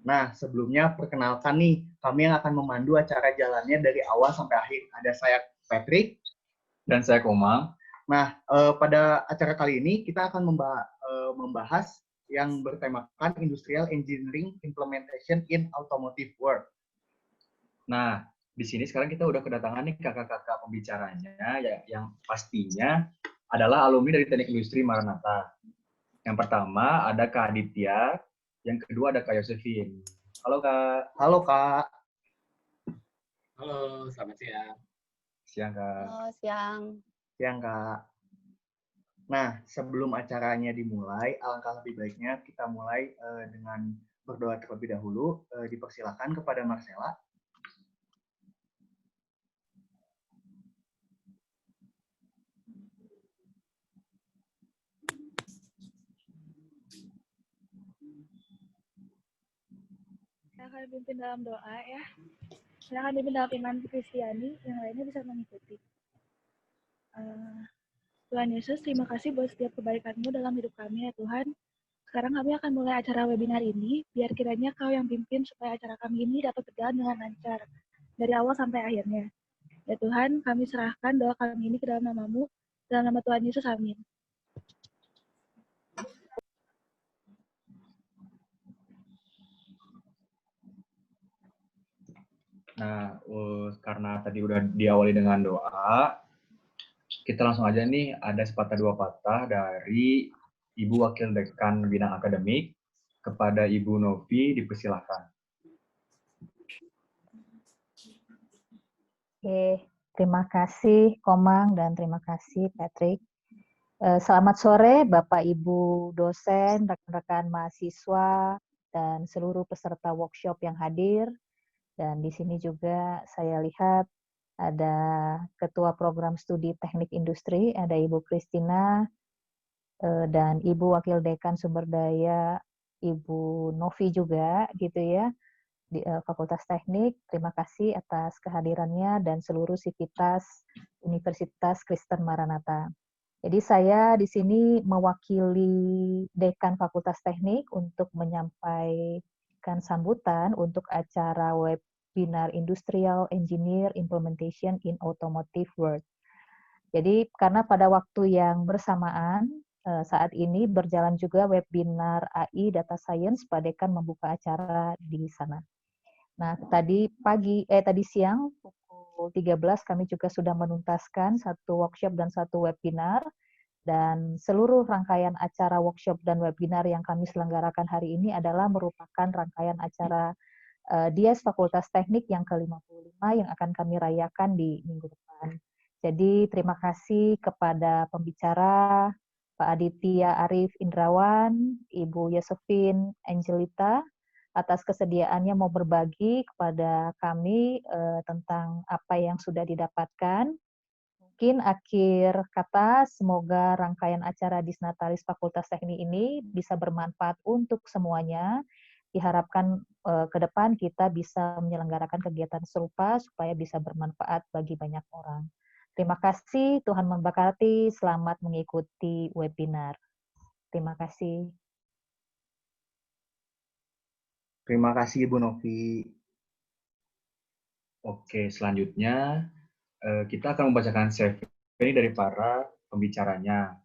Nah, sebelumnya perkenalkan nih, kami yang akan memandu acara jalannya dari awal sampai akhir. Ada saya, Patrick. Dan saya, Komang. Nah, pada acara kali ini kita akan membahas yang bertemakan Industrial Engineering Implementation in Automotive World. Nah, di sini sekarang kita udah kedatangan nih kakak-kakak pembicaranya yang pastinya adalah alumni dari Teknik Industri Maranatha. Yang pertama ada Kak Aditya, yang kedua ada Kak Yosefin. Halo Kak. Halo Kak. Halo, selamat siang. Siang Kak. Halo, siang. Siang Kak. Nah, sebelum acaranya dimulai, alangkah lebih baiknya kita mulai dengan berdoa terlebih dahulu. Dipersilakan kepada Marcella. Saya akan pimpin dalam doa ya. Saya akan pimpin dalam iman Kristiani, yang lainnya bisa mengikuti. Tuhan Yesus, terima kasih buat setiap kebaikan-Mu dalam hidup kami ya Tuhan. Sekarang kami akan mulai acara webinar ini, biar kiranya Kau yang pimpin supaya acara kami ini dapat berjalan dengan lancar, dari awal sampai akhirnya. Ya Tuhan, kami serahkan doa kami ini ke dalam nama-Mu, dalam nama Tuhan Yesus, amin. Nah, karena tadi udah diawali dengan doa, kita langsung aja nih ada sepatah dua patah dari Ibu Wakil Dekan Bidang Akademik kepada Ibu Novi, dipersilakan. Oke, terima kasih Komang dan terima kasih Patrick. Selamat sore Bapak Ibu dosen, rekan-rekan mahasiswa, dan seluruh peserta workshop yang hadir. Dan di sini juga saya lihat ada Ketua Program Studi Teknik Industri, ada Ibu Kristina, dan Ibu Wakil Dekan Sumber Daya, Ibu Novi juga, gitu ya, di Fakultas Teknik. Terima kasih atas kehadirannya dan seluruh sivitas Universitas Kristen Maranatha. Jadi saya di sini mewakili Dekan Fakultas Teknik untuk menyampaikan sambutan untuk acara webinar Industrial Engineer Implementation in Automotive World. Jadi karena pada waktu yang bersamaan saat ini berjalan juga webinar AI Data Science, Pak Dekan membuka acara di sana. Nah, tadi siang pukul 13 kami juga sudah menuntaskan satu workshop dan satu webinar, dan seluruh rangkaian acara workshop dan webinar yang kami selenggarakan hari ini adalah merupakan rangkaian acara Dias Fakultas Teknik yang ke-55 yang akan kami rayakan di minggu depan. Jadi terima kasih kepada pembicara Pak Aditya Arif Indrawan, Ibu Yosefin Angelita, atas kesediaannya mau berbagi kepada kami tentang apa yang sudah didapatkan. Mungkin akhir kata, semoga rangkaian acara Disnatalis Fakultas Teknik ini bisa bermanfaat untuk semuanya. Diharapkan ke depan kita bisa menyelenggarakan kegiatan serupa supaya bisa bermanfaat bagi banyak orang. Terima kasih, Tuhan memberkati, selamat mengikuti webinar. Terima kasih. Terima kasih Ibu Novi. Oke, selanjutnya kita akan membacakan CV dari para pembicaranya.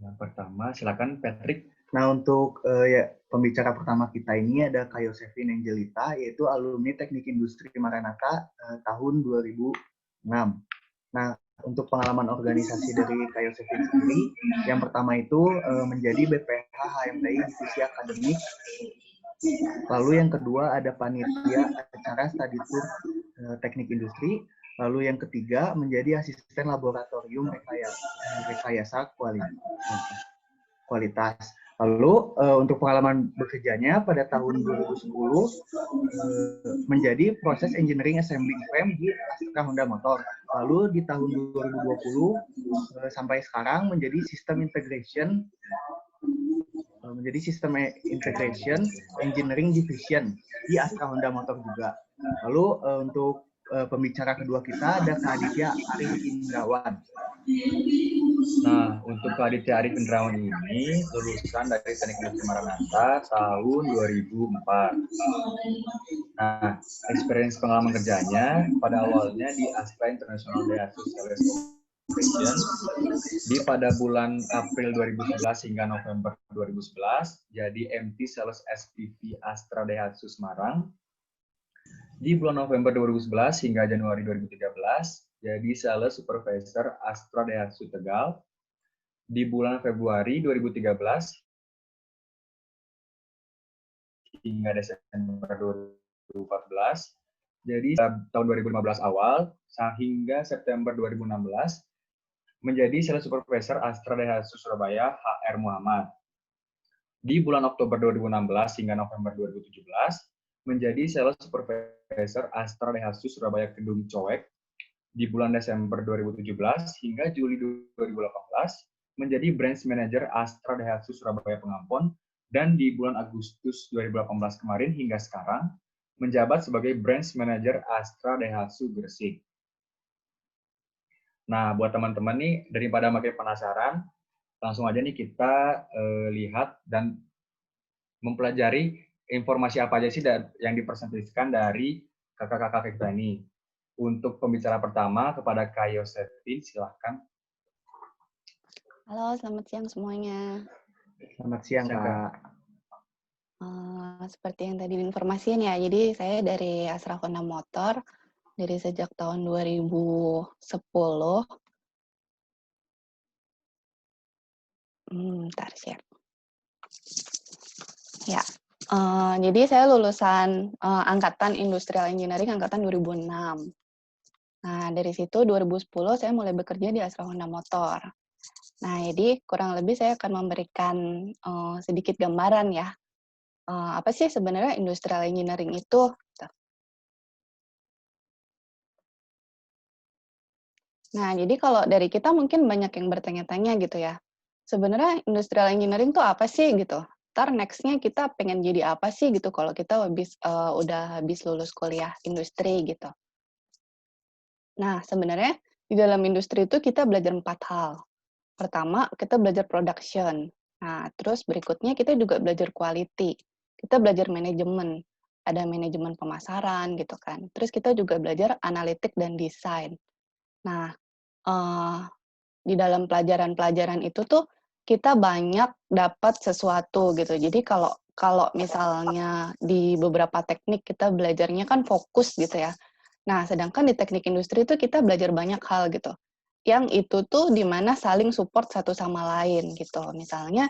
Yang pertama, silakan Patrick. Nah, untuk pembicara pertama kita ini ada Kak Yosefin Angelita, yaitu alumni Teknik Industri Maranatha tahun 2006. Nah, untuk pengalaman organisasi dari Kak Yosefin sendiri, yang pertama itu menjadi BPH HMTI Divisi Akademik. Lalu yang kedua ada panitia acara studi tour teknik industri. Lalu yang ketiga menjadi asisten laboratorium rekayasa kualitas. Lalu untuk pengalaman bekerjanya pada tahun 2010 menjadi proses engineering assembly frame di Astra Honda Motor. Lalu di tahun 2020 sampai sekarang menjadi sistem integration Engineering Division di Astra Honda Motor juga. Lalu untuk pembicara kedua kita ada Kak Aditya Arif Indrawan. Nah, untuk Kak Aditya Arif Indrawan ini lulusan dari Teknik Industri Maranatha tahun 2004. Nah, experience pengalaman kerjanya pada awalnya di Astra International Daihatsu Sales Operation pada bulan April 2011 hingga November 2011 jadi MT Sales SPV Astra Daihatsu Semarang. Di bulan November 2011 hingga Januari 2013 jadi Sales Supervisor Astra Daihatsu Tegal. Di bulan Februari 2013 hingga Desember 2014, jadi tahun 2015 awal hingga September 2016 menjadi Sales Supervisor Astra Daihatsu Surabaya HR Muhammad. Di bulan Oktober 2016 hingga November 2017 menjadi Sales Supervisor Astra Daihatsu Surabaya Kedung Coek. Di bulan Desember 2017 hingga Juli 2018 menjadi Branch Manager Astra Daihatsu Surabaya Pengampon, dan di bulan Agustus 2018 kemarin hingga sekarang menjabat sebagai Branch Manager Astra Daihatsu Gresik. Nah, buat teman-teman nih, daripada makin penasaran, langsung aja nih kita lihat dan mempelajari informasi apa aja sih yang dipresentasikan dari kakak-kakak kita ini. Untuk pembicara pertama kepada Kak Yosefin, silahkan. Halo, selamat siang semuanya. Selamat siang, Kak. Seperti yang tadi diinformasikan ya, jadi saya dari Astra Honda Motor dari sejak tahun 2010. Bentar, share. Ya, jadi saya lulusan Angkatan Industrial Engineering Angkatan 2006. Nah, dari situ 2010 saya mulai bekerja di Astra Honda Motor. Nah, jadi kurang lebih saya akan memberikan sedikit gambaran ya. Apa sih sebenarnya industrial engineering itu? Nah, jadi kalau dari kita mungkin banyak yang bertanya-tanya gitu ya. Sebenarnya industrial engineering itu apa sih gitu? Ntar next-nya kita pengen jadi apa sih gitu kalau kita udah habis lulus kuliah industri gitu. Nah, sebenarnya di dalam industri itu kita belajar 4 hal. Pertama, kita belajar production. Nah, terus berikutnya kita juga belajar quality. Kita belajar manajemen. Ada manajemen pemasaran gitu kan. Terus kita juga belajar analitik dan desain. Nah, di dalam pelajaran-pelajaran itu tuh kita banyak dapat sesuatu gitu. Jadi kalau misalnya di beberapa teknik kita belajarnya kan fokus gitu ya. Nah, sedangkan di teknik industri itu kita belajar banyak hal gitu. Yang itu tuh di mana saling support satu sama lain gitu. Misalnya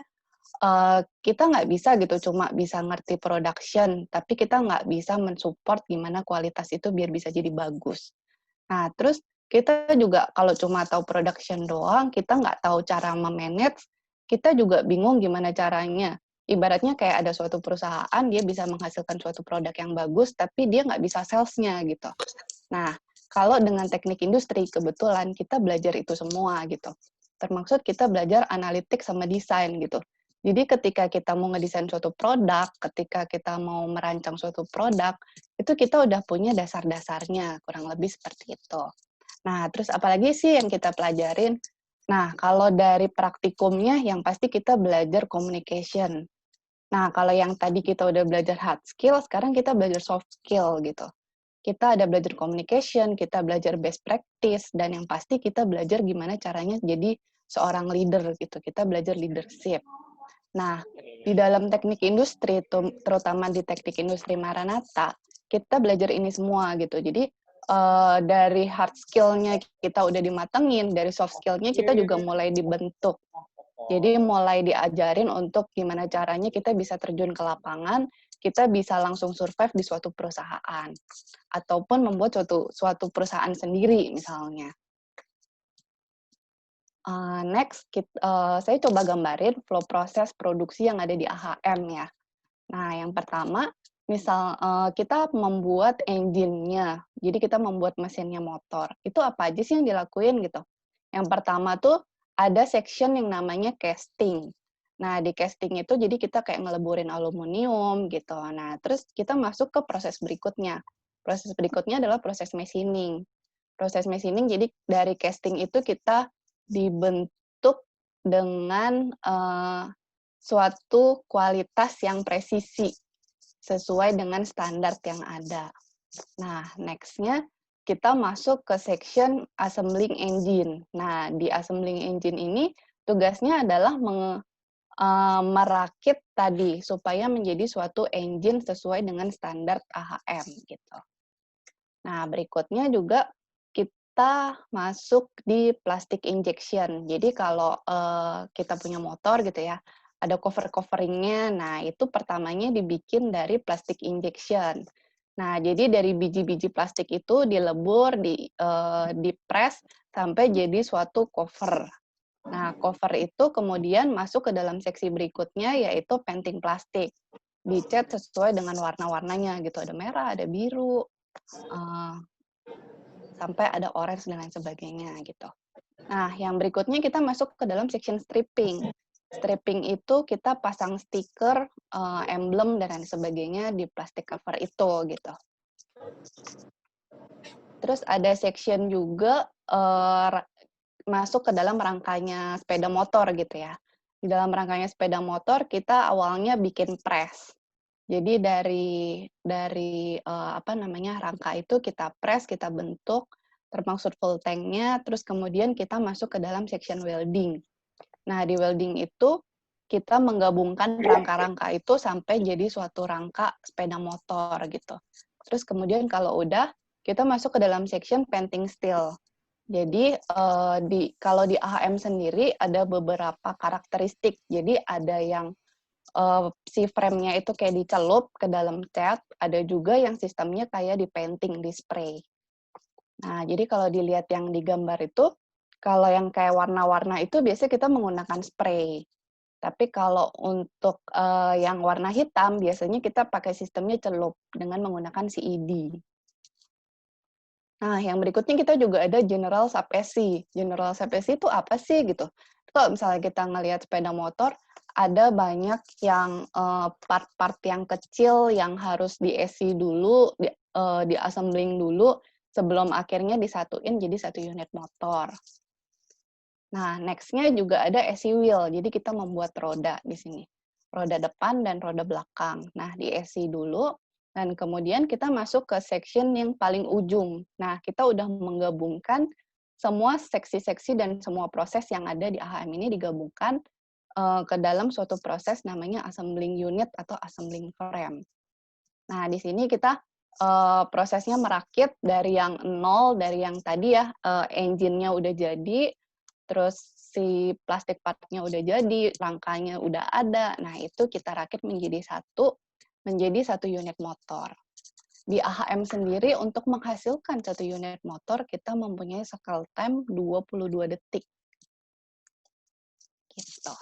kita nggak bisa gitu cuma bisa ngerti production, tapi kita nggak bisa mensupport gimana kualitas itu biar bisa jadi bagus. Nah, terus kita juga kalau cuma tahu production doang, kita nggak tahu cara memanage, kita juga bingung gimana caranya. Ibaratnya kayak ada suatu perusahaan, dia bisa menghasilkan suatu produk yang bagus, tapi dia nggak bisa sales-nya gitu. Nah, kalau dengan teknik industri, kebetulan kita belajar itu semua gitu. Termaksud kita belajar analitik sama desain gitu. Jadi ketika kita mau ngedesain suatu produk, ketika kita mau merancang suatu produk, itu kita udah punya dasar-dasarnya, kurang lebih seperti itu. Nah, terus apalagi sih yang kita pelajarin? Nah, kalau dari praktikumnya, yang pasti kita belajar communication. Nah, kalau yang tadi kita udah belajar hard skill, sekarang kita belajar soft skill gitu. Kita ada belajar communication, kita belajar best practice, dan yang pasti kita belajar gimana caranya jadi seorang leader gitu. Kita belajar leadership. Nah, di dalam teknik industri, terutama di teknik industri Maranatha, kita belajar ini semua gitu. Jadi dari hard skill-nya kita udah dimatengin, dari soft skill-nya kita juga mulai dibentuk. Jadi mulai diajarin untuk gimana caranya kita bisa terjun ke lapangan, kita bisa langsung survive di suatu perusahaan, ataupun membuat suatu perusahaan sendiri misalnya. Next, saya coba gambarin flow proses produksi yang ada di AHM ya. Nah, yang pertama, misal kita membuat engine-nya, jadi kita membuat mesinnya motor. Itu apa aja sih yang dilakuin gitu? Yang pertama tuh ada section yang namanya casting. Nah, di casting itu jadi kita kayak ngeleburin aluminium gitu. Nah, terus kita masuk ke proses berikutnya. Proses berikutnya adalah proses machining. Proses machining, jadi dari casting itu kita dibentuk dengan suatu kualitas yang presisi, sesuai dengan standar yang ada. Nah, next-nya kita masuk ke section assembling engine. Nah, di assembling engine ini tugasnya adalah merakit tadi supaya menjadi suatu engine sesuai dengan standar AHM gitu. Nah, berikutnya juga kita masuk di plastic injection. Jadi kalau kita punya motor gitu ya, ada cover-coveringnya. Nah, itu pertamanya dibikin dari plastic injection. Nah, jadi dari biji-biji plastik itu dilebur, di-press sampai jadi suatu cover. Nah, cover itu kemudian masuk ke dalam seksi berikutnya, yaitu painting plastik. Dicat sesuai dengan warna-warnanya gitu. Ada merah, ada biru, sampai ada orange dan lain sebagainya gitu. Nah, yang berikutnya kita masuk ke dalam section stripping. Stripping itu kita pasang stiker, emblem dan lain sebagainya di plastik cover itu gitu. Terus ada section juga masuk ke dalam rangkanya sepeda motor gitu ya. Di dalam rangkanya sepeda motor kita awalnya bikin press. Jadi dari rangka itu kita press, kita bentuk, termasuk full tank-nya, terus kemudian kita masuk ke dalam section welding. Nah, di welding itu kita menggabungkan rangka-rangka itu sampai jadi suatu rangka sepeda motor gitu. Terus kemudian kalau udah, kita masuk ke dalam section painting steel. Jadi kalau di AHM sendiri ada beberapa karakteristik. Jadi ada yang si frame-nya itu kayak dicelup ke dalam cat, ada juga yang sistemnya kayak di painting, di spray. Nah, jadi kalau dilihat yang di gambar itu, kalau yang kayak warna-warna itu biasanya kita menggunakan spray. Tapi kalau untuk yang warna hitam, biasanya kita pakai sistemnya celup dengan menggunakan CED. Nah, yang berikutnya kita juga ada general sub-SC. General sub-SC itu apa sih gitu? Kalau misalnya kita ngelihat sepeda motor, ada banyak yang part-part yang kecil yang harus di-SC dulu, di-assembling dulu, sebelum akhirnya disatuin jadi satu unit motor. Nah, next-nya juga ada SC wheel. Jadi kita membuat roda di sini. Roda depan dan roda belakang. Nah, di-SC dulu, dan kemudian kita masuk ke section yang paling ujung. Nah, kita udah menggabungkan semua seksi-seksi dan semua proses yang ada di AHM ini digabungkan ke dalam suatu proses namanya assembling unit atau assembling frame. Nah, di sini kita prosesnya merakit dari yang nol, dari yang tadi ya, engine-nya udah jadi, terus si plastik partnya udah jadi, rangkanya udah ada. Nah, itu kita rakit menjadi satu unit motor. Di AHM sendiri, untuk menghasilkan satu unit motor, kita mempunyai cycle time 22 detik. Gitu.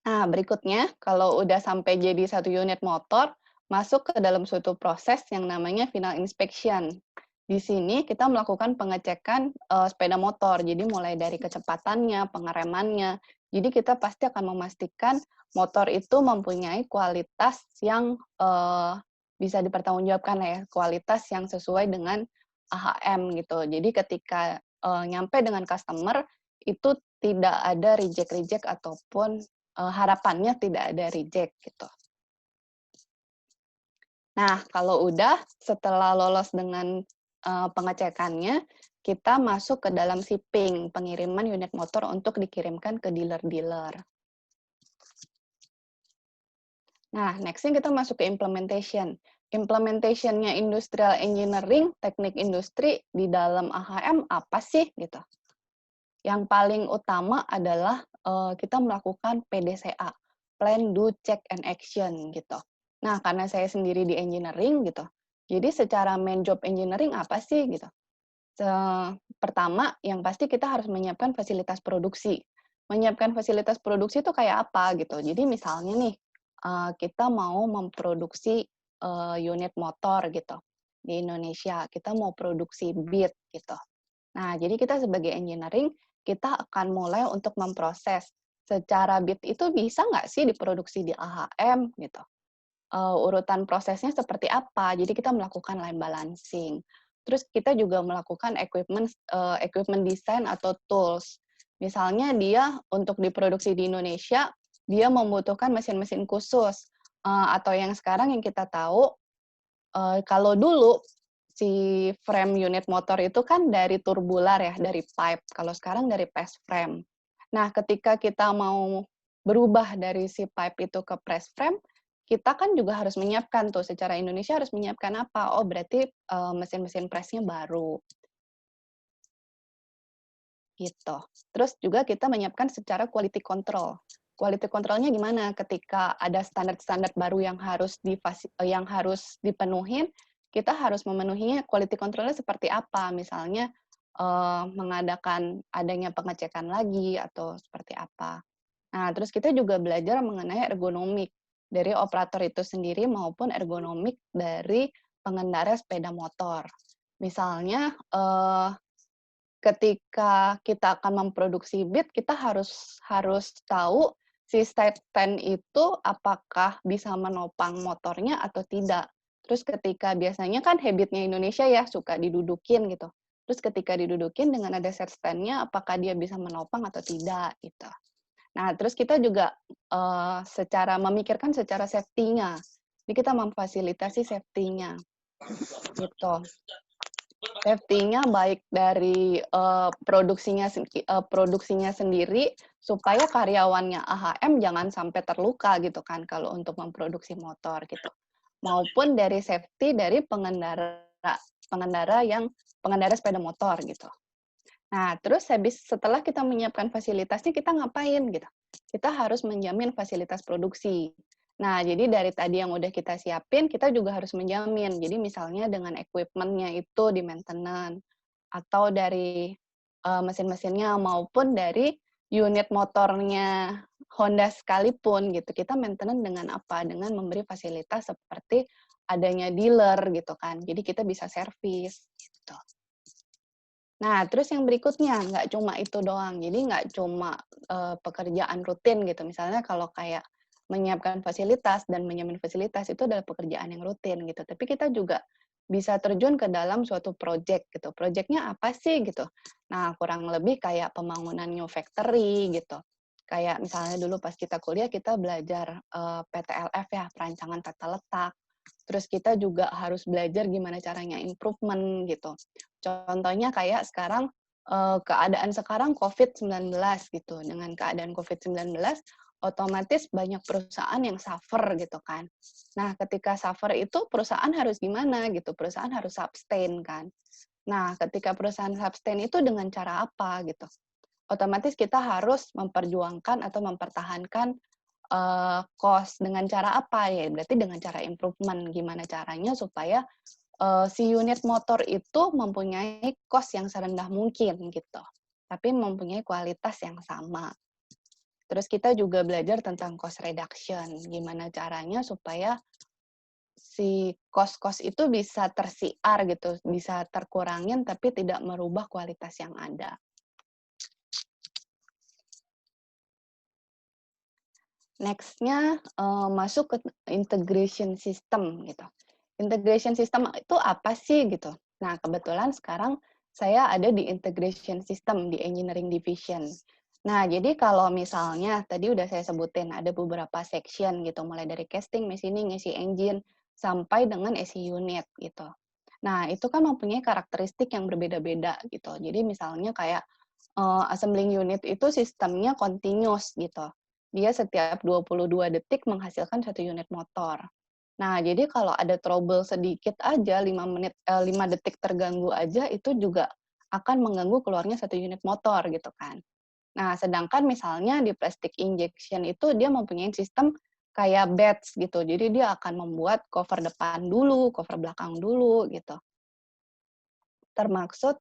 Nah, berikutnya, kalau udah sampai jadi satu unit motor, masuk ke dalam suatu proses yang namanya final inspection. Di sini kita melakukan pengecekan sepeda motor, jadi mulai dari kecepatannya, pengeremannya. Jadi kita pasti akan memastikan motor itu mempunyai kualitas yang bisa dipertanggungjawabkan ya, kualitas yang sesuai dengan AHM gitu. Jadi ketika nyampe dengan customer, itu tidak ada reject ataupun harapannya tidak ada reject gitu. Nah, kalau udah setelah lolos dengan pengecekannya, kita masuk ke dalam shipping, pengiriman unit motor untuk dikirimkan ke dealer-dealer. Nah, next-nya kita masuk ke implementation. Implementation-nya industrial engineering, teknik industri di dalam AHM apa sih gitu? Yang paling utama adalah kita melakukan PDCA, Plan, Do, Check, and Action gitu. Nah, karena saya sendiri di engineering gitu, jadi secara main job engineering apa sih gitu? Pertama, yang pasti kita harus menyiapkan fasilitas produksi. Menyiapkan fasilitas produksi itu kayak apa gitu. Jadi misalnya nih, kita mau memproduksi unit motor gitu di Indonesia, kita mau produksi bit gitu. Nah, jadi kita sebagai engineering, kita akan mulai untuk memproses secara bit itu bisa nggak sih diproduksi di AHM gitu. urutan prosesnya seperti apa. Jadi kita melakukan line balancing. Terus kita juga melakukan equipment design atau tools. Misalnya dia untuk diproduksi di Indonesia, dia membutuhkan mesin-mesin khusus. Atau yang sekarang yang kita tahu, kalau dulu si frame unit motor itu kan dari turbular ya, dari pipe. Kalau sekarang dari press frame. Nah, ketika kita mau berubah dari si pipe itu ke press frame, kita kan juga harus menyiapkan tuh, secara Indonesia harus menyiapkan apa? Oh, berarti mesin-mesin pressnya baru. Gitu. Terus juga kita menyiapkan secara quality control. Quality control-nya gimana? Ketika ada standar-standar baru yang harus dipenuhin, kita harus memenuhinya quality control-nya seperti apa? Misalnya mengadakan adanya pengecekan lagi atau seperti apa. Nah, terus kita juga belajar mengenai ergonomik dari operator itu sendiri maupun ergonomik dari pengendara sepeda motor. Misalnya, ketika kita akan memproduksi beat, kita harus tahu si stand itu apakah bisa menopang motornya atau tidak. Terus ketika biasanya kan habitnya Indonesia ya, suka didudukin gitu. Terus ketika didudukin dengan ada set stand-nya, apakah dia bisa menopang atau tidak gitu. Nah, terus kita juga memikirkan secara safety-nya. Jadi kita memfasilitasi safety-nya. Gitu. Safety-nya baik dari produksinya sendiri supaya karyawannya AHM jangan sampai terluka gitu kan kalau untuk memproduksi motor gitu. Maupun dari safety dari pengendara sepeda motor gitu. Nah, terus setelah kita menyiapkan fasilitasnya, kita ngapain gitu? Kita harus menjamin fasilitas produksi. Nah, jadi dari tadi yang udah kita siapin, kita juga harus menjamin. Jadi misalnya dengan equipment-nya itu di maintenance, atau dari mesin-mesinnya, maupun dari unit motornya Honda sekalipun gitu. Kita maintenance dengan apa? Dengan memberi fasilitas seperti adanya dealer gitu kan. Jadi kita bisa servis gitu. Nah, terus yang berikutnya, nggak cuma itu doang. Jadi nggak cuma pekerjaan rutin gitu. Misalnya kalau kayak menyiapkan fasilitas dan menjamin fasilitas itu adalah pekerjaan yang rutin gitu. Tapi kita juga bisa terjun ke dalam suatu project gitu. Projectnya apa sih gitu? Nah, kurang lebih kayak pembangunan new factory gitu. Kayak misalnya dulu pas kita kuliah kita belajar PTLF ya, perancangan tata letak. Terus kita juga harus belajar gimana caranya improvement gitu. Contohnya kayak sekarang, keadaan sekarang COVID-19 gitu. Dengan keadaan COVID-19, otomatis banyak perusahaan yang suffer gitu kan. Nah, ketika suffer itu perusahaan harus gimana gitu, perusahaan harus sustain kan. Nah, ketika perusahaan sustain itu dengan cara apa gitu. Otomatis kita harus memperjuangkan atau mempertahankan cost dengan cara apa ya? Berarti dengan cara improvement. Gimana caranya supaya si unit motor itu mempunyai cost yang serendah mungkin gitu, tapi mempunyai kualitas yang sama. Terus kita juga belajar tentang cost reduction, gimana caranya supaya si cost-cost itu bisa tersiar gitu, bisa terkurangin tapi tidak merubah kualitas yang ada. Next-nya masuk ke integration system gitu. Integration system itu apa sih gitu? Nah, kebetulan sekarang saya ada di integration system di engineering division. Nah, jadi kalau misalnya tadi udah saya sebutin ada beberapa section gitu, mulai dari casting, machining, AC engine sampai dengan AC unit gitu. Nah, itu kan mempunyai karakteristik yang berbeda-beda gitu. Jadi misalnya kayak assembling unit itu sistemnya continuous gitu. Dia setiap 22 detik menghasilkan 1 unit motor. Nah, jadi kalau ada trouble sedikit aja, 5 detik terganggu aja, itu juga akan mengganggu keluarnya 1 unit motor gitu kan. Nah, sedangkan misalnya di plastic injection itu dia mempunyai sistem kayak batch gitu. Jadi dia akan membuat cover depan dulu, cover belakang dulu gitu. Termaksud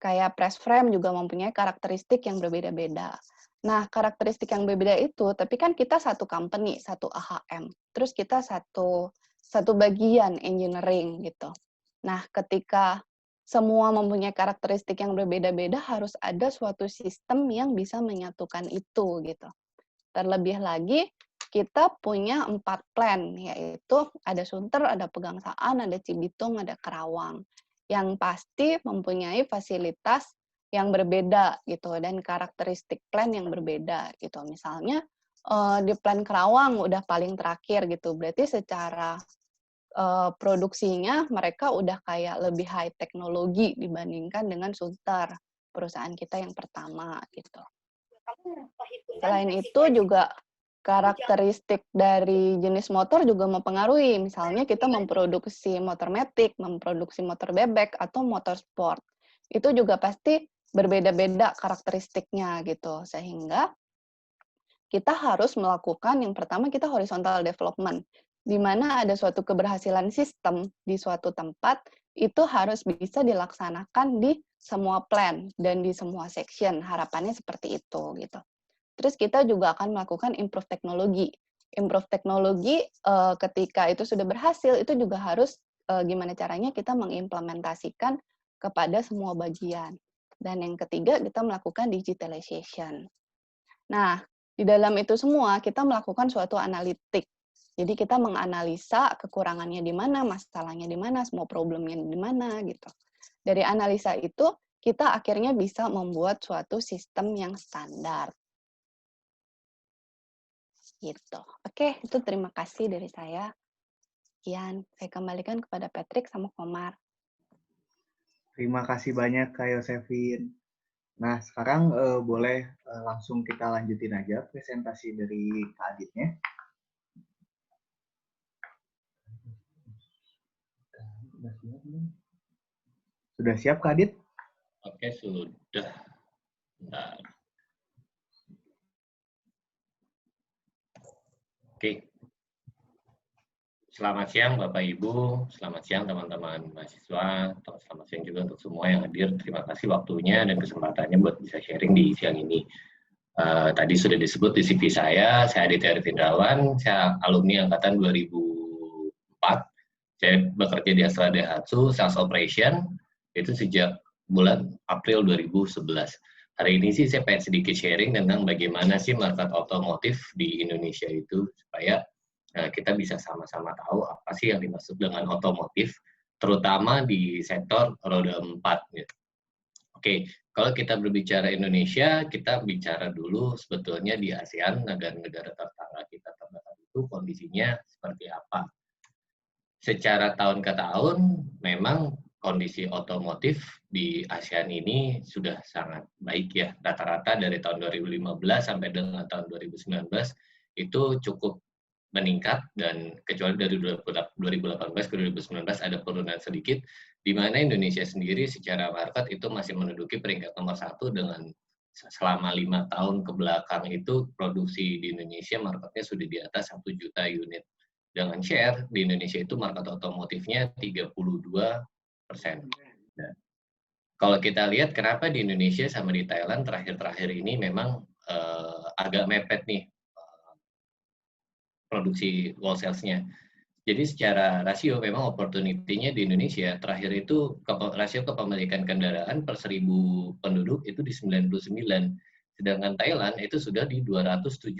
kayak press frame juga mempunyai karakteristik yang berbeda-beda. Nah, karakteristik yang berbeda itu, tapi kan kita satu company, satu AHM. Terus kita satu bagian engineering gitu. Nah, ketika semua mempunyai karakteristik yang berbeda-beda, harus ada suatu sistem yang bisa menyatukan itu gitu. Terlebih lagi, kita punya 4 plan, yaitu ada Sunter, ada Pegangsaan, ada Cibitung, ada Karawang. Yang pasti mempunyai fasilitas yang berbeda gitu dan karakteristik plan yang berbeda gitu. Misalnya di plan Karawang udah paling terakhir gitu, berarti secara produksinya mereka udah kayak lebih high teknologi dibandingkan dengan Sunter, perusahaan kita yang pertama gitu. Selain itu juga karakteristik dari jenis motor juga mempengaruhi. Misalnya kita memproduksi motor matic, memproduksi motor bebek atau motor sport. Itu juga pasti berbeda-beda karakteristiknya gitu. Sehingga kita harus melakukan yang pertama kita horizontal development, di mana ada suatu keberhasilan sistem di suatu tempat itu harus bisa dilaksanakan di semua plan dan di semua section. Harapannya seperti itu gitu. Terus kita juga akan melakukan improve teknologi. Improve teknologi ketika itu sudah berhasil itu juga harus gimana caranya kita mengimplementasikan kepada semua bagian. Dan yang ketiga kita melakukan digitalization. Nah, di dalam itu semua kita melakukan suatu analitik. Jadi kita menganalisa kekurangannya di mana, masalahnya di mana, semua problemnya di mana gitu. Dari analisa itu kita akhirnya bisa membuat suatu sistem yang standar. Gitu. Oke, itu terima kasih dari saya. Sekian, saya kembalikan kepada Patrick sama Komar. Terima kasih banyak Kak Yosefin. Nah, sekarang boleh langsung kita lanjutin aja presentasi dari Kak Aditnya. Sudah siap Kak Adit? Oke, sudah. Bentar. Oke. Selamat siang Bapak Ibu, selamat siang teman-teman mahasiswa, selamat siang juga untuk semua yang hadir. Terima kasih waktunya dan kesempatannya buat bisa sharing di siang ini. Tadi sudah disebut di CV saya Aditya Arvindrawan, saya alumni angkatan 2004. Saya bekerja di Astra Daihatsu, Sales Operation, itu sejak bulan April 2011. Hari ini sih saya pengen sedikit sharing tentang bagaimana sih market otomotif di Indonesia itu, supaya kita bisa sama-sama tahu apa sih yang dimaksud dengan otomotif, terutama di sektor roda 4. Gitu. Oke, kalau kita berbicara Indonesia, kita bicara dulu sebetulnya di ASEAN, negara-negara tetangga kita terdekat itu kondisinya seperti apa. Secara tahun ke tahun, memang kondisi otomotif di ASEAN ini sudah sangat baik ya. Rata-rata dari tahun 2015 sampai dengan tahun 2019 itu cukup meningkat, dan kecuali dari 2018 ke 2019 ada penurunan sedikit, di mana Indonesia sendiri secara market itu masih menduduki peringkat nomor 1 dengan selama 5 tahun ke belakang itu produksi di Indonesia marketnya sudah di atas 1 juta unit. Dengan share di Indonesia itu market otomotifnya 32%. Nah, kalau kita lihat kenapa di Indonesia sama di Thailand terakhir-terakhir ini memang agak mepet nih produksi wholesale-nya. Jadi secara rasio memang opportunity-nya di Indonesia terakhir itu rasio kepemilikan kendaraan per 1000 penduduk itu di 99. Sedangkan Thailand itu sudah di 275.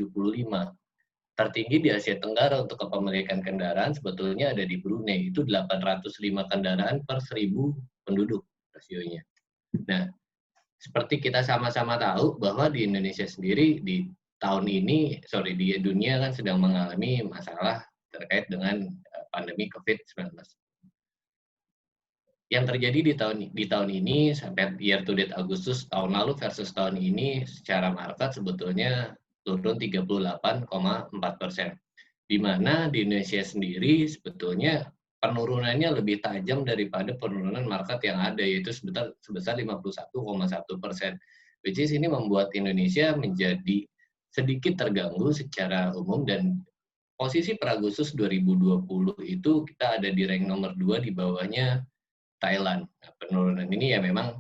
Tertinggi di Asia Tenggara untuk kepemilikan kendaraan sebetulnya ada di Brunei, itu 805 kendaraan per 1000 penduduk rasionya. Nah, seperti kita sama-sama tahu bahwa di Indonesia sendiri di tahun ini, di dunia kan sedang mengalami masalah terkait dengan pandemi COVID-19. Yang terjadi di tahun ini sampai year to date Agustus tahun lalu versus tahun ini secara market sebetulnya turun 38,4%. Di mana di Indonesia sendiri sebetulnya penurunannya lebih tajam daripada penurunan market yang ada, yaitu sebesar 51,1%. Which is ini membuat Indonesia menjadi sedikit terganggu secara umum, dan posisi per Agustus 2020 itu kita ada di rank nomor 2 di bawahnya Thailand. Nah, penurunan ini ya memang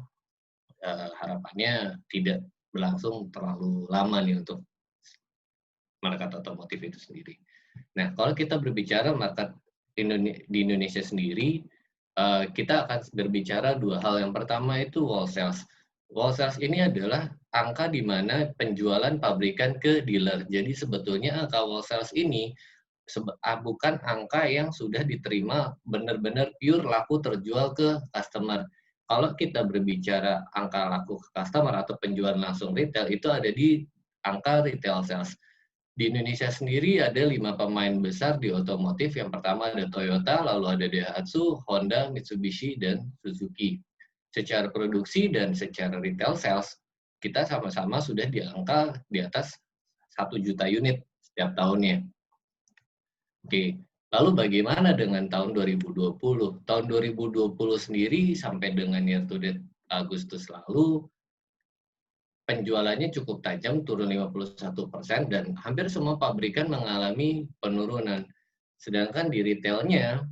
harapannya tidak berlangsung terlalu lama nih untuk market otomotif itu sendiri. Nah, kalau kita berbicara market di Indonesia sendiri, kita akan berbicara dua hal. Yang pertama itu wholesale. Wall sales ini adalah angka di mana penjualan pabrikan ke dealer. Jadi sebetulnya angka wall sales ini bukan angka yang sudah diterima benar-benar pure laku terjual ke customer. Kalau kita berbicara angka laku ke customer atau penjualan langsung retail, itu ada di angka retail sales. Di Indonesia sendiri ada 5 pemain besar di otomotif. Yang pertama ada Toyota, lalu ada Daihatsu, Honda, Mitsubishi, dan Suzuki. Secara produksi dan secara retail sales, kita sama-sama sudah di angka di atas 1 juta unit setiap tahunnya. Oke, lalu bagaimana dengan tahun 2020? Tahun 2020 sendiri sampai dengan year to date Agustus lalu, penjualannya cukup tajam, turun 51%, dan hampir semua pabrikan mengalami penurunan. Sedangkan di retailnya,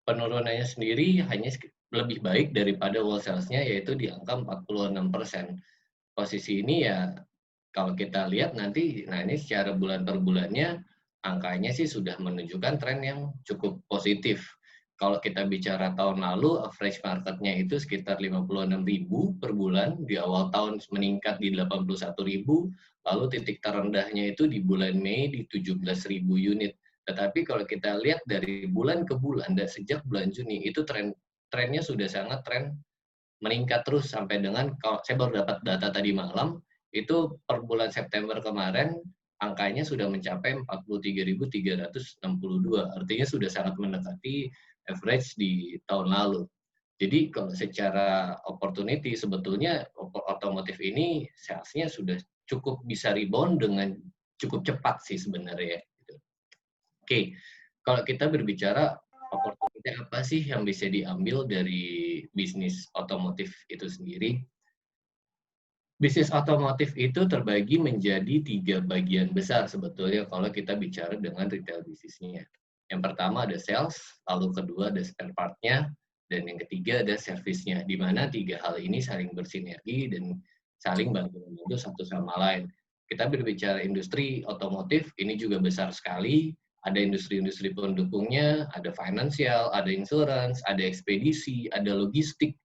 penurunannya sendiri hanya lebih baik daripada wall sales-nya, yaitu di angka 46%. Posisi ini ya, kalau kita lihat nanti, nah ini secara bulan per bulannya, angkanya sih sudah menunjukkan tren yang cukup positif. Kalau kita bicara tahun lalu, average marketnya itu sekitar 56.000 per bulan, di awal tahun meningkat di 81.000, lalu titik terendahnya itu di bulan Mei di 17.000 unit. Tetapi kalau kita lihat dari bulan ke bulan, dan sejak bulan Juni, itu trennya sudah sangat meningkat terus sampai dengan, kalau saya baru dapat data tadi malam, itu per bulan September kemarin, angkanya sudah mencapai 43.362, artinya sudah sangat mendekati average di tahun lalu. Jadi kalau secara opportunity, sebetulnya otomotif ini salesnya sudah cukup bisa rebound dengan cukup cepat sih sebenarnya. Oke, kalau kita berbicara opportunity apa sih yang bisa diambil dari bisnis otomotif itu sendiri? Bisnis otomotif itu terbagi menjadi 3 bagian besar sebetulnya kalau kita bicara dengan retail bisnisnya. Yang pertama ada sales, lalu kedua ada spare part-nya, dan yang ketiga ada servisnya, di mana 3 hal ini saling bersinergi dan saling bantu-bantu satu sama lain. Kita berbicara industri otomotif, ini juga besar sekali, ada industri-industri pendukungnya, ada finansial, ada insurance, ada ekspedisi, ada logistik,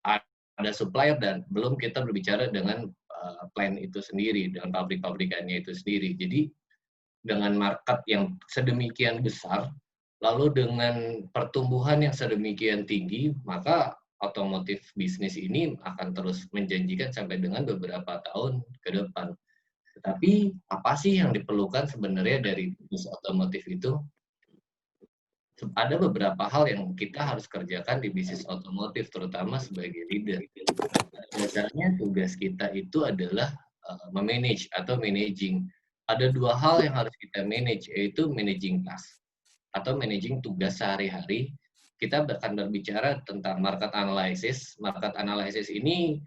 ada supplier, dan belum kita berbicara dengan plant itu sendiri, dengan pabrik-pabrikannya itu sendiri. Jadi dengan market yang sedemikian besar, lalu dengan pertumbuhan yang sedemikian tinggi, maka otomotif bisnis ini akan terus menjanjikan sampai dengan beberapa tahun ke depan. Tetapi apa sih yang diperlukan sebenarnya dari bisnis otomotif itu? Ada beberapa hal yang kita harus kerjakan di bisnis otomotif, terutama sebagai leader. Dasarnya tugas kita itu adalah memanage atau managing. Ada 2 hal yang harus kita manage, yaitu managing task atau managing tugas sehari-hari. Kita akan berbicara tentang market analysis. Market analysis ini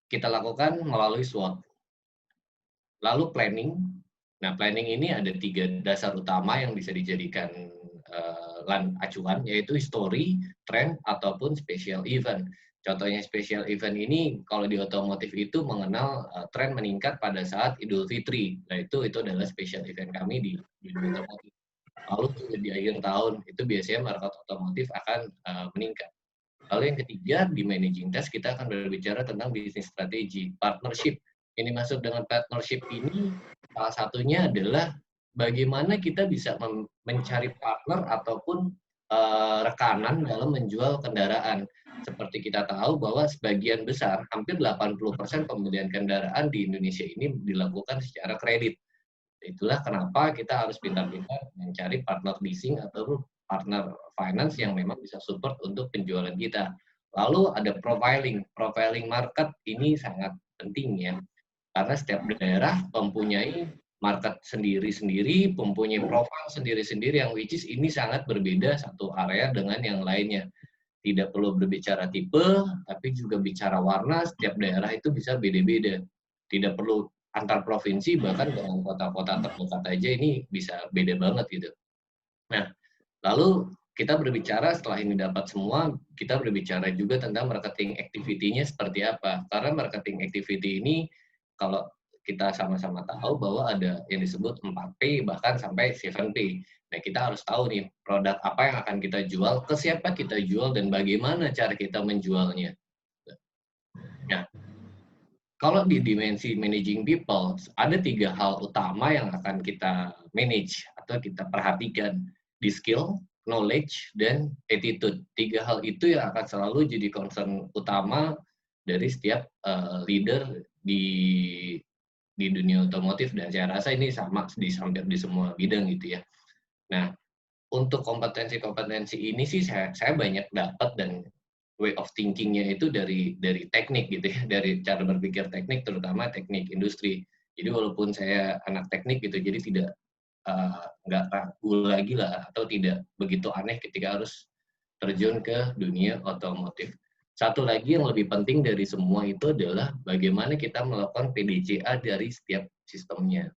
kita lakukan melalui SWOT. Lalu planning. Nah, planning ini ada 3 dasar utama yang bisa dijadikan acuan, yaitu history, trend, ataupun special event. Contohnya special event ini, kalau di otomotif itu mengenal tren meningkat pada saat Idul Fitri. Nah, itu adalah special event kami di otomotif. Lalu di akhir tahun, itu biasanya market otomotif akan meningkat. Lalu yang ketiga, di managing task, kita akan berbicara tentang bisnis strategi, partnership. Ini masuk dengan partnership ini, salah satunya adalah bagaimana kita bisa mencari partner ataupun rekanan dalam menjual kendaraan. Seperti kita tahu bahwa sebagian besar, hampir 80% pembelian kendaraan di Indonesia ini dilakukan secara kredit. Itulah kenapa kita harus pintar-pintar mencari partner leasing atau partner finance yang memang bisa support untuk penjualan kita. Lalu ada profiling. Profiling market ini sangat penting ya. Karena setiap daerah mempunyai market sendiri-sendiri, mempunyai profil sendiri-sendiri yang which is ini sangat berbeda satu area dengan yang lainnya. Tidak perlu berbicara tipe, tapi juga bicara warna, setiap daerah itu bisa beda-beda. Tidak perlu antar provinsi, bahkan dengan kota-kota terdekat aja ini bisa beda banget gitu. Nah, lalu kita berbicara setelah ini dapat semua, kita berbicara juga tentang marketing activity-nya seperti apa. Karena marketing activity ini, kalau kita sama-sama tahu bahwa ada yang disebut 4P, bahkan sampai 7P. Nah, kita harus tahu nih, produk apa yang akan kita jual, ke siapa kita jual, dan bagaimana cara kita menjualnya. Nah, kalau di dimensi managing people, ada 3 hal utama yang akan kita manage atau kita perhatikan di skill, knowledge, dan attitude. 3 hal itu yang akan selalu jadi concern utama dari setiap leader di dunia otomotif, dan saya rasa ini sama di hampir di semua bidang gitu ya. Nah, untuk kompetensi-kompetensi ini sih saya banyak dapat, dan way of thinking-nya itu dari teknik gitu ya, dari cara berpikir teknik, terutama teknik industri. Jadi walaupun saya anak teknik gitu, jadi tidak nggak ragu lagi lah, atau tidak begitu aneh ketika harus terjun ke dunia otomotif. Satu lagi yang lebih penting dari semua itu adalah bagaimana kita melakukan PDCA dari setiap sistemnya.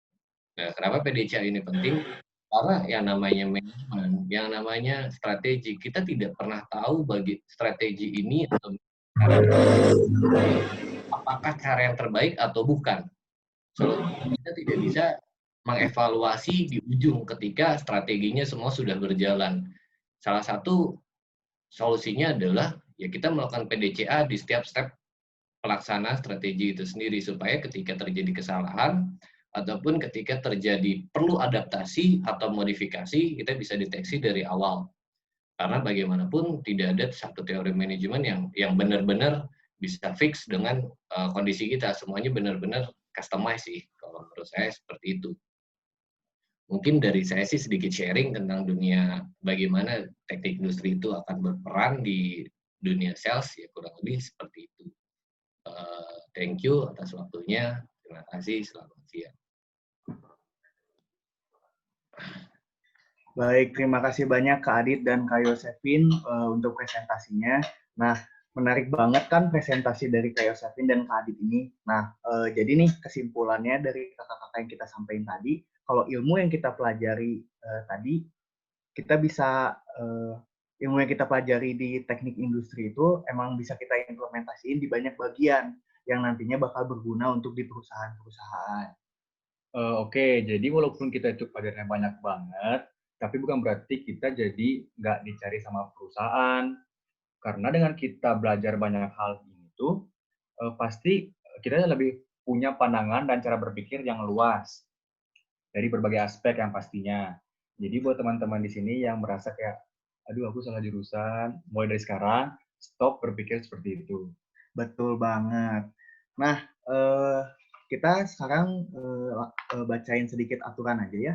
Nah, kenapa PDCA ini penting? Karena yang namanya manajemen, yang namanya strategi, kita tidak pernah tahu bagi strategi ini atau apakah cara yang terbaik atau bukan. So, kita tidak bisa mengevaluasi di ujung ketika strateginya semua sudah berjalan. Salah satu solusinya adalah ya kita melakukan PDCA di setiap step pelaksanaan strategi itu sendiri, supaya ketika terjadi kesalahan ataupun ketika terjadi perlu adaptasi atau modifikasi, kita bisa deteksi dari awal. Karena bagaimanapun tidak ada satu teori manajemen yang benar-benar bisa fix dengan kondisi kita. Semuanya benar-benar customize sih, kalau menurut saya seperti itu. Mungkin dari saya sih sedikit sharing tentang dunia bagaimana teknik industri itu akan berperan di dunia sales, ya kurang lebih seperti itu. Thank you atas waktunya. Terima kasih. Selamat siang. Baik, terima kasih banyak Kak Adit dan Kak Yosefin untuk presentasinya. Nah, menarik banget kan presentasi dari Kak Yosefin dan Kak Adit ini. Nah, jadi nih kesimpulannya dari kakak-kakak yang kita sampaikan tadi, kalau ilmu yang kita pelajari tadi, kita bisa ilmu yang kita pelajari di teknik industri itu emang bisa kita implementasiin di banyak bagian yang nantinya bakal berguna untuk di perusahaan-perusahaan. Oke, jadi walaupun kita itu pelajarannya banyak banget, tapi bukan berarti kita jadi nggak dicari sama perusahaan. Karena dengan kita belajar banyak hal ini tuh, pasti kita lebih punya pandangan dan cara berpikir yang luas dari berbagai aspek yang pastinya. Jadi buat teman-teman di sini yang merasa kayak, aduh aku salah jurusan, mulai dari sekarang, stop berpikir seperti itu. Betul banget. Nah, kita sekarang bacain sedikit aturan aja ya.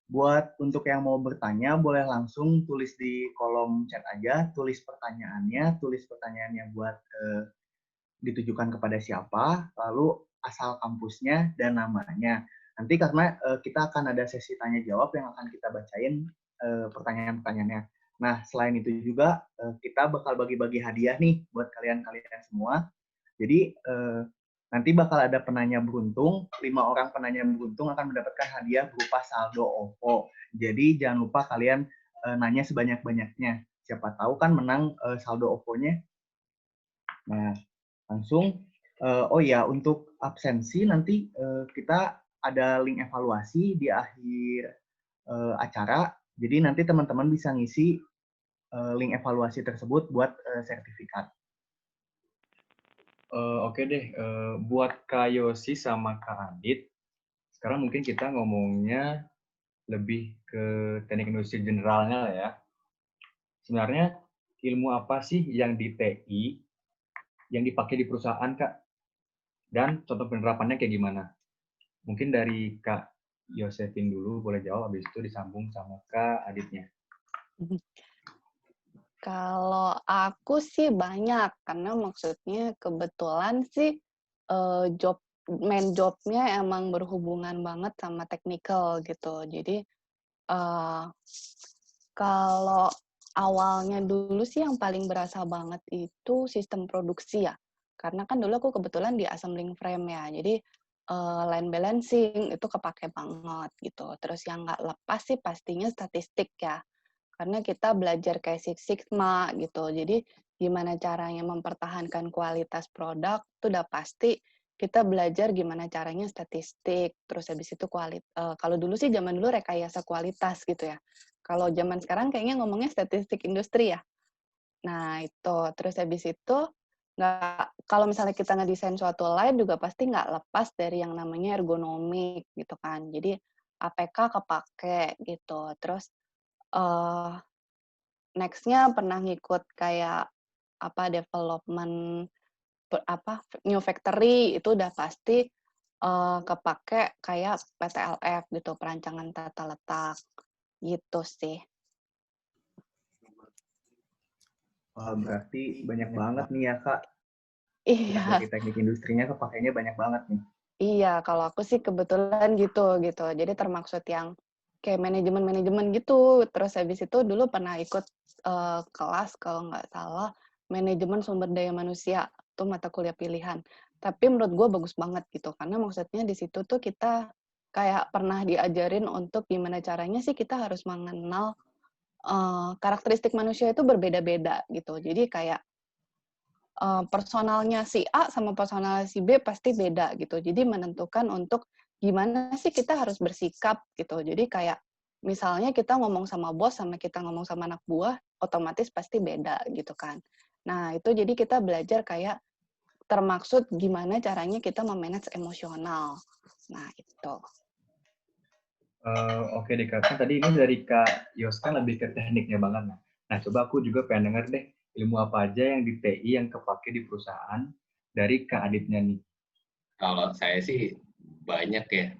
Buat untuk yang mau bertanya, boleh langsung tulis di kolom chat aja, tulis pertanyaannya buat ditujukan kepada siapa, lalu asal kampusnya dan namanya. Nanti karena kita akan ada sesi tanya jawab yang akan kita bacain pertanyaan-pertanyaannya. Nah, selain itu juga kita bakal bagi-bagi hadiah nih buat kalian-kalian semua. Jadi nanti bakal ada penanya beruntung, 5 orang penanya beruntung akan mendapatkan hadiah berupa saldo OVO. Jadi jangan lupa kalian nanya sebanyak-banyaknya. Siapa tahu kan menang saldo OVO-nya. Nah, langsung, oh ya, untuk absensi nanti kita ada link evaluasi di akhir acara. Jadi nanti teman-teman bisa ngisi link evaluasi tersebut buat sertifikat. Oke deh, buat Kak Yosi sama Kak Adit, sekarang mungkin kita ngomongnya lebih ke teknik industri generalnya lah ya. Sebenarnya ilmu apa sih yang di TI yang dipakai di perusahaan, Kak? Dan contoh penerapannya kayak gimana? Mungkin dari Kak Yosefin dulu boleh jawab, habis itu disambung sama Kak Aditnya. Kalau aku sih banyak, karena maksudnya kebetulan sih main jobnya emang berhubungan banget sama technical gitu. Jadi kalau awalnya dulu sih yang paling berasa banget itu sistem produksi ya. Karena kan dulu aku kebetulan di assembling frame ya, jadi line balancing itu kepake banget gitu. Terus yang nggak lepas sih pastinya statistik ya. Karena kita belajar kayak Six Sigma gitu. Jadi gimana caranya mempertahankan kualitas produk itu udah pasti kita belajar gimana caranya statistik. Terus habis itu kalau dulu sih zaman dulu rekayasa kualitas gitu ya. Kalau zaman sekarang kayaknya ngomongnya statistik industri ya. Nah, itu. Terus habis itu kalau misalnya kita ngedesain suatu line juga pasti nggak lepas dari yang namanya ergonomik gitu kan. Jadi APK kepake gitu. Terus next-nya pernah ngikut kayak development new factory itu udah pasti kepake kayak PTLF gitu, perancangan tata letak gitu sih. Wah, berarti banyak banget nih ya Kak. Iya. Dari teknik industrinya kepakainya banyak banget nih. Iya, kalau aku sih kebetulan gitu. Jadi termaksud yang kayak manajemen gitu. Terus habis itu dulu pernah ikut kelas kalau nggak salah manajemen sumber daya manusia, itu mata kuliah pilihan. Tapi menurut gue bagus banget gitu, karena maksudnya di situ tuh kita kayak pernah diajarin untuk gimana caranya sih kita harus mengenal karakteristik manusia itu berbeda-beda gitu. Jadi kayak personalnya si A sama personalnya si B pasti beda gitu. Jadi menentukan untuk gimana sih kita harus bersikap gitu. Jadi kayak misalnya kita ngomong sama bos sama kita ngomong sama anak buah, otomatis pasti beda gitu kan. Nah, itu jadi kita belajar kayak termaksud gimana caranya kita memanage emosional. Nah, itu. Oke deh Kak, kan tadi ini dari Kak Yos kan lebih ke tekniknya banget. Nah, coba aku juga pengen denger deh ilmu apa aja yang di TI yang kepake di perusahaan dari Kak Aditnya nih. Kalau saya sih banyak ya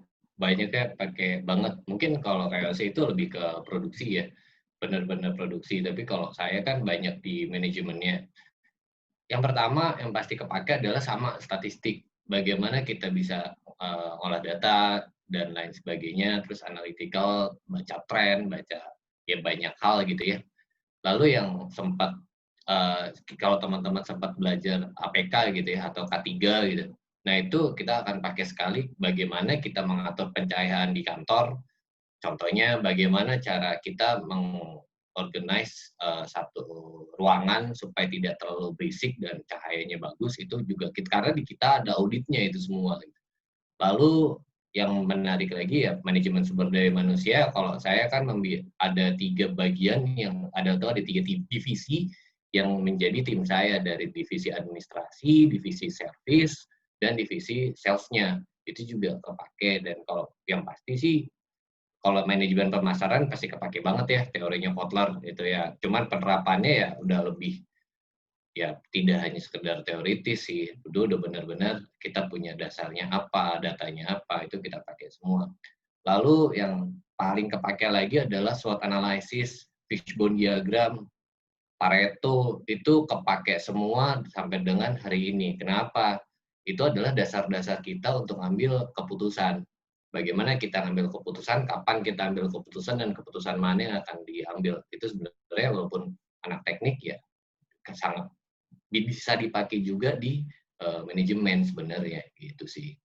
pakai banget. Mungkin kalau kayak saya itu lebih ke produksi ya, benar-benar produksi. Tapi kalau saya kan banyak di manajemennya. Yang pertama yang pasti kepake adalah sama statistik. Bagaimana kita bisa olah data dan lain sebagainya, terus analytical, baca tren, baca ya banyak hal gitu ya. Lalu yang sempat kalau teman-teman sempat belajar APK gitu ya atau K3 gitu. Nah, itu kita akan pakai sekali bagaimana kita mengatur pencahayaan di kantor. Contohnya bagaimana cara kita mengorganize satu ruangan supaya tidak terlalu berisik dan cahayanya bagus, itu juga karena di kita ada auditnya itu semua. Lalu yang menarik lagi ya manajemen sumber daya manusia. Kalau saya kan ada 3 bagian yang ada 3 divisi yang menjadi tim saya, dari divisi administrasi, divisi service, dan divisi sales-nya. Itu juga kepake. Dan kalau yang pasti sih kalau manajemen pemasaran pasti kepake banget ya teorinya Kotler itu ya. Cuman penerapannya ya udah lebih ya tidak hanya sekedar teoritis sih, udah benar-benar kita punya dasarnya apa, datanya apa, itu kita pakai semua. Lalu yang paling kepake lagi adalah SWOT analysis, fishbone diagram, Pareto, itu kepake semua sampai dengan hari ini. Kenapa? Itu adalah dasar-dasar kita untuk ambil keputusan. Bagaimana kita ambil keputusan, kapan kita ambil keputusan, dan keputusan mana yang akan diambil. Itu sebenarnya walaupun anak teknik ya sangat bisa dipakai juga di manajemen sebenarnya gitu sih.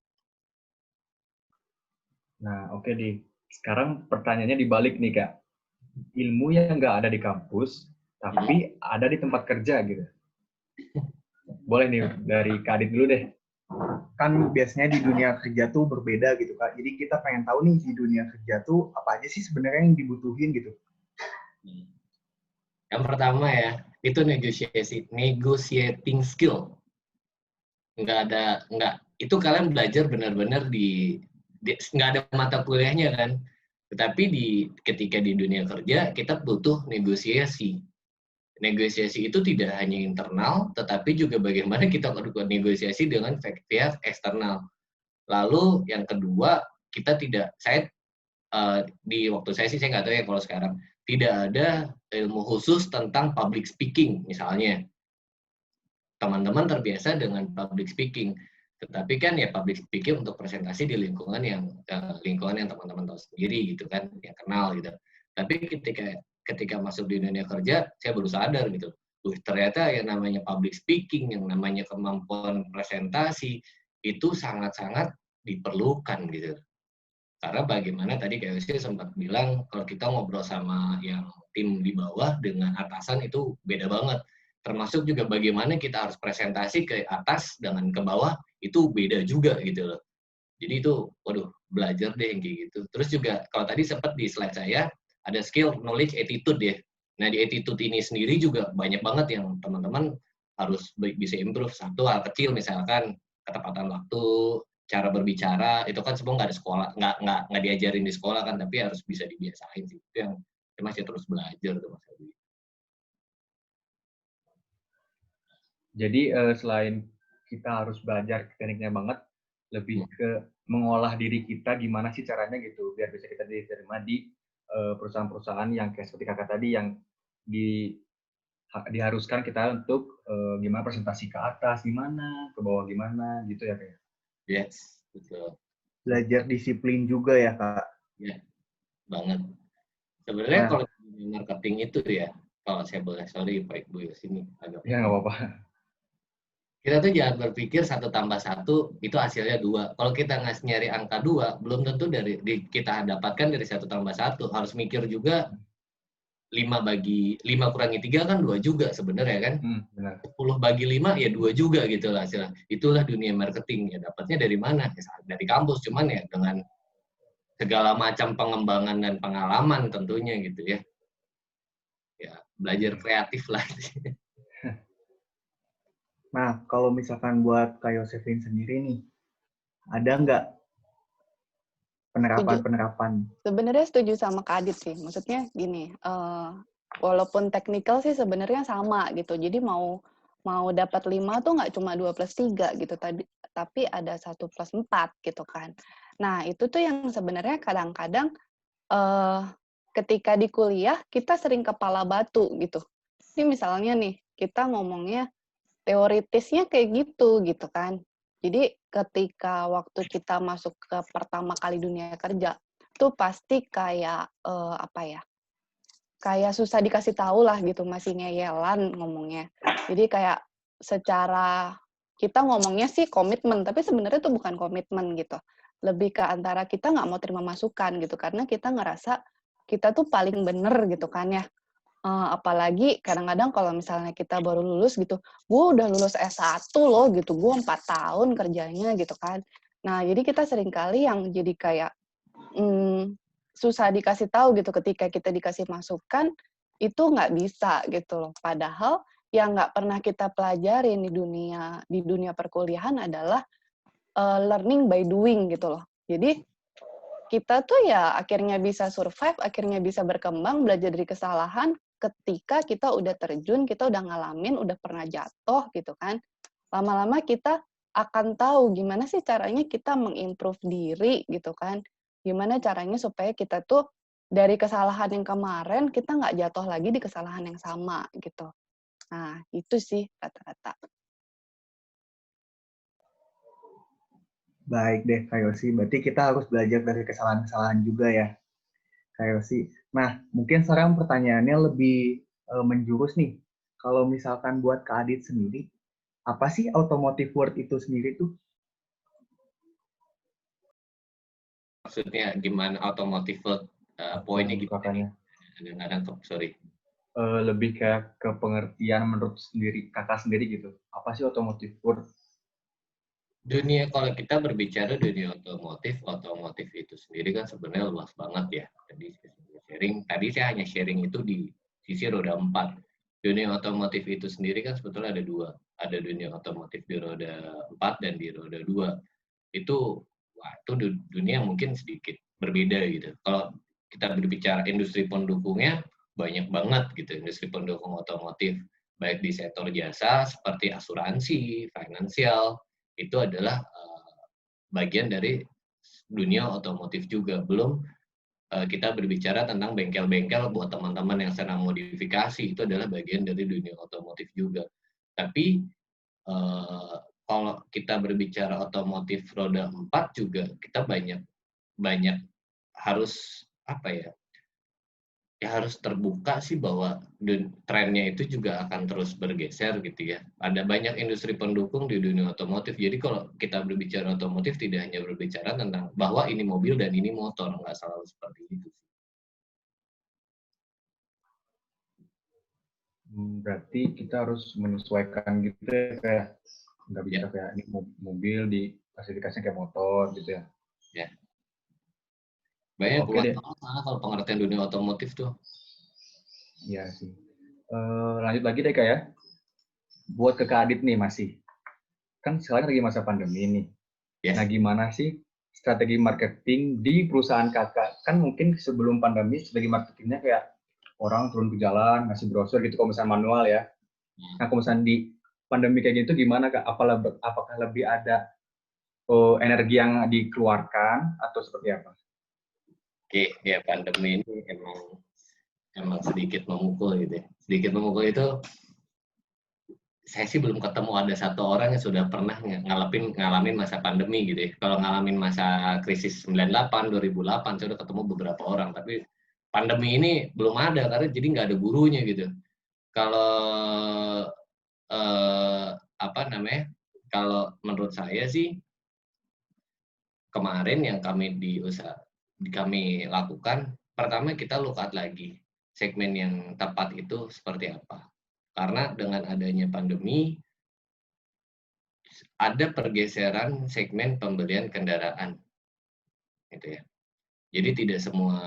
Nah, oke deh. Sekarang pertanyaannya dibalik nih Kak. Ilmu yang nggak ada di kampus, tapi ada di tempat kerja gitu. Boleh nih dari Kak Adit dulu deh. Kan biasanya di dunia kerja tuh berbeda gitu Kak. Jadi kita pengen tahu nih di dunia kerja tuh apa aja sih sebenarnya yang dibutuhin gitu. Yang pertama ya, itu negotiating skill. Itu kalian belajar benar-benar nggak ada mata kuliahnya kan. Tetapi ketika di dunia kerja kita butuh negosiasi. Negosiasi itu tidak hanya internal, tetapi juga bagaimana kita negosiasi dengan pihak eksternal. Lalu yang kedua, di waktu saya sih, saya nggak tahu ya kalau sekarang, tidak ada ilmu khusus tentang public speaking misalnya. Teman-teman terbiasa dengan public speaking, tetapi kan ya public speaking untuk presentasi di lingkungan yang teman-teman tahu sendiri gitu kan, yang kenal gitu. Tapi ketika masuk di dunia kerja, saya baru sadar gitu, ternyata yang namanya public speaking, yang namanya kemampuan presentasi itu sangat-sangat diperlukan gitu. Karena bagaimana tadi kayak saya sempat bilang, kalau kita ngobrol sama yang tim di bawah dengan atasan itu beda banget. Termasuk juga bagaimana kita harus presentasi ke atas dengan ke bawah, itu beda juga gitu loh. Jadi itu, waduh, belajar deh yang kayak gitu. Terus juga, kalau tadi sempat di slide saya, ada skill, knowledge, attitude ya. Nah, di attitude ini sendiri juga banyak banget yang teman-teman harus bisa improve. Satu hal kecil misalkan ketepatan waktu, cara berbicara, itu kan semua nggak ada sekolah, nggak diajarin di sekolah kan, tapi harus bisa dibiasain sih. Itu yang masih terus belajar tuh Mas Aldi. Jadi selain kita harus belajar tekniknya banget, lebih ke mengolah diri kita gimana sih caranya gitu biar bisa kita diterima di perusahaan-perusahaan yang kayak seperti kakak tadi yang diharuskan kita untuk gimana presentasi ke atas gimana, ke bawah gimana gitu ya kayak. Yes, betul. Belajar disiplin juga ya Kak. Ya, banget. Sebenarnya Nah. kalau di marketing itu ya, kalau saya boleh, sorry Pak Ibu ya sini agak. Ya nggak apa-apa. Kita tuh jangan berpikir 1 tambah 1 itu hasilnya 2. Kalau kita nyari angka 2, belum tentu kita dapatkan dari 1 tambah 1. Harus mikir juga 5 kurangi 3 kan 2 juga sebenarnya kan. Benar. 10 bagi 5 ya 2 juga gitu lah hasilnya. Itulah dunia marketing. Ya dapatnya dari mana? Ya, dari kampus, cuman ya dengan segala macam pengembangan dan pengalaman tentunya gitu ya. Ya, belajar kreatif lah. Nah, kalau misalkan buat Kak Yosefin sendiri nih, ada nggak penerapan-penerapan? Sebenarnya setuju sama Kak Adit sih. Maksudnya gini, walaupun teknikal sih sebenarnya sama gitu. Jadi mau dapat 5 tuh nggak cuma 2+3 gitu tadi, tapi ada 1+4 gitu kan. Nah, itu tuh yang sebenarnya kadang-kadang ketika di kuliah kita sering kepala batu gitu. Ini misalnya nih, kita ngomongnya teoritisnya kayak gitu kan. Jadi ketika waktu kita masuk ke pertama kali dunia kerja, tuh pasti kayak kayak susah dikasih tahu lah gitu, masih ngeyelan ngomongnya. Jadi kayak secara kita ngomongnya sih komitmen, tapi sebenarnya tuh bukan komitmen gitu. Lebih ke antara kita nggak mau terima masukan gitu, karena kita ngerasa kita tuh paling bener gitu kan ya. Apalagi kadang-kadang kalau misalnya kita baru lulus gitu, gue udah lulus S1 loh gitu, gue 4 tahun kerjanya gitu kan. Nah, jadi kita seringkali yang jadi kayak susah dikasih tahu gitu ketika kita dikasih masukan, itu nggak bisa gitu loh. Padahal yang nggak pernah kita pelajarin di dunia perkuliahan adalah learning by doing gitu loh. Jadi kita tuh ya akhirnya bisa survive, akhirnya bisa berkembang, belajar dari kesalahan ketika kita udah terjun, kita udah ngalamin, udah pernah jatuh gitu kan. Lama-lama kita akan tahu gimana sih caranya kita mengimprove diri gitu kan. Gimana caranya supaya kita tuh dari kesalahan yang kemarin, kita nggak jatuh lagi di kesalahan yang sama gitu. Nah, itu sih rata-rata. Baik deh, Kak Yosi. Berarti kita harus belajar dari kesalahan-kesalahan juga ya, Kak Yosi. Nah, mungkin sekarang pertanyaannya lebih menjurus nih. Kalau misalkan buat Kak Adit sendiri, apa sih automotive word itu sendiri tuh? Maksudnya gimana automotive poinnya gitu? Kadang-kadang, sorry. Lebih kayak ke pengertian menurut kakak sendiri gitu. Apa sih automotive word? Dunia, kalau kita berbicara dunia otomotif itu sendiri kan sebenarnya luas banget ya. Tadi saya hanya sharing itu di sisi roda 4. Dunia otomotif itu sendiri kan sebetulnya ada 2. Ada dunia otomotif di roda 4 dan di roda 2. Itu dunia mungkin sedikit berbeda gitu. Kalau kita berbicara industri pendukungnya, banyak banget gitu industri pendukung otomotif. Baik di sektor jasa seperti asuransi, finansial, itu adalah bagian dari dunia otomotif juga. Belum kita berbicara tentang bengkel-bengkel buat teman-teman yang senang modifikasi, itu adalah bagian dari dunia otomotif juga. Tapi kalau kita berbicara otomotif roda 4 juga kita banyak harus harus terbuka sih bahwa trennya itu juga akan terus bergeser gitu ya. Ada banyak industri pendukung di dunia otomotif. Jadi kalau kita berbicara otomotif tidak hanya berbicara tentang bahwa ini mobil dan ini motor, nggak selalu seperti itu. Berarti kita harus menyesuaikan gitu ya, kayak nggak bisa kayak ini mobil di klasifikasinya kayak motor gitu ya. Ya. Banyak kalau pengertian dunia otomotif tuh. Iya sih. Lanjut lagi deh Kak ya. buat ke Kak Adit nih masih. Kan sekarang lagi masa pandemi nih. Yes. Nah, gimana sih strategi marketing di perusahaan kakak? Kan mungkin sebelum pandemi strategi marketingnya kayak orang turun ke jalan, ngasih brosur gitu kalau misalnya manual ya. Nah, kalau misalnya di pandemi kayak gitu gimana Kak? Apakah lebih ada energi yang dikeluarkan atau seperti apa? Oke, ya pandemi ini emang sedikit memukul gitu ya. Sedikit memukul itu saya sih belum ketemu ada satu orang yang sudah pernah ngalamin masa pandemi gitu ya. Kalau ngalamin masa krisis 98, 2008, saya udah ketemu beberapa orang. Tapi pandemi ini belum ada, karena jadi nggak ada gurunya gitu. Kalau kalau menurut saya sih, kemarin yang kami lakukan, pertama kita look out lagi segmen yang tepat itu seperti apa. Karena dengan adanya pandemi, ada pergeseran segmen pembelian kendaraan, gitu ya. Jadi tidak semua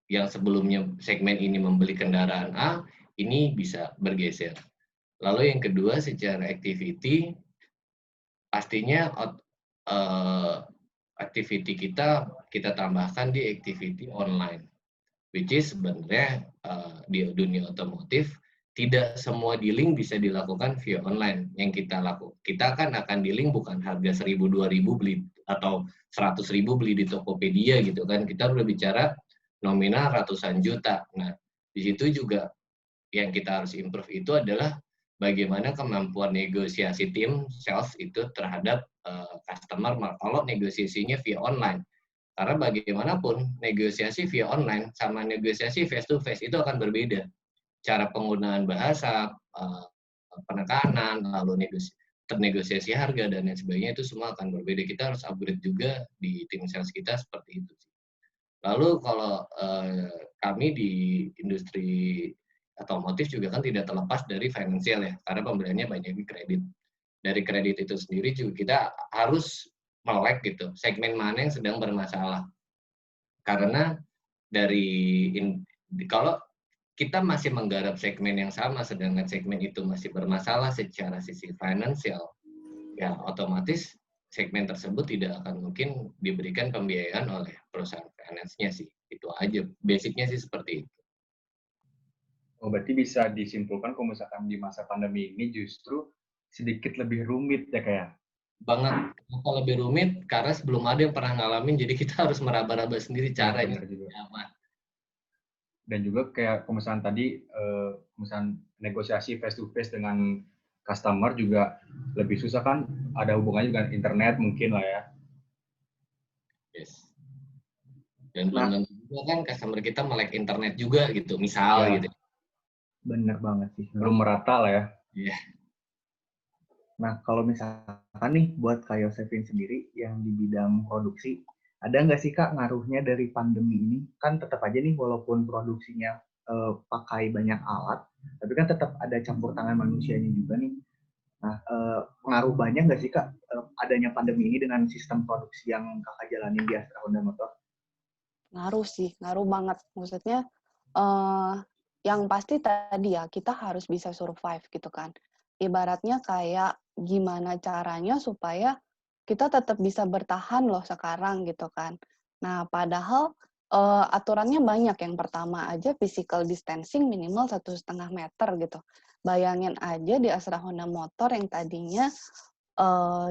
yang sebelumnya segmen ini membeli kendaraan A, ini bisa bergeser. Lalu yang kedua, secara activity, pastinya activity kita tambahkan di activity online, which is sebenarnya di dunia otomotif tidak semua dealing bisa dilakukan via online. Yang kita kan akan dealing bukan harga 1.000 2.000 beli atau 100.000 beli di Tokopedia gitu kan. Kita udah bicara nominal ratusan juta. Nah, di situ juga yang kita harus improve itu adalah bagaimana kemampuan negosiasi tim sales itu terhadap customer kalau negosiasinya via online. Karena bagaimanapun negosiasi via online sama negosiasi face to face itu akan berbeda. Cara penggunaan bahasa, penekanan, lalu negosiasi harga dan lain sebagainya itu semua akan berbeda. Kita harus upgrade juga di tim sales kita seperti itu. Lalu kalau kami di industri otomotif juga kan tidak terlepas dari finansial ya, karena pembeliannya banyak di kredit. Dari kredit itu sendiri juga kita harus melek gitu, segmen mana yang sedang bermasalah. Karena kalau kita masih menggarap segmen yang sama, sedangkan segmen itu masih bermasalah secara sisi finansial, ya otomatis segmen tersebut tidak akan mungkin diberikan pembiayaan oleh perusahaan finance-nya sih. Itu aja, basicnya sih seperti itu. Oh, berarti bisa disimpulkan kalau misalkan di masa pandemi ini justru sedikit lebih rumit ya kayak? Banget. Kenapa lebih rumit? Karena sebelum ada yang pernah ngalamin, jadi kita harus meraba-raba sendiri caranya. Dan juga kayak misalnya tadi, misalnya negosiasi face to face dengan customer juga lebih susah kan, ada hubungannya dengan internet mungkin lah ya. Yes. Dan belum tentu juga kan customer kita melek internet juga gitu, misal ya, gitu. Bener banget sih. Belum merata lah ya. Iya. Nah, kalau misalkan nih buat Kak Yosefin sendiri yang di bidang produksi, ada nggak sih Kak ngaruhnya dari pandemi ini? Kan tetap aja nih walaupun produksinya pakai banyak alat, tapi kan tetap ada campur tangan manusianya juga nih. Nah, pengaruh banyak nggak sih Kak adanya pandemi ini dengan sistem produksi yang Kakak jalanin di Astra Honda Motor? Ngaruh sih, ngaruh banget. Maksudnya, yang pasti tadi ya, kita harus bisa survive gitu kan. Ibaratnya kayak gimana caranya supaya kita tetap bisa bertahan loh sekarang gitu kan. Nah, padahal aturannya banyak. Yang pertama aja physical distancing minimal 1,5 meter gitu. Bayangin aja di Astra Honda Motor yang tadinya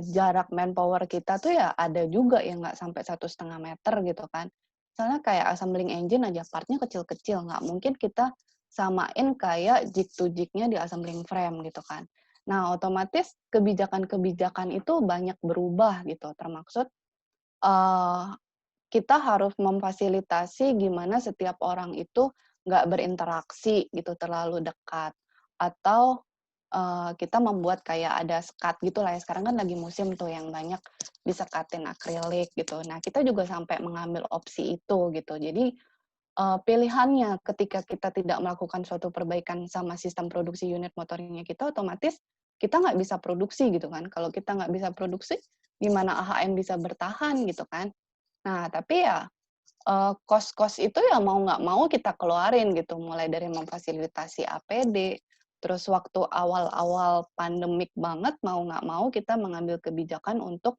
jarak manpower kita tuh ya ada juga yang nggak sampai 1,5 meter gitu kan. Misalnya kayak assembling engine aja partnya kecil-kecil, nggak mungkin kita samain kayak jig to jig-nya di assembling frame gitu kan. Nah, otomatis kebijakan-kebijakan itu banyak berubah gitu, termaksud kita harus memfasilitasi gimana setiap orang itu nggak berinteraksi gitu terlalu dekat. Atau kita membuat kayak ada sekat gitu lah ya. Sekarang kan lagi musim tuh yang banyak disekatin akrilik gitu. Nah, kita juga sampai mengambil opsi itu gitu. Jadi, pilihannya ketika kita tidak melakukan suatu perbaikan sama sistem produksi unit motornya kita, otomatis kita nggak bisa produksi gitu kan. Kalau kita nggak bisa produksi, gimana AHM bisa bertahan gitu kan. Nah, tapi ya kos-kos itu ya mau nggak mau kita keluarin gitu, mulai dari memfasilitasi APD, Terus waktu awal-awal pandemik banget, mau nggak mau kita mengambil kebijakan untuk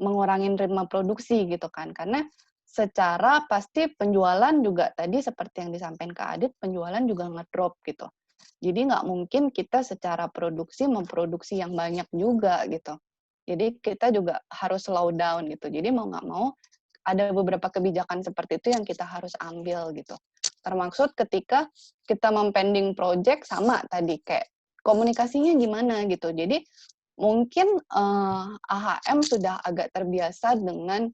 mengurangi ritme produksi gitu kan. Karena secara pasti penjualan juga tadi seperti yang disampaikan Kak Adit, penjualan juga ngedrop gitu. Jadi nggak mungkin kita secara produksi memproduksi yang banyak juga gitu. Jadi kita juga harus slow down gitu. Jadi mau nggak mau ada beberapa kebijakan seperti itu yang kita harus ambil gitu. Termaksud ketika kita mempending project sama tadi kayak komunikasinya gimana gitu. Jadi mungkin AHM sudah agak terbiasa dengan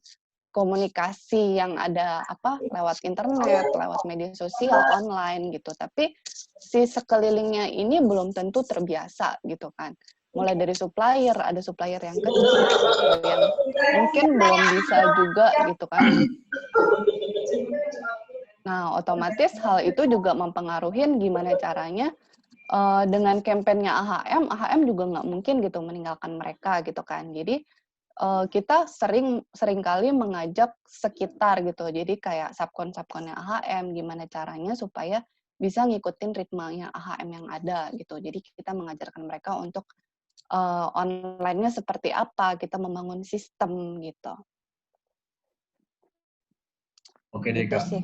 komunikasi yang ada lewat internet, lewat media sosial, online gitu. Tapi si sekelilingnya ini belum tentu terbiasa gitu kan. Mulai dari supplier, ada supplier yang kecil gitu, yang mungkin belum bisa juga gitu kan. Nah, otomatis hal itu juga mempengaruhi gimana caranya dengan kampanyenya AHM juga nggak mungkin gitu meninggalkan mereka gitu kan. Jadi kita seringkali mengajak sekitar gitu. Jadi kayak subkon-subkonnya AHM gimana caranya supaya bisa ngikutin ritmenya AHM yang ada gitu. Jadi kita mengajarkan mereka untuk online-nya seperti apa, kita membangun sistem gitu. Oke deh Itu Kak. sih.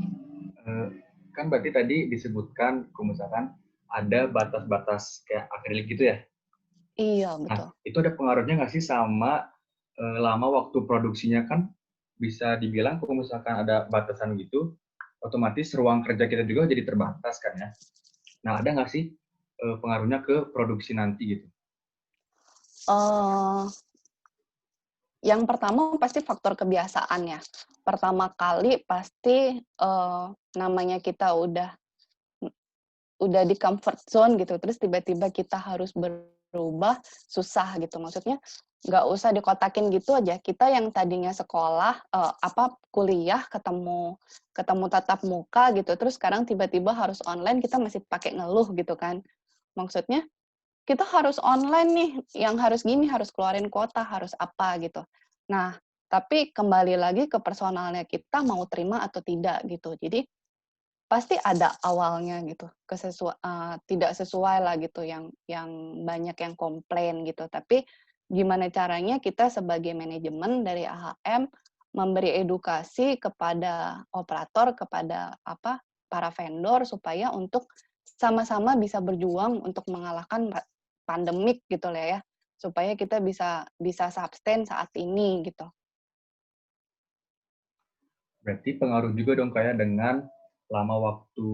Kan berarti tadi disebutkan kalau misalkan ada batas-batas kayak akrilik gitu ya? Iya, betul. Nah, itu ada pengaruhnya nggak sih sama lama waktu produksinya kan bisa dibilang kalau misalkan ada batasan gitu, otomatis ruang kerja kita juga jadi terbatas kan ya. Nah, ada nggak sih pengaruhnya ke produksi nanti gitu? Yang pertama pasti faktor kebiasaan ya. Pertama kali pasti namanya kita udah di comfort zone gitu, terus tiba-tiba kita harus berubah, susah gitu. Maksudnya nggak usah dikotakin gitu aja. Kita yang tadinya sekolah, kuliah ketemu tatap muka gitu, terus sekarang tiba-tiba harus online, kita masih pakai ngeluh gitu kan. Maksudnya kita harus online nih, yang harus gini, harus keluarin kuota, harus apa gitu. Nah, tapi kembali lagi ke personalnya kita mau terima atau tidak gitu. Jadi pasti ada awalnya gitu, tidak sesuai lah gitu, yang banyak yang komplain gitu. Tapi gimana caranya kita sebagai manajemen dari AHM memberi edukasi kepada operator, kepada para vendor supaya untuk sama-sama bisa berjuang untuk mengalahkan pandemik gitu lah ya, supaya kita bisa sustain saat ini gitu. Berarti pengaruh juga dong kayak dengan lama waktu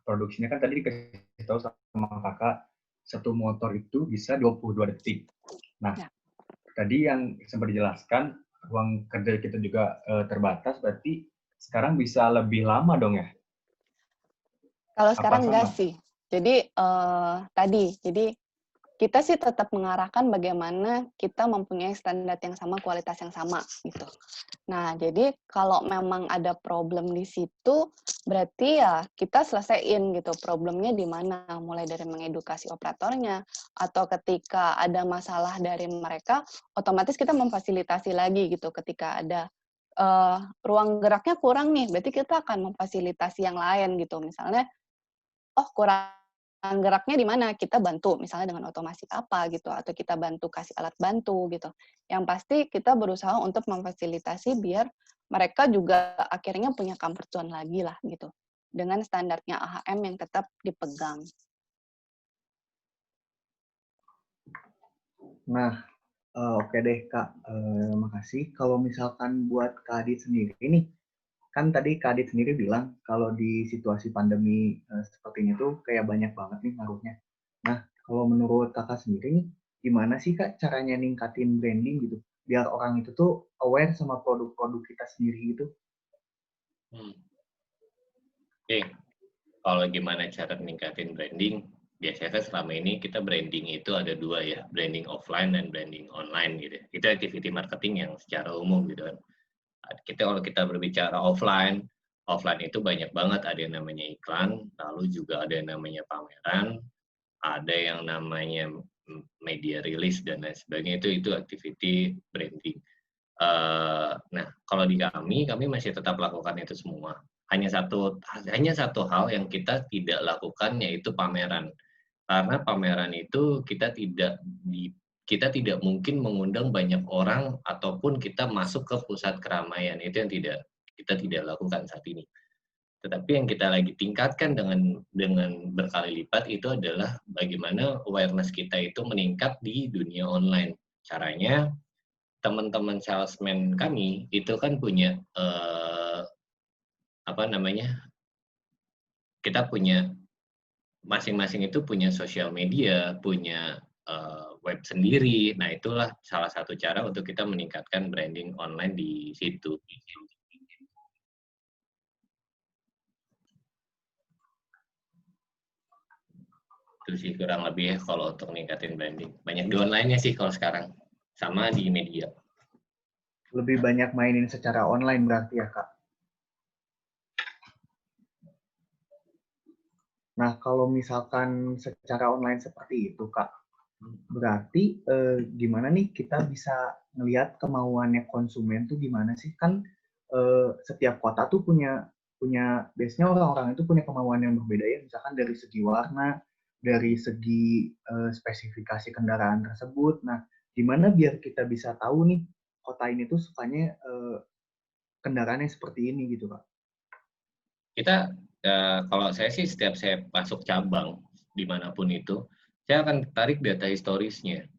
produksinya kan tadi dikasih tahu sama kakak satu motor itu bisa 22 detik. Nah, ya. Tadi yang sempat dijelaskan ruang kerja kita juga terbatas, berarti sekarang bisa lebih lama dong ya? Kalau sekarang enggak sih. Jadi jadi kita sih tetap mengarahkan bagaimana kita mempunyai standar yang sama, kualitas yang sama gitu. Nah, jadi kalau memang ada problem di situ, berarti ya kita selesaiin gitu problemnya di mana, mulai dari mengedukasi operatornya, atau ketika ada masalah dari mereka, otomatis kita memfasilitasi lagi gitu. Ketika ada ruang geraknya kurang nih, berarti kita akan memfasilitasi yang lain gitu. Misalnya, kurang geraknya di mana, kita bantu misalnya dengan otomasi apa gitu, atau kita bantu kasih alat bantu gitu. Yang pasti kita berusaha untuk memfasilitasi biar mereka juga akhirnya punya comfort zone lagi lah gitu, dengan standarnya AHM yang tetap dipegang. Nah, oke deh Kak, makasih. Kalau misalkan buat Kak Adit sendiri nih, kan tadi Kak Adit sendiri bilang kalau di situasi pandemi seperti ini tuh kayak banyak banget nih ngaruhnya. Nah, kalau menurut kakak sendiri nih, gimana sih Kak caranya ningkatin branding gitu? Biar orang itu tuh aware sama produk-produk kita sendiri gitu. Oke, kalau gimana cara ningkatin branding, biasanya kan selama ini kita branding itu ada dua ya, branding offline dan branding online gitu. Itu activity marketing yang secara umum gitu kan. Kalau kita berbicara offline itu banyak banget, ada yang namanya iklan, lalu juga ada yang namanya pameran, ada yang namanya media release dan lain sebagainya, itu activity branding. Nah, kalau di kami masih tetap lakukan itu semua. Hanya satu hal yang kita tidak lakukan, yaitu pameran. Karena pameran itu kita tidak mungkin mengundang banyak orang ataupun kita masuk ke pusat keramaian. Itu yang kita tidak lakukan saat ini. Tetapi yang kita lagi tingkatkan dengan berkali lipat itu adalah bagaimana awareness kita itu meningkat di dunia online. Caranya teman-teman salesman kami itu kan punya kita punya masing-masing itu punya sosial media, punya web sendiri. Nah, itulah salah satu cara untuk kita meningkatkan branding online di situ. Itu sih kurang lebih ya kalau untuk meningkatin branding. Banyak di online-nya sih kalau sekarang. Sama di media. Lebih banyak mainin secara online berarti ya, Kak? Nah, kalau misalkan secara online seperti itu, Kak, berarti gimana nih kita bisa ngelihat kemauannya konsumen tuh gimana sih? Kan setiap kota tuh punya biasanya orang-orang itu punya kemauan yang berbeda ya, misalkan dari segi warna, dari segi spesifikasi kendaraan tersebut. Nah, gimana biar kita bisa tahu nih kota ini tuh sukanya kendaraannya seperti ini gitu, Kak? Kita kalau saya sih setiap saya masuk cabang dimanapun itu, saya akan tarik data historisnya.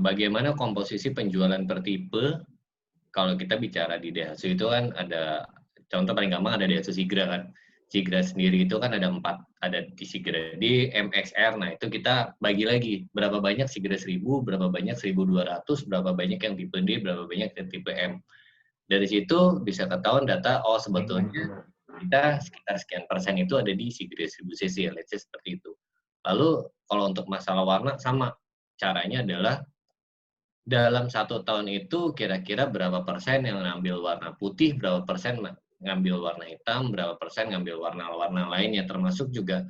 Bagaimana komposisi penjualan per tipe. Kalau kita bicara di Daihatsu itu kan ada contoh paling gampang ada Daihatsu Sigra kan. Sigra sendiri itu kan ada 4, ada di Sigra D, MXR. Nah, itu kita bagi lagi berapa banyak Sigra 1000, berapa banyak 1200, berapa banyak yang tipe D, berapa banyak yang tipe M. Dari situ bisa ketahuan data sebetulnya kita sekitar sekian persen itu ada di Sigra 1000 cc, let's say seperti itu. Lalu kalau untuk masalah warna sama, caranya adalah dalam 1 tahun itu kira-kira berapa persen yang ngambil warna putih, berapa persen ngambil warna hitam, berapa persen ngambil warna-warna lainnya, termasuk juga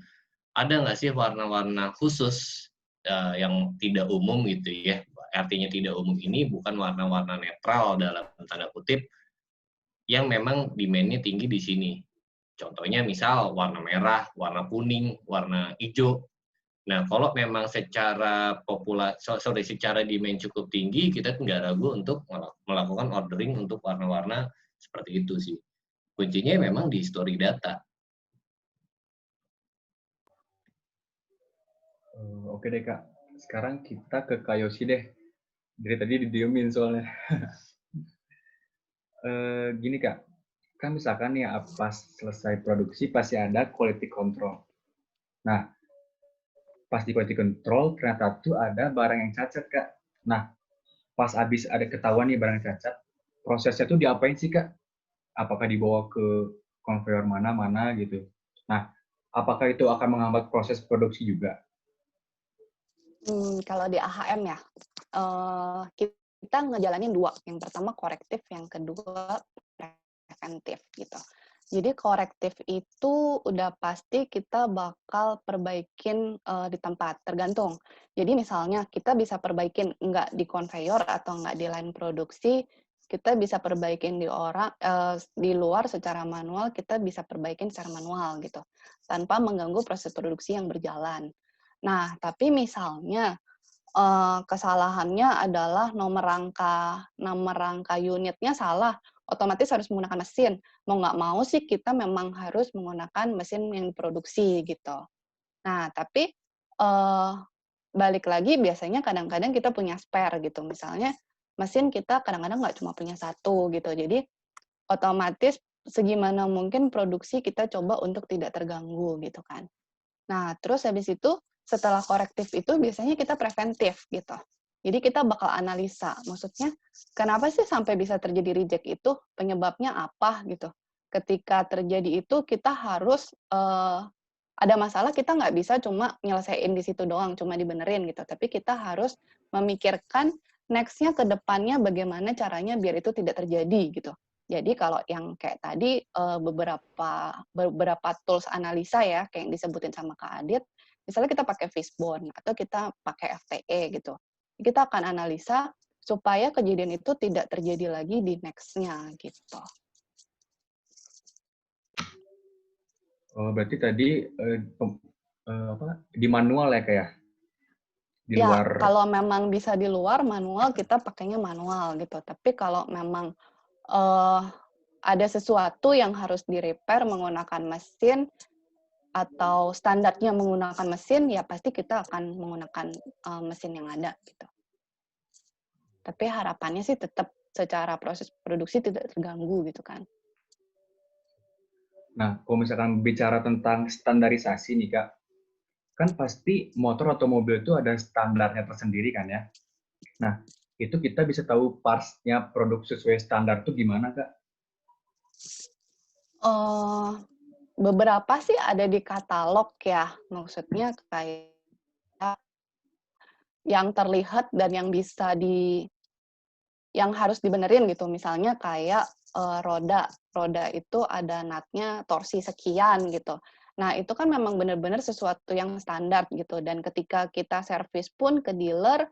ada nggak sih warna-warna khusus yang tidak umum gitu ya. Artinya tidak umum ini bukan warna-warna netral dalam tanda kutip yang memang demand-nya tinggi di sini. Contohnya misal warna merah, warna kuning, warna hijau. Nah, kalau memang secara secara demand cukup tinggi, kita nggak ragu untuk melakukan ordering untuk warna-warna seperti itu sih. Kuncinya memang di history data. Oke deh, Kak. Sekarang kita ke Kak Yosi deh. Dari tadi didiemin soalnya. Gini, Kak. Kan misalkan ya pas selesai produksi pasti ada quality control. Nah, pas di quality control ternyata tuh ada barang yang cacat, Kak. Nah, pas habis ada ketahuan nih barang cacat, prosesnya tuh diapain sih, Kak? Apakah dibawa ke konveyor mana-mana gitu? Nah, apakah itu akan menghambat proses produksi juga? Kalau di AHM ya, kita ngejalanin 2. Yang pertama korektif, yang kedua preventif gitu. Jadi korektif itu udah pasti kita bakal perbaikin di tempat, tergantung. Jadi misalnya kita bisa perbaikin nggak di konveyor atau nggak di line produksi, kita bisa perbaikin di luar secara manual, kita bisa perbaikin secara manual gitu, tanpa mengganggu proses produksi yang berjalan. Nah, tapi misalnya kesalahannya adalah nomor rangka unitnya salah, otomatis harus menggunakan mesin. Mau nggak mau sih kita memang harus menggunakan mesin yang diproduksi gitu. Nah, tapi balik lagi biasanya kadang-kadang kita punya spare gitu. Misalnya mesin kita kadang-kadang nggak cuma punya 1 gitu. Jadi otomatis segimana mungkin produksi kita coba untuk tidak terganggu gitu kan. Nah, terus habis itu setelah korektif itu biasanya kita preventif gitu. Jadi kita bakal analisa, maksudnya kenapa sih sampai bisa terjadi reject itu, penyebabnya apa gitu. Ketika terjadi itu kita harus ada masalah kita nggak bisa cuma nyelesain di situ doang, cuma dibenerin gitu. Tapi kita harus memikirkan next-nya ke depannya bagaimana caranya biar itu tidak terjadi gitu. Jadi kalau yang kayak tadi beberapa tools analisa ya, kayak yang disebutin sama Kak Adit, misalnya kita pakai Fishbone atau kita pakai FTE gitu. Kita akan analisa supaya kejadian itu tidak terjadi lagi di next-nya gitu. Berarti tadi di manual ya kayak di Ya, luar. kalau memang bisa di luar manual, kita pakainya manual gitu. Tapi kalau memang ada sesuatu yang harus di-repair menggunakan mesin atau standarnya menggunakan mesin, ya pasti kita akan menggunakan mesin yang ada gitu. Tapi harapannya sih tetap secara proses produksi tidak terganggu gitu kan. Nah, kalau misalkan bicara tentang standarisasi nih Kak, kan pasti motor atau mobil itu ada standarnya tersendiri kan ya. Nah, itu kita bisa tahu parts-nya produk sesuai standar itu gimana Kak? Beberapa sih ada di katalog ya, maksudnya kayak yang terlihat dan yang bisa yang harus dibenerin gitu. Misalnya kayak roda itu ada nutnya torsi sekian gitu. Nah itu kan memang benar-benar sesuatu yang standar gitu. Dan ketika kita servis pun ke dealer,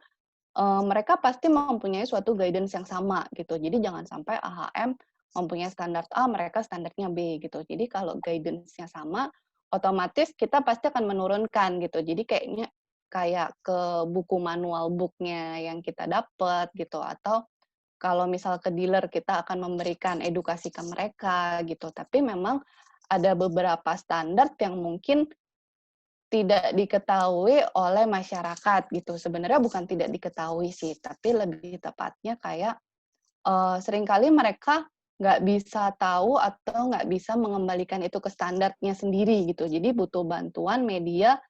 mereka pasti mempunyai suatu guidance yang sama gitu. Jadi jangan sampai AHM mempunyai standar A, mereka standarnya B gitu. Jadi kalau guidance-nya sama, otomatis kita pasti akan menurunkan gitu. Jadi kayaknya kayak ke buku manual book-nya yang kita dapat gitu, atau kalau misal ke dealer kita akan memberikan edukasi ke mereka gitu. Tapi memang ada beberapa standar yang mungkin tidak diketahui oleh masyarakat gitu. Sebenarnya bukan tidak diketahui sih, tapi lebih tepatnya kayak seringkali mereka nggak bisa tahu atau nggak bisa mengembalikan itu ke standarnya sendiri gitu. Jadi butuh bantuan media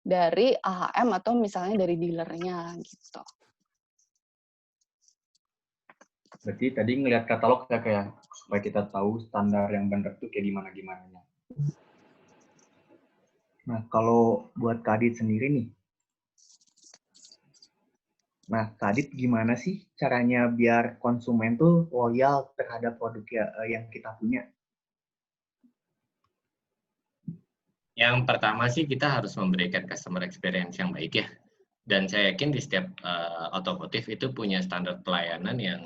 dari AHM atau misalnya dari dealernya gitu. Berarti tadi ngelihat katalog ya kayak supaya kita tahu standar yang benar tuh kayak gimana-gimananya. Nah, kalau buat Kak Adit sendiri nih, nah Kak Adit gimana sih caranya biar konsumen tuh loyal terhadap produk yang kita punya? Yang pertama sih kita harus memberikan customer experience yang baik ya. Dan saya yakin di setiap otomotif itu punya standar pelayanan yang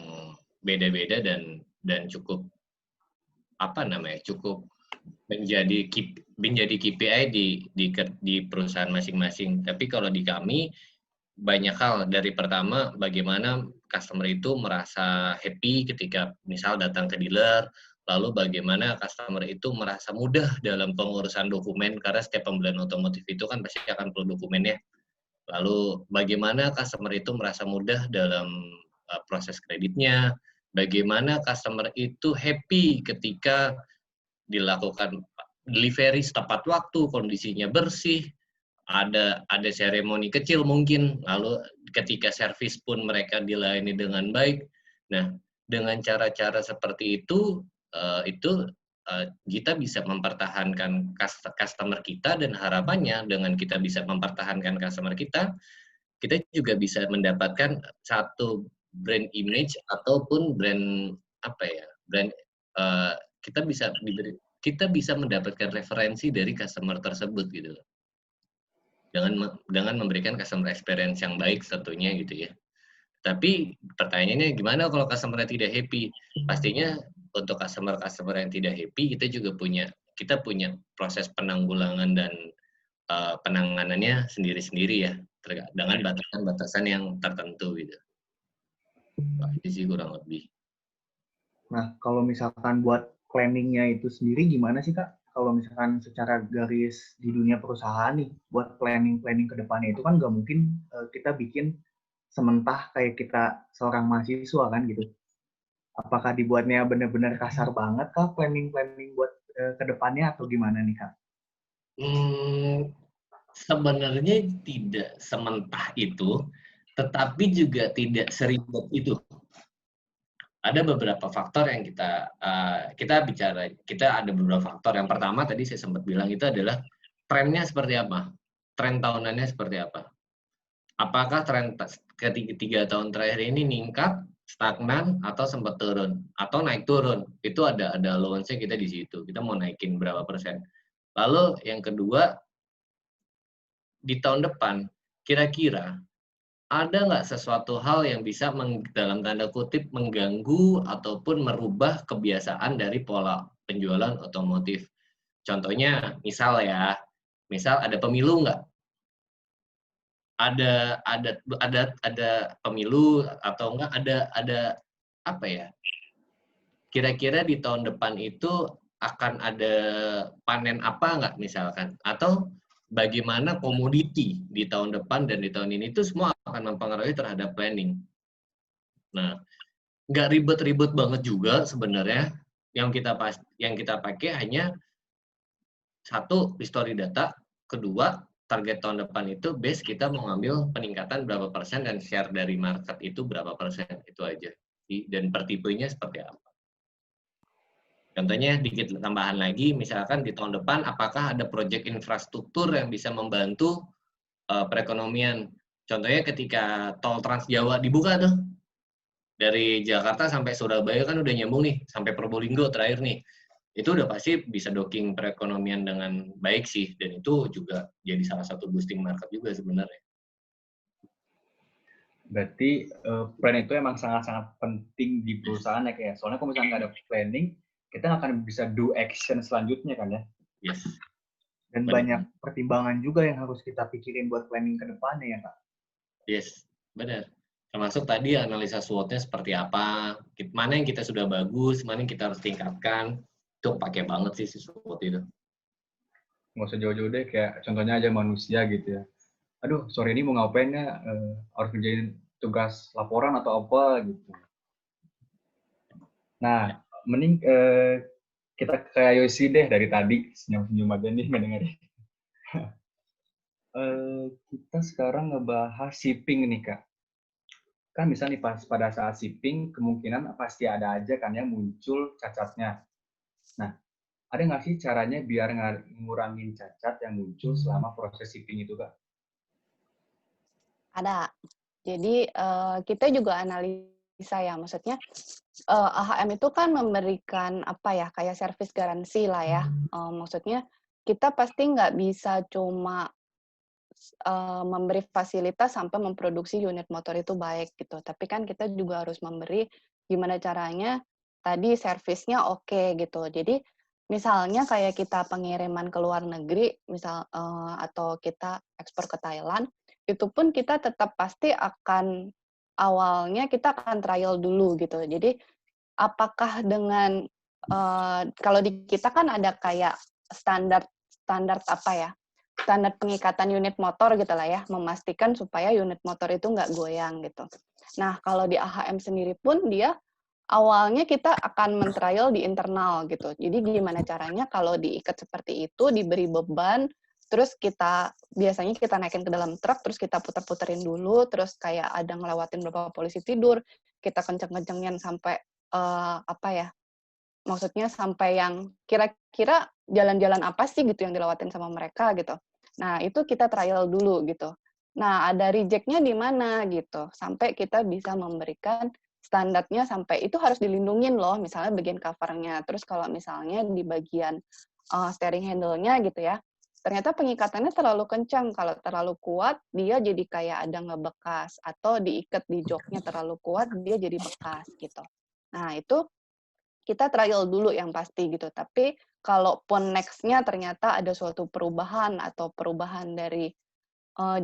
beda-beda dan cukup cukup menjadi KPI di perusahaan masing-masing. Tapi kalau di kami banyak hal. Dari pertama bagaimana customer itu merasa happy ketika misal datang ke dealer, lalu bagaimana customer itu merasa mudah dalam pengurusan dokumen karena setiap pembelian otomotif itu kan pasti akan perlu dokumennya. Lalu bagaimana customer itu merasa mudah dalam proses kreditnya, bagaimana customer itu happy ketika dilakukan delivery tepat waktu, kondisinya bersih, ada seremoni kecil mungkin, lalu ketika servis pun mereka dilayani dengan baik. Nah, dengan cara-cara seperti itu kita bisa mempertahankan customer kita, dan harapannya dengan kita bisa mempertahankan customer kita juga bisa mendapatkan satu brand image ataupun brand kita bisa mendapatkan referensi dari customer tersebut gitu loh. Dengan memberikan customer experience yang baik tentunya gitu ya. Tapi pertanyaannya gimana kalau customer tidak happy? Pastinya untuk customer yang tidak happy kita punya proses penanggulangan dan penanganannya sendiri-sendiri ya, dengan batasan-batasan yang tertentu gitu. Itu sih kurang lebih. Nah, kalau misalkan buat planning-nya itu sendiri gimana sih Kak? Kalau misalkan secara garis di dunia perusahaan nih, buat planning ke depannya itu kan nggak mungkin kita bikin sementah kayak kita seorang mahasiswa kan gitu. Apakah dibuatnya benar-benar kasar banget Kak planning buat ke depannya atau gimana nih Kak? Sebenarnya tidak sementah itu, tetapi juga tidak seribet itu. Ada beberapa faktor yang kita ada beberapa faktor. Yang pertama tadi saya sempat bilang itu adalah trennya seperti apa, tren tahunannya seperti apa. Apakah tren ketiga tahun terakhir ini meningkat, stagnan, atau sempat turun, atau naik turun? Itu ada allowance-nya kita di situ. Kita mau naikin berapa persen. Lalu yang kedua, di tahun depan, kira-kira ada nggak sesuatu hal yang bisa dalam tanda kutip mengganggu ataupun merubah kebiasaan dari pola penjualan otomotif? Contohnya, misal ya, Misal ada pemilu nggak? Ada pemilu atau enggak ada apa ya? Kira-kira di tahun depan itu akan ada panen apa nggak misalkan? Atau bagaimana komoditi di tahun depan dan di tahun ini itu semua akan mempengaruhi terhadap planning. Nah, nggak ribet-ribet banget juga sebenarnya. Yang kita pakai hanya satu, history data, kedua, target tahun depan itu base kita mau ngambil peningkatan berapa persen dan share dari market itu berapa persen, itu aja. Dan per tipenya seperti apa. Contohnya dikit tambahan lagi, misalkan di tahun depan apakah ada proyek infrastruktur yang bisa membantu perekonomian. Contohnya ketika tol Trans Jawa dibuka tuh, dari Jakarta sampai Surabaya kan udah nyambung nih, sampai Probolinggo terakhir nih. Itu udah pasti bisa docking perekonomian dengan baik sih, dan itu juga jadi salah satu boosting market juga sebenarnya. Berarti plan itu emang sangat-sangat penting di perusahaan ya kayak. Soalnya kalau misalnya nggak ada planning, kita nggak akan bisa do action selanjutnya kan ya. Yes. Dan Benar. banyak pertimbangan juga yang harus kita pikirin buat planning ke depannya ya Kak. Yes, benar. Termasuk tadi analisa SWOT-nya seperti apa, mana yang kita sudah bagus, mana yang kita harus tingkatkan. Itu pakai banget sih si SWOT itu. Nggak usah jauh-jauh deh, kayak contohnya aja manusia gitu ya. Aduh, sore ini mau ngapain ya? Harus kerjain tugas laporan atau apa gitu. Nah, mending kita kayak Yosi deh dari tadi, senyum-senyum aja nih mendengarnya. Kita sekarang ngebahas shipping nih Kak. Kan misalnya nih pas pada saat shipping, kemungkinan pasti ada aja kan yang muncul cacatnya. Nah, ada nggak sih caranya biar ngurangin cacat yang muncul selama proses shipping itu Kak? Ada. Jadi kita juga analisa ya, maksudnya AHM itu kan memberikan apa ya, kayak service garansi lah ya. Maksudnya kita pasti nggak bisa cuma memberi fasilitas sampai memproduksi unit motor itu baik gitu. Tapi kan kita juga harus memberi gimana caranya tadi servisnya oke gitu. Jadi misalnya kayak kita pengiriman ke luar negeri, misal atau kita ekspor ke Thailand, itu pun kita tetap pasti akan awalnya kita akan trial dulu gitu. Jadi apakah dengan kalau di kita kan ada kayak standar apa ya? Standar pengikatan unit motor gitu lah ya, memastikan supaya unit motor itu nggak goyang gitu. Nah, kalau di AHM sendiri pun dia awalnya kita akan men-trial di internal gitu. Jadi gimana caranya kalau diikat seperti itu, diberi beban, terus biasanya kita naikin ke dalam truk, terus kita puter-puterin dulu, terus kayak ada ngelewatin beberapa polisi tidur, kita kenceng-kencengin sampai apa ya, maksudnya sampai yang kira-kira jalan-jalan apa sih gitu yang dilewatin sama mereka gitu. Nah, itu kita trial dulu gitu. Nah, ada reject-nya di mana gitu. Sampai kita bisa memberikan standarnya sampai itu harus dilindungin loh, misalnya bagian cover-nya. Terus kalau misalnya di bagian steering handle-nya gitu ya, ternyata pengikatannya terlalu kencang. Kalau terlalu kuat, dia jadi kayak ada ngebekas. Atau diikat di joknya terlalu kuat, dia jadi bekas gitu. Nah, itu kita trial dulu yang pasti gitu. Tapi kalaupun next-nya ternyata ada suatu perubahan atau perubahan dari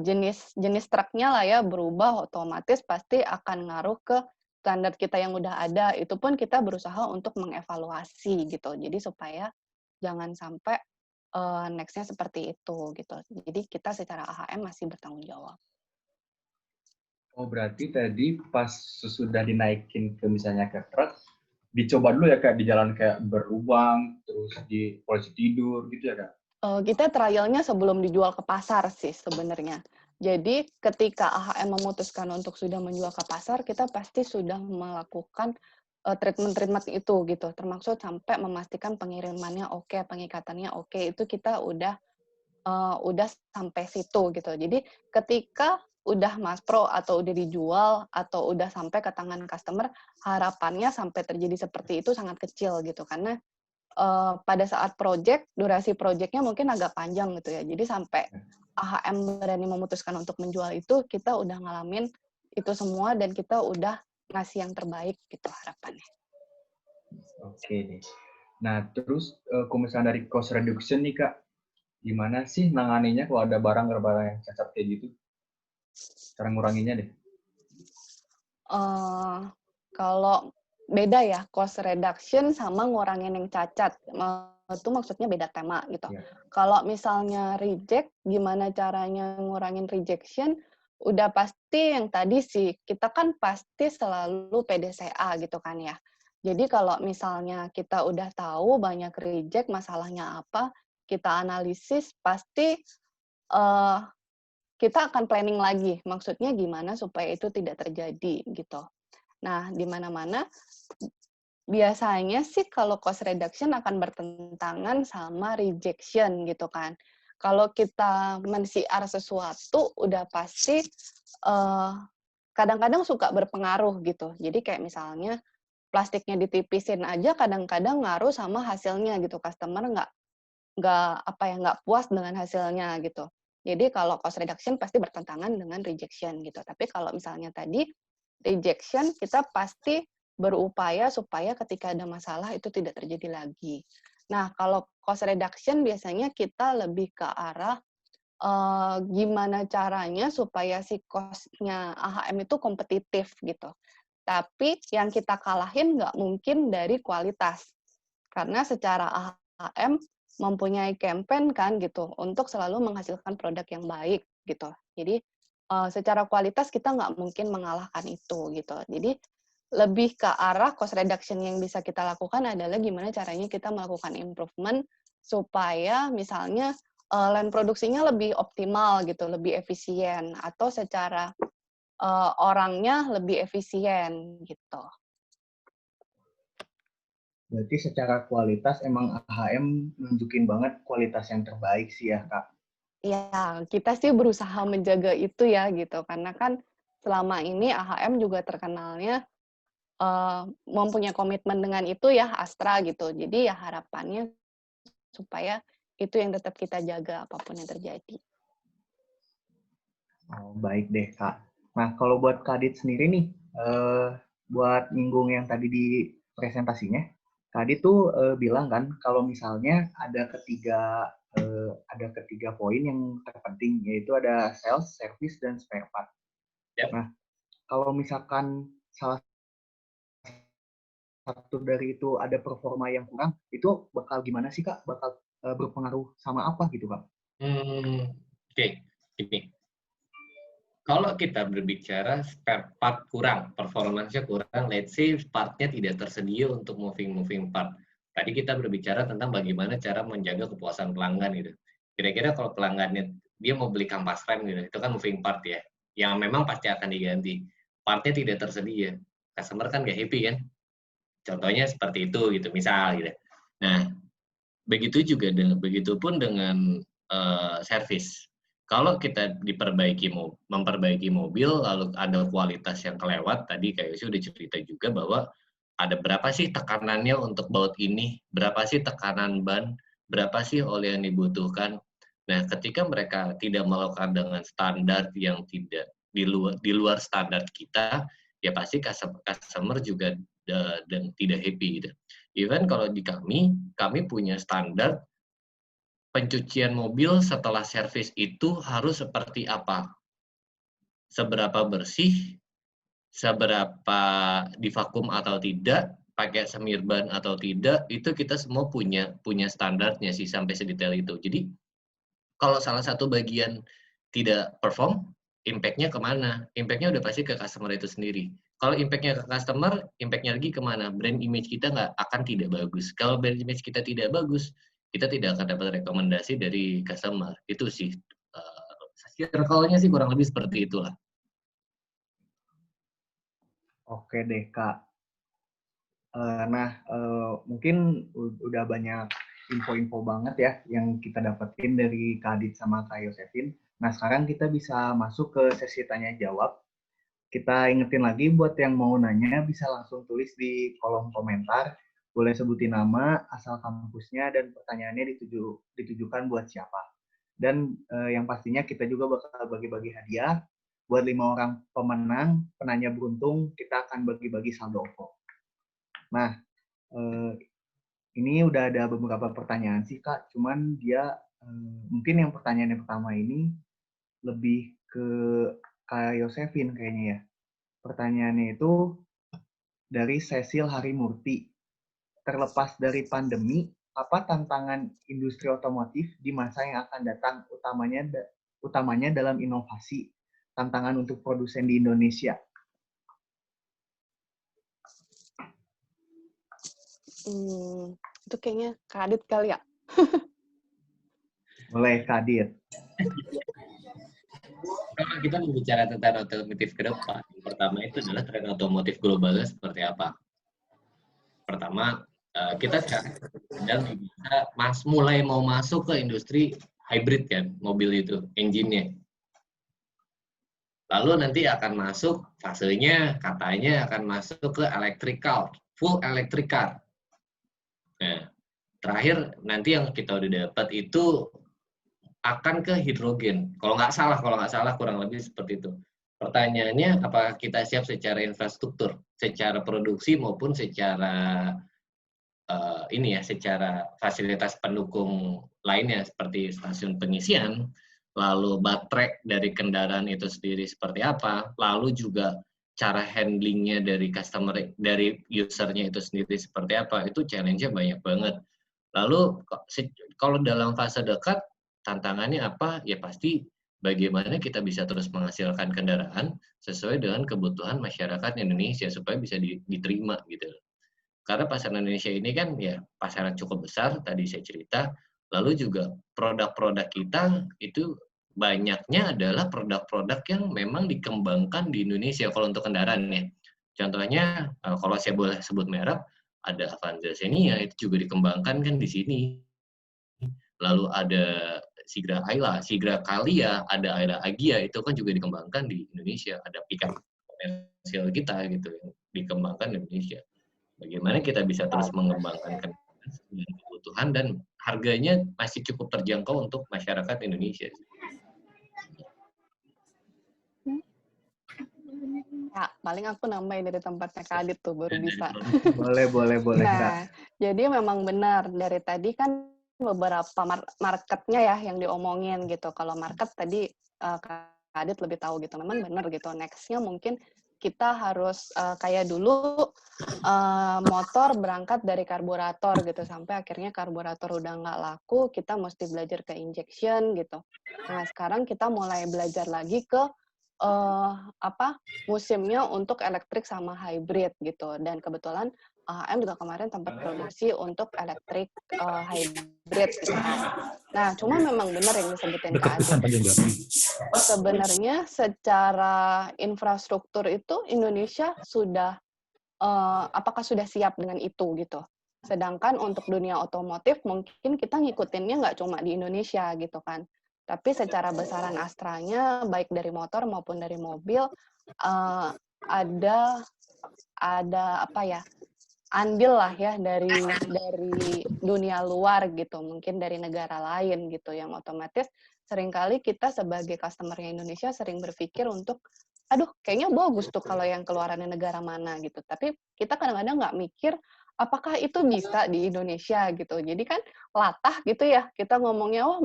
jenis truknya lah ya berubah, otomatis pasti akan ngaruh ke standar kita yang udah ada. Itu pun kita berusaha untuk mengevaluasi gitu. Jadi supaya jangan sampai next-nya seperti itu gitu. Jadi kita secara AHM masih bertanggung jawab. Oh, berarti tadi pas sesudah dinaikin ke misalnya ke truk, dicoba dulu ya Kak, di jalan kayak berlubang, terus di polisi tidur gitu ya Kak? Kita trialnya sebelum dijual ke pasar sih sebenarnya. Jadi ketika AHM memutuskan untuk sudah menjual ke pasar, kita pasti sudah melakukan treatment-treatment itu gitu, termasuk sampai memastikan pengirimannya oke, pengikatannya oke, itu kita udah sampai situ gitu. Jadi ketika udah maspro atau udah dijual atau udah sampai ke tangan customer, harapannya sampai terjadi seperti itu sangat kecil gitu, karena pada saat durasi project-nya mungkin agak panjang gitu ya. Jadi sampai AHM berani memutuskan untuk menjual itu, kita udah ngalamin itu semua dan kita udah ngasih yang terbaik gitu harapannya. Oke nih. Nah, terus kalau misalnya dari cost reduction nih Kak, Gimana sih nanganinya kalau ada barang-barang yang cacat kayak gitu? Cara nguranginnya deh. Kalau beda ya, cost reduction sama ngurangin yang cacat. Itu maksudnya beda tema gitu. Ya. Kalau misalnya reject, gimana caranya ngurangin rejection? Udah pasti yang tadi sih, kita kan pasti selalu PDCA gitu kan ya. Jadi kalau misalnya kita udah tahu banyak reject, masalahnya apa, kita analisis, pasti kita akan planning lagi. Maksudnya gimana supaya itu tidak terjadi gitu. Nah, di mana-mana biasanya sih kalau cost reduction akan bertentangan sama rejection gitu kan. Kalau kita men-CR sesuatu udah pasti kadang-kadang suka berpengaruh gitu. Jadi kayak misalnya plastiknya ditipisin aja kadang-kadang ngaruh sama hasilnya gitu. Customer nggak puas dengan hasilnya gitu. Jadi kalau cost reduction pasti bertentangan dengan rejection gitu. Tapi kalau misalnya tadi rejection kita pasti berupaya supaya ketika ada masalah itu tidak terjadi lagi. Nah, kalau cost reduction biasanya kita lebih ke arah gimana caranya supaya si cost-nya AHM itu kompetitif gitu. Tapi yang kita kalahin nggak mungkin dari kualitas. Karena secara AHM mempunyai campaign kan gitu untuk selalu menghasilkan produk yang baik gitu. Jadi secara kualitas kita nggak mungkin mengalahkan itu gitu. Jadi lebih ke arah cost reduction yang bisa kita lakukan adalah gimana caranya kita melakukan improvement supaya misalnya line produksinya lebih optimal gitu, lebih efisien atau secara orangnya lebih efisien gitu. Berarti secara kualitas emang AHM nunjukin banget kualitas yang terbaik sih ya, Kak. Ya, kita sih berusaha menjaga itu ya gitu, karena kan selama ini AHM juga terkenalnya mempunyai komitmen dengan itu ya Astra gitu. Jadi ya harapannya supaya itu yang tetap kita jaga apapun yang terjadi. Oh, baik deh, Kak. Nah, kalau buat Kak Adit sendiri nih, buat nyinggung yang tadi di presentasinya, Kak Adit tuh bilang kan kalau misalnya ada ketiga poin yang terpenting, yaitu ada sales, service, dan spare part. Yep. Nah, kalau misalkan salah satu dari itu ada performa yang kurang, itu bakal gimana sih, Kak? Bakal berpengaruh sama apa gitu, Kak? Oke. Ini. Kalau kita berbicara spare part kurang, performance-nya kurang, let's say part-nya tidak tersedia untuk moving part. Tadi kita berbicara tentang bagaimana cara menjaga kepuasan pelanggan gitu. Kira-kira kalau pelanggannya dia mau beli kampas rem gitu, itu kan moving part ya, yang memang pasti akan diganti. Part-nya tidak tersedia, customer kan nggak happy kan? Contohnya seperti itu gitu, misal gitu. Nah, begitupun dengan servis. Kalau kita memperbaiki mobil, lalu ada kualitas yang kelewat, tadi kayak sudah cerita juga bahwa ada berapa sih tekanannya untuk baut ini, berapa sih tekanan ban, berapa sih oleh yang dibutuhkan. Nah, ketika mereka tidak melakukan dengan standar yang tidak di luar standar kita, ya pasti customer juga dan tidak happy gitu. Even kalau di kami punya standar pencucian mobil setelah servis itu harus seperti apa? Seberapa bersih, seberapa divakum atau tidak, pakai semir ban atau tidak, itu kita semua punya standarnya sih sampai sedetail itu. Jadi kalau salah satu bagian tidak perform, impact-nya kemana? Impact-nya udah pasti ke customer itu sendiri. Kalau impact-nya ke customer, impact-nya lagi kemana? Brand image kita akan tidak bagus. Kalau brand image kita tidak bagus, kita tidak akan dapat rekomendasi dari customer. Itu sih. Circle-nya sih kurang lebih seperti itulah. Oke deh, Kak. Mungkin udah banyak info-info banget ya yang kita dapetin dari Kak Adit sama Kak Yosefin. Nah, sekarang kita bisa masuk ke sesi tanya-jawab. Kita ingetin lagi buat yang mau nanya bisa langsung tulis di kolom komentar. Boleh sebutin nama, asal kampusnya, dan pertanyaannya ditujukan buat siapa. Dan yang pastinya kita juga bakal bagi-bagi hadiah. Buat 5 orang pemenang, penanya beruntung, kita akan bagi-bagi saldo OVO. Nah, ini udah ada beberapa pertanyaan sih, Kak. Cuman dia Mungkin yang pertanyaan yang pertama ini lebih ke Kak Yosefin kayaknya ya. Pertanyaannya itu dari Cecil Harimurti. Terlepas dari pandemi, apa tantangan industri otomotif di masa yang akan datang, utamanya dalam inovasi, tantangan untuk produsen di Indonesia? Itu kayaknya Kak Adit kali ya. Boleh, Kak Adit. Kalau kita berbicara tentang otomotif ke depan, yang pertama itu adalah tren otomotif globalnya seperti apa. Pertama, kita sekarang sedang bisa mulai mau masuk ke industri hybrid kan, mobil itu, engine-nya. Lalu nanti akan masuk fasenya, katanya akan masuk ke electrical, full electric car. Nah, terakhir nanti yang kita udah dapat itu akan ke hidrogen. Kalau nggak salah kurang lebih seperti itu. Pertanyaannya, apakah kita siap secara infrastruktur, secara produksi maupun secara secara fasilitas pendukung lainnya seperti stasiun pengisian, lalu baterai dari kendaraan itu sendiri seperti apa, lalu juga cara handlingnya dari customer, dari usernya itu sendiri seperti apa, itu challenge-nya banyak banget. Lalu kalau dalam fase dekat, tantangannya apa? Ya pasti bagaimana kita bisa terus menghasilkan kendaraan sesuai dengan kebutuhan masyarakat Indonesia supaya bisa diterima gitu. Karena pasar Indonesia ini kan ya pasar cukup besar, tadi saya cerita, lalu juga produk-produk kita itu banyaknya adalah produk-produk yang memang dikembangkan di Indonesia kalau untuk kendaraan ya. Contohnya kalau saya boleh sebut merek, ada Avanza Xenia itu juga dikembangkan kan di sini. Lalu ada Sigra Ayla, Sigra Kalia, ada Ayla Agia itu kan juga dikembangkan di Indonesia. Ada pickup komersial kita gitu yang dikembangkan di Indonesia. Bagaimana kita bisa terus mengembangkan kebutuhan dan harganya masih cukup terjangkau untuk masyarakat Indonesia. Ya, paling aku nambahin dari tempatnya Kak Adit tuh baru bisa. Boleh, Nah, Kak. jadi memang benar dari tadi kan beberapa marketnya ya yang diomongin gitu. Kalau market tadi Kak Adit lebih tahu gitu. Memang benar gitu. Next-nya mungkin kita harus kayak dulu motor berangkat dari karburator gitu sampai akhirnya karburator udah nggak laku, kita mesti belajar ke injection gitu. Nah, sekarang kita mulai belajar lagi ke musimnya untuk elektrik sama hybrid gitu. Dan kebetulan HM juga kemarin tempat produksi untuk elektrik hybrid gitu kan. Nah, cuma memang benar yang disebutin Kak Adit. Sebenarnya secara infrastruktur itu Indonesia sudah apakah sudah siap dengan itu gitu. Sedangkan untuk dunia otomotif mungkin kita ngikutinnya nggak cuma di Indonesia gitu kan. Tapi secara besaran astranya, baik dari motor maupun dari mobil, ada andil lah ya dari dunia luar gitu, mungkin dari negara lain gitu, yang otomatis seringkali kita sebagai customer-nya Indonesia sering berpikir untuk, aduh kayaknya bagus tuh kalau yang keluarannya negara mana gitu. Tapi kita kadang-kadang nggak mikir, apakah itu bisa di Indonesia gitu. Jadi kan latah gitu ya, kita ngomongnya, oh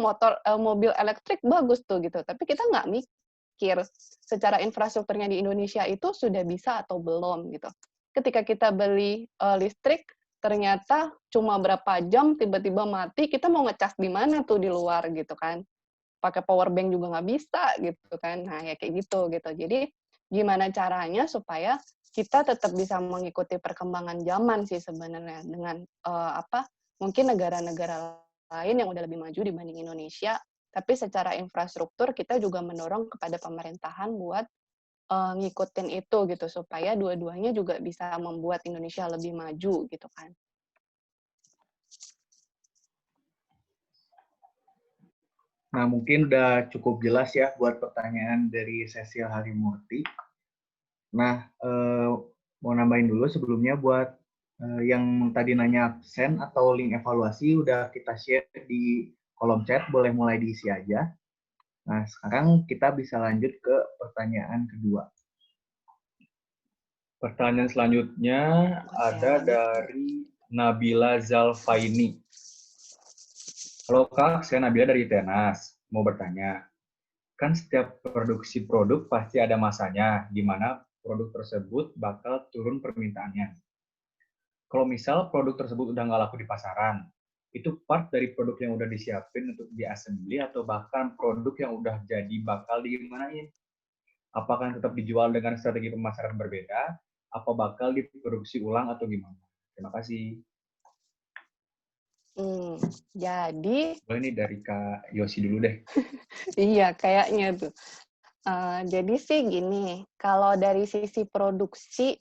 mobil elektrik bagus tuh gitu. Tapi kita nggak mikir secara infrastrukturnya di Indonesia itu sudah bisa atau belum gitu. Ketika kita beli listrik, ternyata cuma berapa jam tiba-tiba mati, kita mau ngecas di mana tuh di luar gitu kan. Pakai power bank juga nggak bisa gitu kan. Nah ya kayak gitu. Jadi gimana caranya supaya kita tetap bisa mengikuti perkembangan zaman sih sebenarnya dengan mungkin negara-negara lain yang udah lebih maju dibanding Indonesia, tapi secara infrastruktur kita juga mendorong kepada pemerintahan buat ngikutin itu gitu supaya dua-duanya juga bisa membuat Indonesia lebih maju gitu kan. Nah, mungkin udah cukup jelas ya buat pertanyaan dari Cecil Harimurti. Nah, mau nambahin dulu sebelumnya buat yang tadi nanya absen atau link evaluasi udah kita share di kolom chat, boleh mulai diisi aja. Nah, sekarang kita bisa lanjut ke pertanyaan kedua. Pertanyaan selanjutnya ada dari Nabila Zalfaini. Halo Kak, saya Nabila dari Tenas. Mau bertanya, kan setiap produksi produk pasti ada masanya, di mana produk tersebut bakal turun permintaannya. Kalau misal produk tersebut udah nggak laku di pasaran, itu part dari produk yang udah disiapin untuk di-assembly atau bahkan produk yang udah jadi bakal digimanain? Apakah tetap dijual dengan strategi pemasaran berbeda? Apa bakal diproduksi ulang atau gimana? Terima kasih. Jadi Boleh nih dari Kak Yosi dulu deh. iya kayaknya tuh. Jadi sih gini, kalau dari sisi produksi,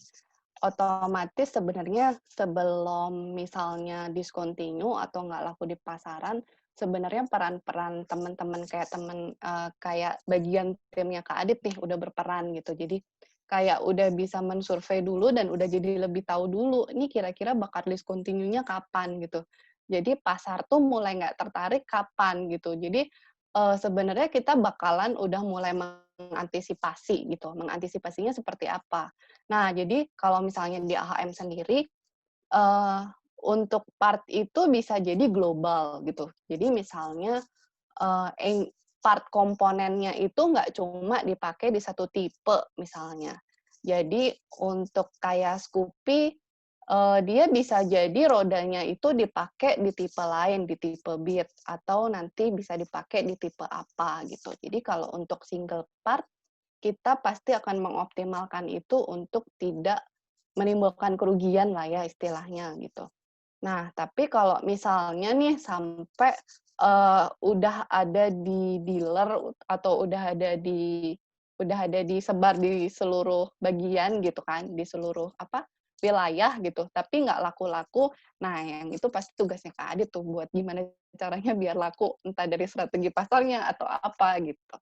otomatis sebenarnya sebelum misalnya discontinue atau nggak laku di pasaran, sebenarnya peran-peran teman-teman kayak bagian timnya Kak Adit nih udah berperan gitu. Jadi kayak udah bisa mensurvei dulu dan udah jadi lebih tahu dulu, ini kira-kira bakal discontinue-nya kapan gitu. Jadi pasar tuh mulai nggak tertarik kapan gitu. Jadi sebenarnya kita bakalan udah mulai mengantisipasi gitu. Mengantisipasinya seperti apa? Nah, jadi kalau misalnya di AHM sendiri, untuk part itu bisa jadi global gitu. Jadi misalnya, part komponennya itu nggak cuma dipakai di satu tipe misalnya. Jadi untuk kayak Scoopy, dia bisa jadi rodanya itu dipakai di tipe lain, di tipe Beat, atau nanti bisa dipakai di tipe apa gitu. Jadi kalau untuk single part, kita pasti akan mengoptimalkan itu untuk tidak menimbulkan kerugian lah ya istilahnya gitu. Nah, tapi kalau misalnya nih sampai udah ada di dealer atau udah ada disebar di seluruh bagian gitu kan, di seluruh wilayah gitu, tapi nggak laku-laku. Nah, yang itu pasti tugasnya Kak Adit tuh buat gimana caranya biar laku, entah dari strategi pasarnya atau apa gitu.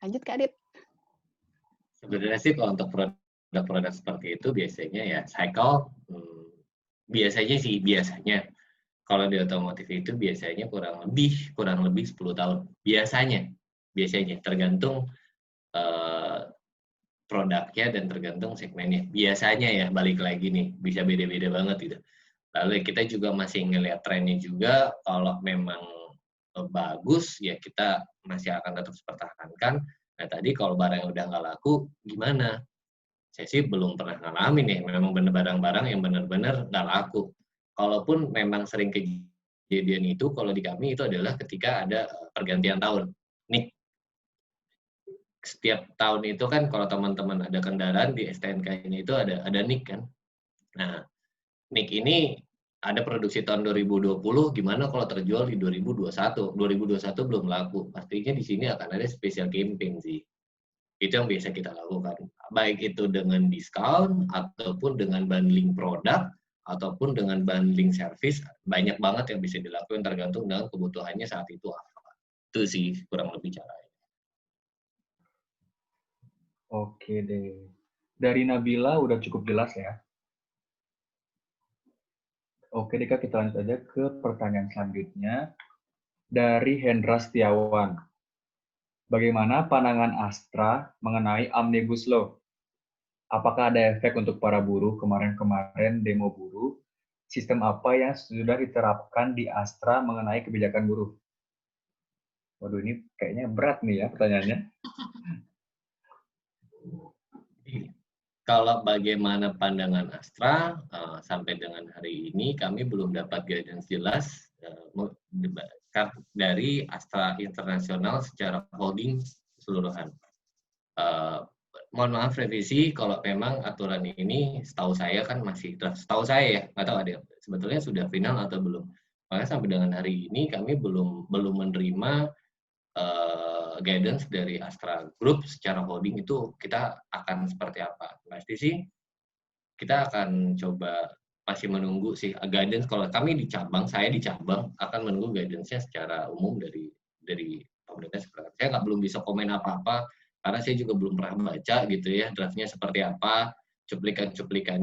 Lanjut Kak Adit. Sebenarnya sih kalau untuk produk-produk seperti itu biasanya ya cycle, biasanya kalau di otomotif itu biasanya kurang lebih 10 tahun. Biasanya tergantung produknya dan tergantung segmennya. Biasanya ya, balik lagi nih, bisa beda-beda banget gitu. Lalu kita juga masih ngelihat trennya juga, kalau memang bagus, ya kita masih akan tetap pertahankan. Nah tadi kalau barang yang udah nggak laku, gimana? Saya sih belum pernah ngalamin ya, memang bener barang-barang yang benar-benar nggak laku. Kalaupun memang sering kejadian itu, kalau di kami itu adalah ketika ada pergantian tahun. Nih, setiap tahun itu kan kalau teman-teman ada kendaraan di STNK-nya itu ada NIK kan. Nah, NIK ini ada produksi tahun 2020, gimana kalau terjual di 2021? 2021 belum laku. Artinya di sini akan ada special campaign sih. Itu yang biasa kita lakukan. Baik itu dengan diskon, ataupun dengan bundling produk, ataupun dengan bundling service, banyak banget yang bisa dilakukan tergantung dengan kebutuhannya saat itu apa. Itu sih kurang lebih caranya. Oke deh. Dari Nabila udah cukup jelas ya. Oke deh Kak, kita lanjut aja ke pertanyaan selanjutnya. Dari Hendra Setiawan. Bagaimana pandangan Astra mengenai Omnibus Law? Apakah ada efek untuk para buruh kemarin-kemarin demo buruh? Sistem apa yang sudah diterapkan di Astra mengenai kebijakan buruh? Waduh, ini kayaknya berat nih ya pertanyaannya. Kalau bagaimana pandangan Astra, sampai dengan hari ini kami belum dapat guidance jelas dari Astra Internasional secara holding keseluruhan. Mohon maaf revisi kalau memang aturan ini setahu saya kan masih draft. Setahu saya ya, nggak tahu ada sebetulnya sudah final atau belum. Makanya sampai dengan hari ini kami belum menerima guidance dari Astra Group secara holding itu kita akan seperti apa. Pasti sih kita akan coba masih menunggu sih guidance. Kalau kami di cabang, saya di cabang akan menunggu guidance-nya secara umum dari pemerintah. Saya belum bisa komen apa-apa karena saya juga belum pernah baca gitu ya draftnya seperti apa, cuplikan-cuplikan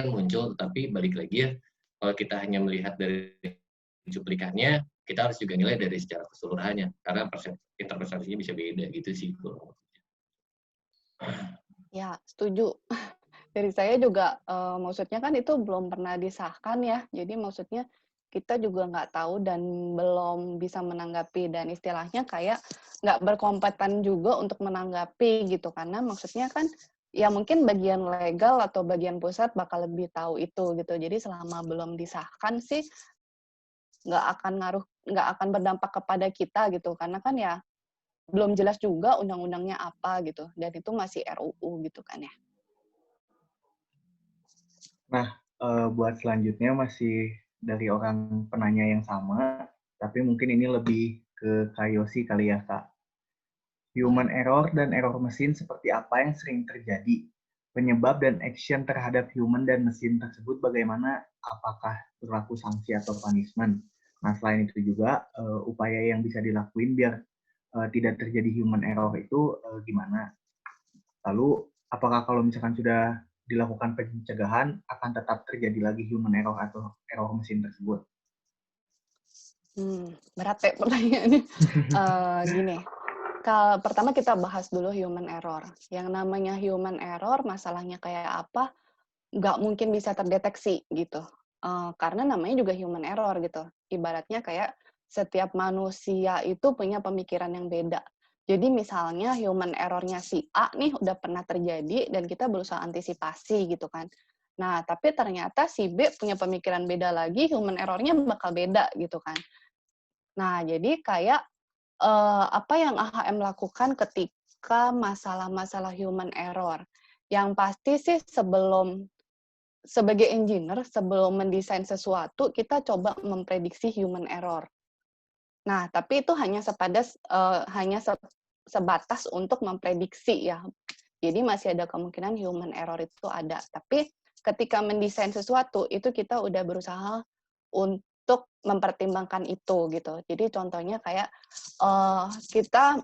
muncul, tapi balik lagi ya, kalau kita hanya melihat dari cuplikannya, kita harus juga nilai dari secara keseluruhannya karena interpretasinya bisa beda gitu sih. Ya, setuju. Dari saya juga, maksudnya kan itu belum pernah disahkan ya. Jadi maksudnya kita juga nggak tahu dan belum bisa menanggapi, dan istilahnya kayak nggak berkompeten juga untuk menanggapi gitu, karena maksudnya kan ya mungkin bagian legal atau bagian pusat bakal lebih tahu itu gitu. Jadi selama belum disahkan sih nggak akan berdampak kepada kita gitu, karena kan ya belum jelas juga undang-undangnya apa gitu, dan itu masih RUU gitu kan ya. Nah, buat selanjutnya masih dari orang penanya yang sama, tapi mungkin ini lebih ke Kak Yosi kali ya, Kak. Human error dan error mesin seperti apa yang sering terjadi? Penyebab dan action terhadap human dan mesin tersebut bagaimana? Apakah berlaku sanksi atau punishment? Nah, selain itu juga upaya yang bisa dilakuin biar tidak terjadi human error itu gimana? Lalu, apakah kalau misalkan sudah dilakukan pencegahan, akan tetap terjadi lagi human error atau error mesin tersebut? Berat ya pertanyaannya. Gini, pertama kita bahas dulu human error. Yang namanya human error, masalahnya kayak apa, nggak mungkin bisa terdeteksi gitu. Karena namanya juga human error gitu. Ibaratnya kayak setiap manusia itu punya pemikiran yang beda. Jadi misalnya human error-nya si A nih udah pernah terjadi dan kita berusaha antisipasi gitu kan. Nah, tapi ternyata si B punya pemikiran beda lagi, human error-nya bakal beda gitu kan. Nah, jadi kayak apa yang AHM lakukan ketika masalah-masalah human error? Yang pasti sih sebagai engineer, sebelum mendesain sesuatu, kita coba memprediksi human error. Nah, tapi itu hanya sebatas untuk memprediksi ya. Jadi masih ada kemungkinan human error itu ada. Tapi ketika mendesain sesuatu, itu kita udah berusaha untuk mempertimbangkan itu gitu. Jadi contohnya kayak kita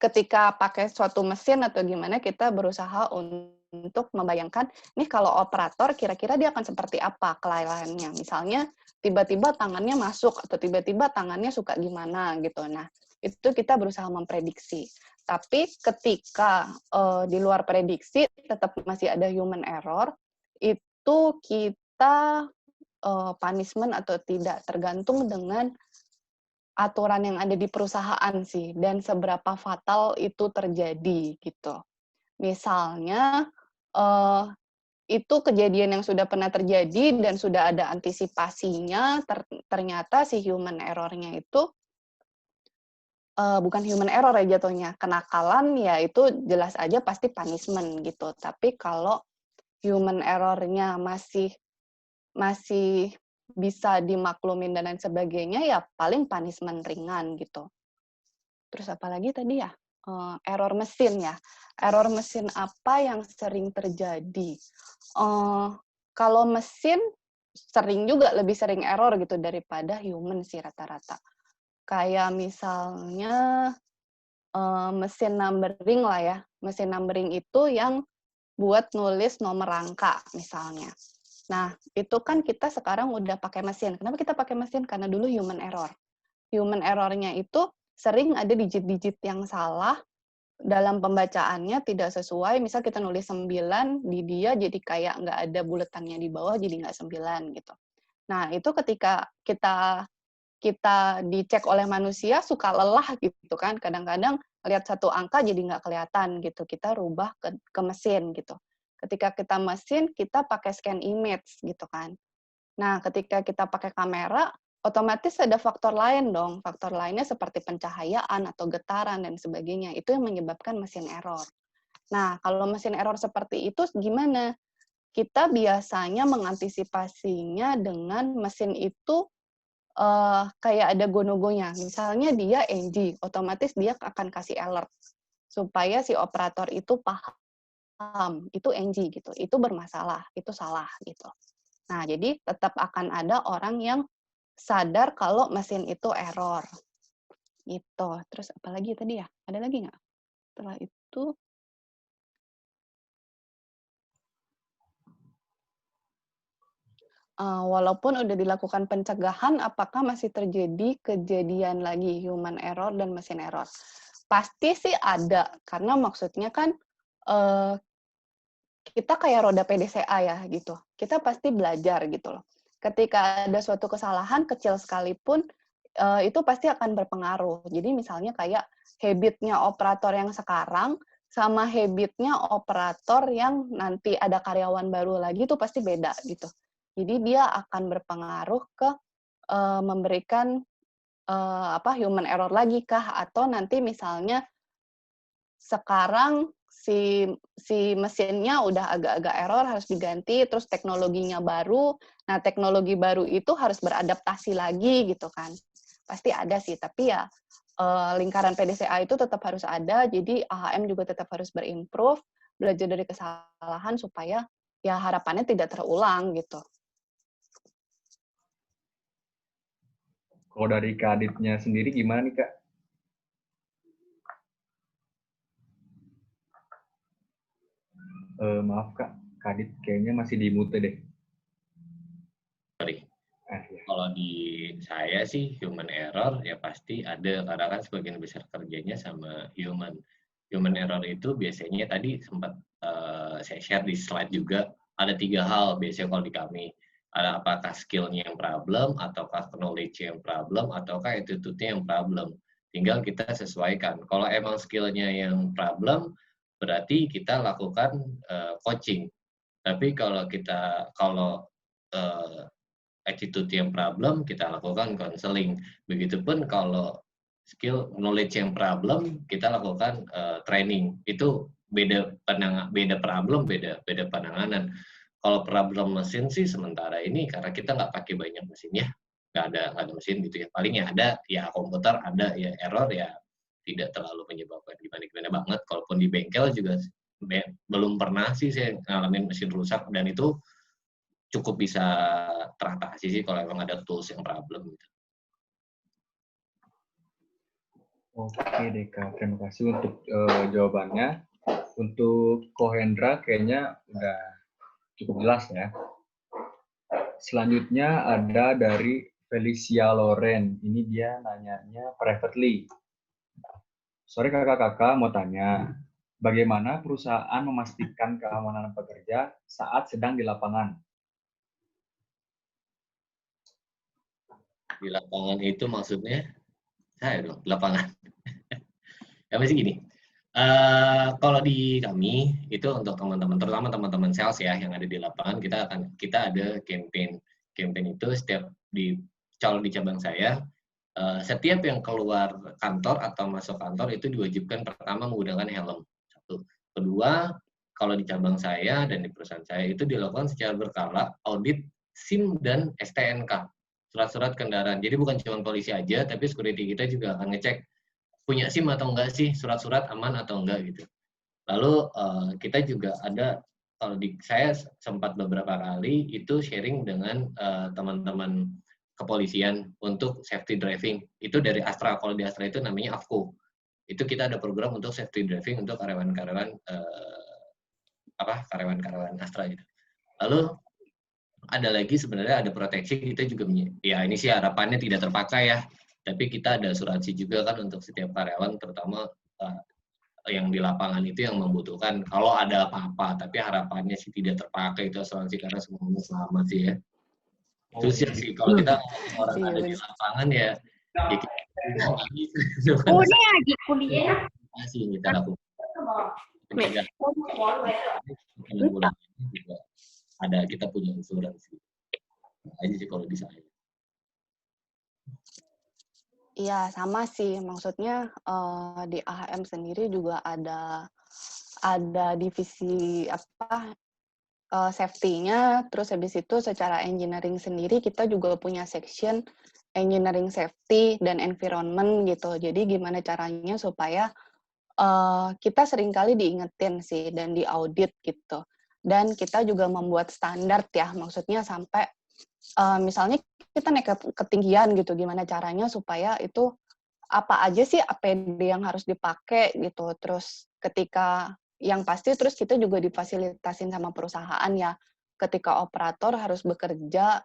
ketika pakai suatu mesin atau gimana, kita berusaha untuk membayangkan, nih kalau operator kira-kira dia akan seperti apa kelalaiannya. Misalnya tiba-tiba tangannya masuk atau tiba-tiba tangannya suka gimana gitu. Nah, itu kita berusaha memprediksi. Tapi ketika di luar prediksi tetap masih ada human error, itu kita punishment atau tidak tergantung dengan aturan yang ada di perusahaan sih, dan seberapa fatal itu terjadi gitu. Misalnya itu kejadian yang sudah pernah terjadi dan sudah ada antisipasinya, ternyata si human error-nya itu bukan human error ya jatuhnya, kenakalan ya itu jelas aja pasti punishment gitu. Tapi kalau human error-nya masih bisa dimaklumin dan lain sebagainya, ya paling punishment ringan gitu. Terus apa lagi tadi ya? Error mesin ya. Error mesin apa yang sering terjadi? Kalau mesin sering juga, lebih sering error gitu daripada human sih rata-rata. Kayak misalnya mesin numbering lah ya. Mesin numbering itu yang buat nulis nomor rangka misalnya. Nah, itu kan kita sekarang udah pakai mesin. Kenapa kita pakai mesin? Karena dulu human error. Human error-nya itu sering ada digit-digit yang salah dalam pembacaannya, tidak sesuai. Misal kita nulis 9, di dia jadi kayak nggak ada buletannya di bawah, jadi nggak 9 gitu. Nah, itu ketika kita dicek oleh manusia suka lelah gitu kan. Kadang-kadang lihat satu angka jadi nggak kelihatan gitu. Kita rubah ke mesin gitu. Ketika kita mesin, kita pakai scan image gitu kan. Nah, ketika kita pakai kamera, otomatis ada faktor lain dong. Faktor lainnya seperti pencahayaan atau getaran dan sebagainya. Itu yang menyebabkan mesin error. Nah, kalau mesin error seperti itu gimana? Kita biasanya mengantisipasinya dengan mesin itu kayak ada go-no-go-nya. Misalnya dia NG, otomatis dia akan kasih alert supaya si operator itu paham itu NG gitu, itu bermasalah, itu salah gitu. Nah, jadi tetap akan ada orang yang sadar kalau mesin itu error gitu. Terus apa lagi tadi ya? Ada lagi nggak? Setelah itu walaupun udah dilakukan pencegahan, apakah masih terjadi kejadian lagi human error dan mesin error? Pasti sih ada, karena maksudnya kan kita kayak roda PDCA ya gitu. Kita pasti belajar gitu loh. ketika ada suatu kesalahan kecil sekalipun, itu pasti akan berpengaruh. Jadi misalnya kayak habit-nya operator yang sekarang sama habit-nya operator yang nanti ada karyawan baru lagi itu pasti beda gitu. Jadi dia akan berpengaruh ke memberikan human error lagi kah, atau nanti misalnya sekarang si mesinnya udah agak-agak error harus diganti, terus teknologinya baru. Nah, teknologi baru itu harus beradaptasi lagi gitu kan. Pasti ada sih, tapi ya lingkaran PDCA itu tetap harus ada, jadi AHM juga tetap harus berimprove, belajar dari kesalahan supaya ya harapannya tidak terulang gitu. Kalau dari Kak Aditnya sendiri gimana nih, Kak? Maaf, Kak. Kak Adit kayaknya masih di mute deh. Sorry. Ya. Kalau di saya sih human error ya pasti ada, karena kan sebagian besar kerjanya sama human. Human error itu biasanya tadi sempat saya share di slide juga, ada 3 hal biasanya kalau di kami. Ada apakah skill-nya yang problem, ataukah knowledge yang problem, ataukah attitude-nya yang problem. Tinggal kita sesuaikan. Kalau emang skill-nya yang problem, berarti kita lakukan coaching. Tapi kalau attitude yang problem, kita lakukan counseling. Begitupun kalau skill knowledge yang problem, kita lakukan training. Itu beda problem, beda penanganan. Kalau problem mesin sih sementara ini karena kita nggak pakai banyak mesin ya, nggak ada mesin gitu ya. Paling ya ada ya komputer, ada ya error ya tidak terlalu menyebabkan gimana banget. Kalaupun di bengkel juga belum pernah sih saya ngalamin mesin rusak, dan itu cukup bisa teratasi sih kalau emang ada tools yang problem gitu. Oke deh, Kak. Terima kasih untuk jawabannya. Untuk Kohendra kayaknya udah cukup jelas ya. Selanjutnya ada dari Felicia Loren. Ini dia nanyanya privately. Sore kakak-kakak, mau tanya, bagaimana perusahaan memastikan keamanan pekerja saat sedang di lapangan? Di lapangan itu maksudnya saya dong, lapangan. Ya masih gini. Kalau di kami itu untuk teman-teman, terutama teman-teman sales ya yang ada di lapangan, kita ada campaign. Campaign itu setiap kalau di cabang saya, setiap yang keluar kantor atau masuk kantor itu diwajibkan pertama menggunakan helm. 1. Kedua, kalau di cabang saya dan di perusahaan saya itu dilakukan secara berkala audit SIM dan STNK, surat-surat kendaraan. Jadi bukan cuma polisi aja, tapi security kita juga akan ngecek punya SIM atau enggak sih, surat-surat aman atau enggak gitu. Lalu kita juga ada, kalau saya sempat beberapa kali itu sharing dengan teman-teman kepolisian untuk safety driving. Itu dari Astra, kalau di Astra itu namanya AFCO. Itu kita ada program untuk safety driving untuk karyawan-karyawan Astra gitu. Lalu ada lagi sebenarnya ada proteksi, kita juga ya ini sih harapannya tidak terpakai ya. Tapi kita ada asuransi juga kan untuk setiap karyawan, terutama yang di lapangan itu yang membutuhkan kalau ada apa-apa. Tapi harapannya sih tidak terpakai itu asuransi karena semuanya selamat sih ya. Itu sih kalau kita orang ada di lapangan ya kita lagi kuliah. masih kita lakukan. Juga ada, kita punya asuransi. Aja sih kalau di saya. Iya, sama sih. Maksudnya di AHM sendiri juga ada divisi safety-nya. Terus habis itu secara engineering sendiri kita juga punya section engineering safety dan environment gitu. Jadi gimana caranya supaya kita seringkali diingetin sih dan diaudit gitu. Dan kita juga membuat standar ya, maksudnya sampai misalnya kita naik ke ketinggian gitu, gimana caranya supaya itu apa aja sih APD yang harus dipakai gitu. Terus ketika yang pasti terus kita juga difasilitasin sama perusahaan ya, ketika operator harus bekerja,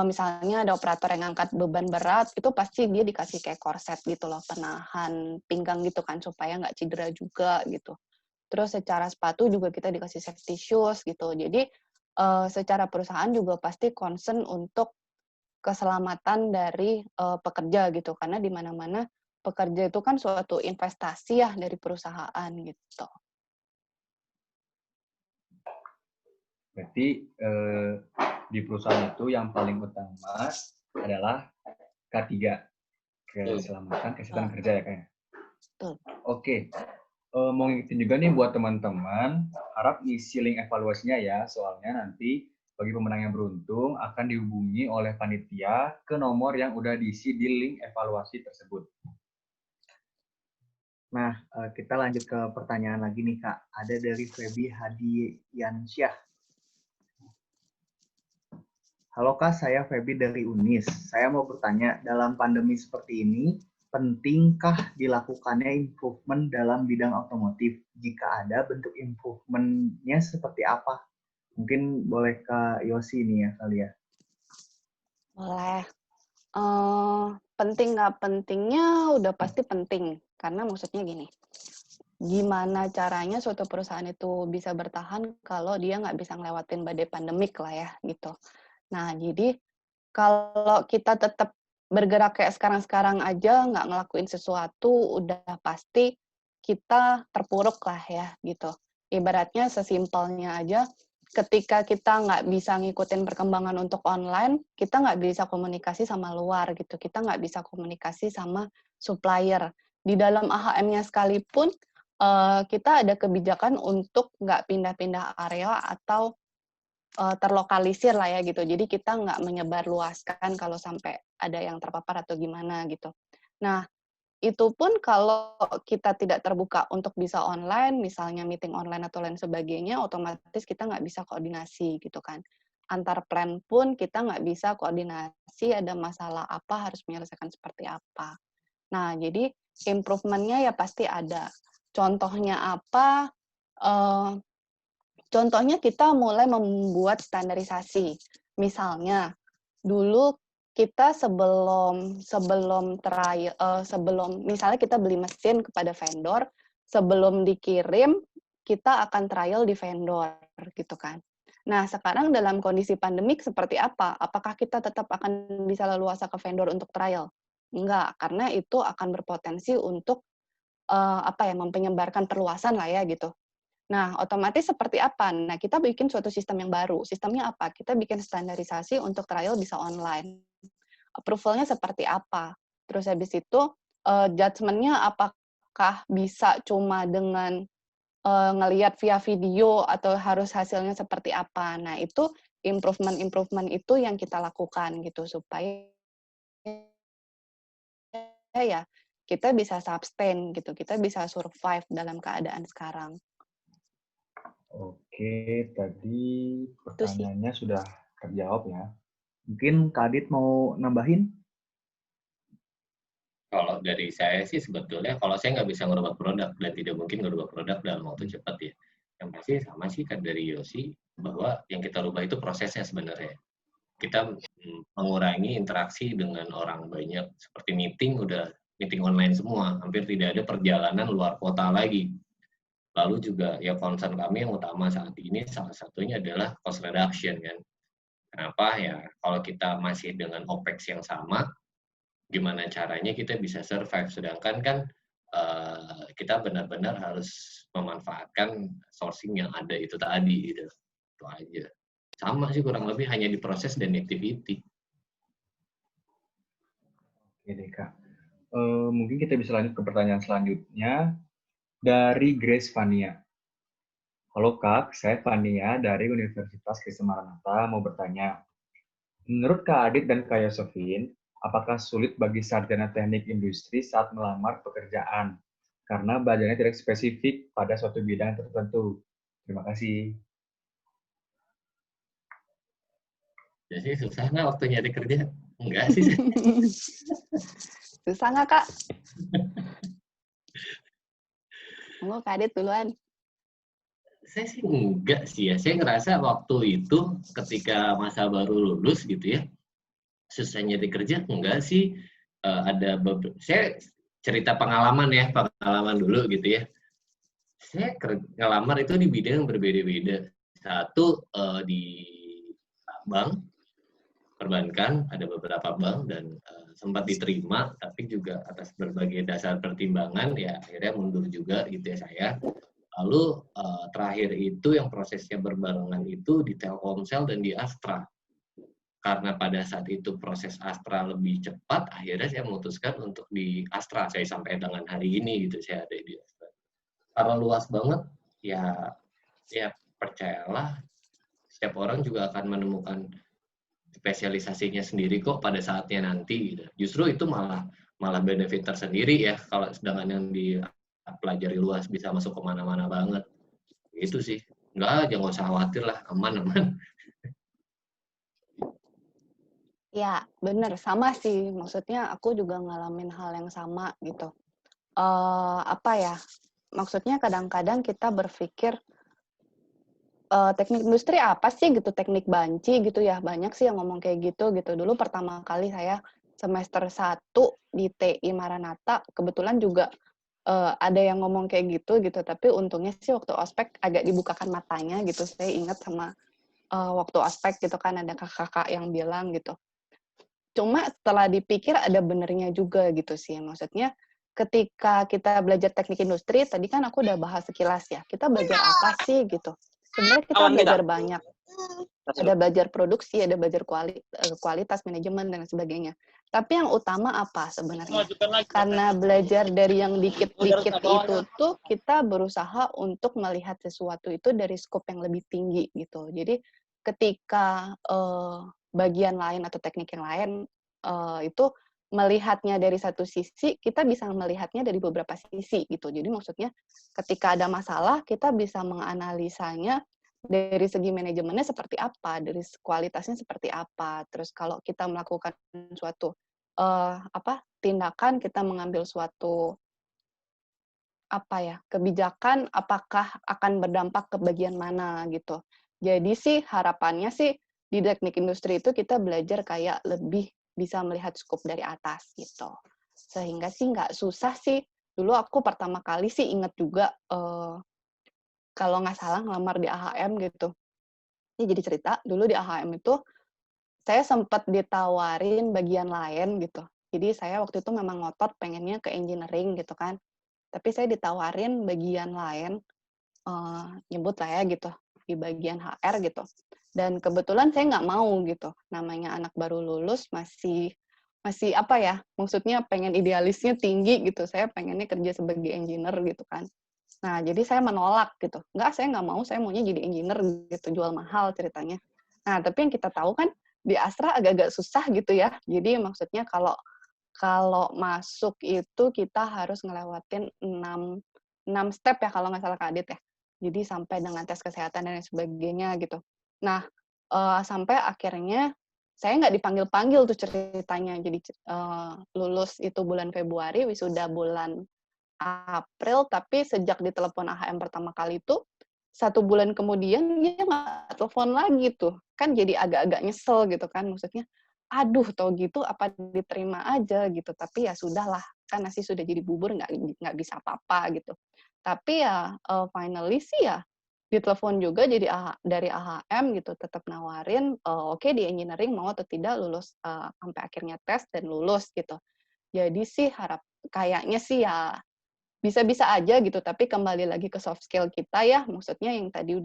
misalnya ada operator yang ngangkat beban berat, itu pasti dia dikasih kayak korset gitu loh, penahan pinggang gitu kan, supaya nggak cedera juga gitu. Terus secara sepatu juga kita dikasih safety shoes gitu. Jadi secara perusahaan juga pasti concern untuk keselamatan dari pekerja gitu, karena di mana-mana pekerja itu kan suatu investasi ya dari perusahaan gitu. Berarti di perusahaan itu yang paling utama adalah K3, keselamatan kesehatan kerja ya kayaknya. Betul. Oke, mau ngingetin juga nih buat teman-teman, harap ngisi link evaluasinya ya, soalnya nanti bagi pemenang yang beruntung akan dihubungi oleh panitia ke nomor yang udah diisi di link evaluasi tersebut. Nah, kita lanjut ke pertanyaan lagi nih Kak. Ada dari Feby Hadiansyah. Halo Kak, saya Feby dari UNIS. Saya mau bertanya, dalam pandemi seperti ini, pentingkah dilakukannya improvement dalam bidang otomotif? Jika ada, bentuk improvement-nya seperti apa? Mungkin boleh Kak Yosi nih ya kali ya. Boleh. Penting nggak pentingnya udah pasti penting. Karena maksudnya gini, gimana caranya suatu perusahaan itu bisa bertahan kalau dia nggak bisa ngelewatin badai pandemik lah ya, gitu. Nah, jadi kalau kita tetap bergerak kayak sekarang-sekarang aja, nggak ngelakuin sesuatu, udah pasti kita terpuruk lah ya, gitu. Ibaratnya sesimpelnya aja, ketika kita nggak bisa ngikutin perkembangan untuk online, kita nggak bisa komunikasi sama luar gitu. Kita nggak bisa komunikasi sama supplier. Di dalam AHM-nya sekalipun, kita ada kebijakan untuk nggak pindah-pindah area atau terlokalisir lah ya gitu. Jadi kita nggak menyebar luaskan kalau sampai ada yang terpapar atau gimana gitu. Nah, itu pun kalau kita tidak terbuka untuk bisa online, misalnya meeting online atau lain sebagainya, otomatis kita nggak bisa koordinasi gitu kan. Antar plan pun kita nggak bisa koordinasi, ada masalah apa, harus menyelesaikan seperti apa. Nah, jadi improvement-nya ya pasti ada. Contohnya apa? Contohnya kita mulai membuat standarisasi. Misalnya, dulu kita sebelum trial, sebelum misalnya kita beli mesin kepada vendor, sebelum dikirim kita akan trial di vendor gitu kan. Nah, sekarang dalam kondisi pandemik seperti apa? Apakah kita tetap akan bisa leluasa ke vendor untuk trial? Enggak, karena itu akan berpotensi untuk mempenyebarkan perluasan lah ya gitu. Nah, otomatis seperti apa? Nah, kita bikin suatu sistem yang baru. Sistemnya apa? Kita bikin standarisasi untuk trial bisa online. Approval-nya seperti apa? Terus habis itu, judgement-nya apakah bisa cuma dengan ngelihat via video atau harus hasilnya seperti apa? Nah, itu improvement itu yang kita lakukan gitu, supaya ya kita bisa sustain gitu, kita bisa survive dalam keadaan sekarang. Oke, tadi pertanyaannya sudah terjawab ya. Mungkin Kak Adit mau nambahin? Kalau dari saya sih sebetulnya, kalau saya nggak bisa ngerubah produk dan tidak mungkin ngerubah produk dalam waktu cepat ya. Yang pasti sama sih kan dari Yosi, bahwa yang kita rubah itu prosesnya sebenarnya. Kita mengurangi interaksi dengan orang banyak, seperti meeting online semua, hampir tidak ada perjalanan luar kota lagi. Lalu juga ya concern kami yang utama saat ini salah satunya adalah cost reduction kan. Kenapa ya? Kalau kita masih dengan OPEX yang sama, gimana caranya kita bisa survive? Sedangkan kan kita benar-benar harus memanfaatkan sourcing yang ada itu tadi gitu. Itu aja. Sama sih kurang lebih, hanya di proses dan activity. Oke deh Kak. Mungkin kita bisa lanjut ke pertanyaan selanjutnya dari Grace Fania. Halo Kak, saya Fania dari Universitas Kristen Maranatha mau bertanya. Menurut Kak Adit dan Kak Yosefin, apakah sulit bagi sarjana teknik industri saat melamar pekerjaan? Karena belajarnya tidak spesifik pada suatu bidang tertentu. Terima kasih. Jadi susah nggak waktu nyari kerja? Enggak sih. Susah nggak, Kak? Monggo Kak Adit duluan. Saya sih enggak sih ya. Saya ngerasa waktu itu ketika masa baru lulus gitu ya, susah nyari kerja enggak sih. Saya cerita pengalaman dulu gitu ya. Saya ngelamar itu di bidang yang berbeda-beda. Satu di bank, perbankan, ada beberapa bank dan sempat diterima, tapi juga atas berbagai dasar pertimbangan ya akhirnya mundur juga gitu ya saya. Lalu terakhir itu yang prosesnya berbarengan itu di Telkomsel dan di Astra. Karena pada saat itu proses Astra lebih cepat, akhirnya saya memutuskan untuk di Astra. Saya sampai dengan hari ini gitu saya ada di Astra. Karena luas banget, ya percayalah, setiap orang juga akan menemukan spesialisasinya sendiri kok pada saatnya nanti gitu. Justru itu malah benefit tersendiri ya kalau sedangkan yang dipelajari luas bisa masuk kemana-mana banget. Itu sih. Jangan usah khawatir lah, aman. Ya, bener. Sama sih. Maksudnya aku juga ngalamin hal yang sama gitu. Maksudnya kadang-kadang kita berpikir, teknik industri apa sih gitu, teknik banci gitu ya. Banyak sih yang ngomong kayak gitu. Dulu pertama kali saya semester 1 di TI Maranatha, kebetulan juga ada yang ngomong kayak gitu, tapi untungnya sih waktu ospek agak dibukakan matanya gitu. Saya ingat sama waktu ospek gitu kan, ada kakak-kakak yang bilang gitu. Cuma setelah dipikir ada benernya juga gitu sih. Maksudnya ketika kita belajar teknik industri, tadi kan aku udah bahas sekilas ya, kita belajar apa sih gitu. Sebenarnya kita belajar banyak. Ada belajar produksi, ada belajar kualitas, manajemen, dan sebagainya. Tapi yang utama apa sebenarnya? Karena belajar dari yang dikit-dikit itu tuh, kita berusaha untuk melihat sesuatu itu dari skop yang lebih tinggi gitu. Jadi ketika bagian lain atau teknik yang lain itu melihatnya dari satu sisi, kita bisa melihatnya dari beberapa sisi gitu. Jadi maksudnya ketika ada masalah, kita bisa menganalisanya dari segi manajemennya seperti apa, dari kualitasnya seperti apa. Terus kalau kita melakukan suatu tindakan, kita mengambil suatu kebijakan, apakah akan berdampak ke bagian mana gitu. Jadi sih harapannya sih di teknik industri itu kita belajar kayak lebih bisa melihat skop dari atas gitu. Sehingga sih nggak susah sih. Dulu aku pertama kali sih inget juga kalau nggak salah ngelamar di AHM gitu. Ini jadi cerita, dulu di AHM itu saya sempat ditawarin bagian lain gitu. Jadi saya waktu itu memang ngotot pengennya ke engineering gitu kan. Tapi saya ditawarin bagian lain, nyebut lah ya gitu, di bagian HR gitu. Dan kebetulan saya nggak mau gitu. Namanya anak baru lulus masih maksudnya pengen idealisnya tinggi gitu. Saya pengennya kerja sebagai engineer gitu kan. Nah, jadi saya menolak gitu. Saya nggak mau, saya maunya jadi engineer gitu, jual mahal ceritanya. Nah, tapi yang kita tahu kan, di Astra agak-agak susah gitu ya. Jadi maksudnya kalau masuk itu kita harus ngelewatin 6 step ya, kalau nggak salah Kak Adit ya. Jadi sampai dengan tes kesehatan dan sebagainya gitu. Nah, sampai akhirnya saya nggak dipanggil-panggil tuh ceritanya. Jadi lulus itu bulan Februari, wisuda bulan April, tapi sejak ditelepon AHM pertama kali itu, 1 bulan kemudian dia nggak telepon lagi tuh. Kan jadi agak-agak nyesel gitu kan, maksudnya, aduh tau gitu apa diterima aja gitu, tapi ya sudahlah, kan nasi sudah jadi bubur nggak bisa apa-apa gitu. Tapi ya finally sih ya ditelepon juga jadi dari AHM gitu, tetap nawarin, oke di engineering mau atau tidak lulus, sampai akhirnya tes dan lulus gitu. Jadi sih kayaknya sih ya bisa-bisa aja gitu, tapi kembali lagi ke soft skill kita ya, maksudnya yang tadi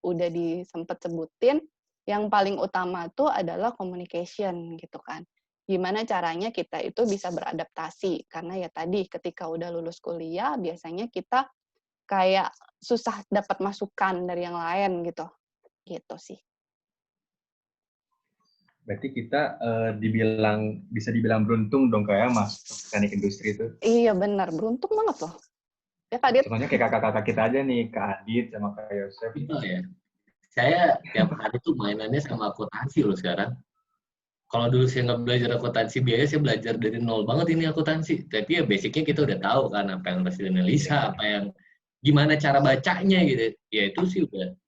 udah sempet sebutin, yang paling utama tuh adalah communication gitu kan. Gimana caranya kita itu bisa beradaptasi, karena ya tadi ketika udah lulus kuliah, biasanya kita kayak susah dapat masukan dari yang lain gitu. Gitu sih. Berarti kita bisa dibilang beruntung dong kayak masuk teknik industri itu. Iya benar, beruntung banget loh. Ya Kak Adit? Contohnya kayak kakak-kakak kita aja nih, Kak Adit sama Kak Yosef. Itu ya. Saya tiap hari tuh mainannya sama akuntansi loh sekarang. Kalau dulu saya nggak belajar akuntansi biaya, saya belajar dari nol banget ini akuntansi. Tapi ya basicnya kita udah tahu kan apa yang harus dianalisa, apa yang gimana cara bacanya gitu. Ya itu sih udah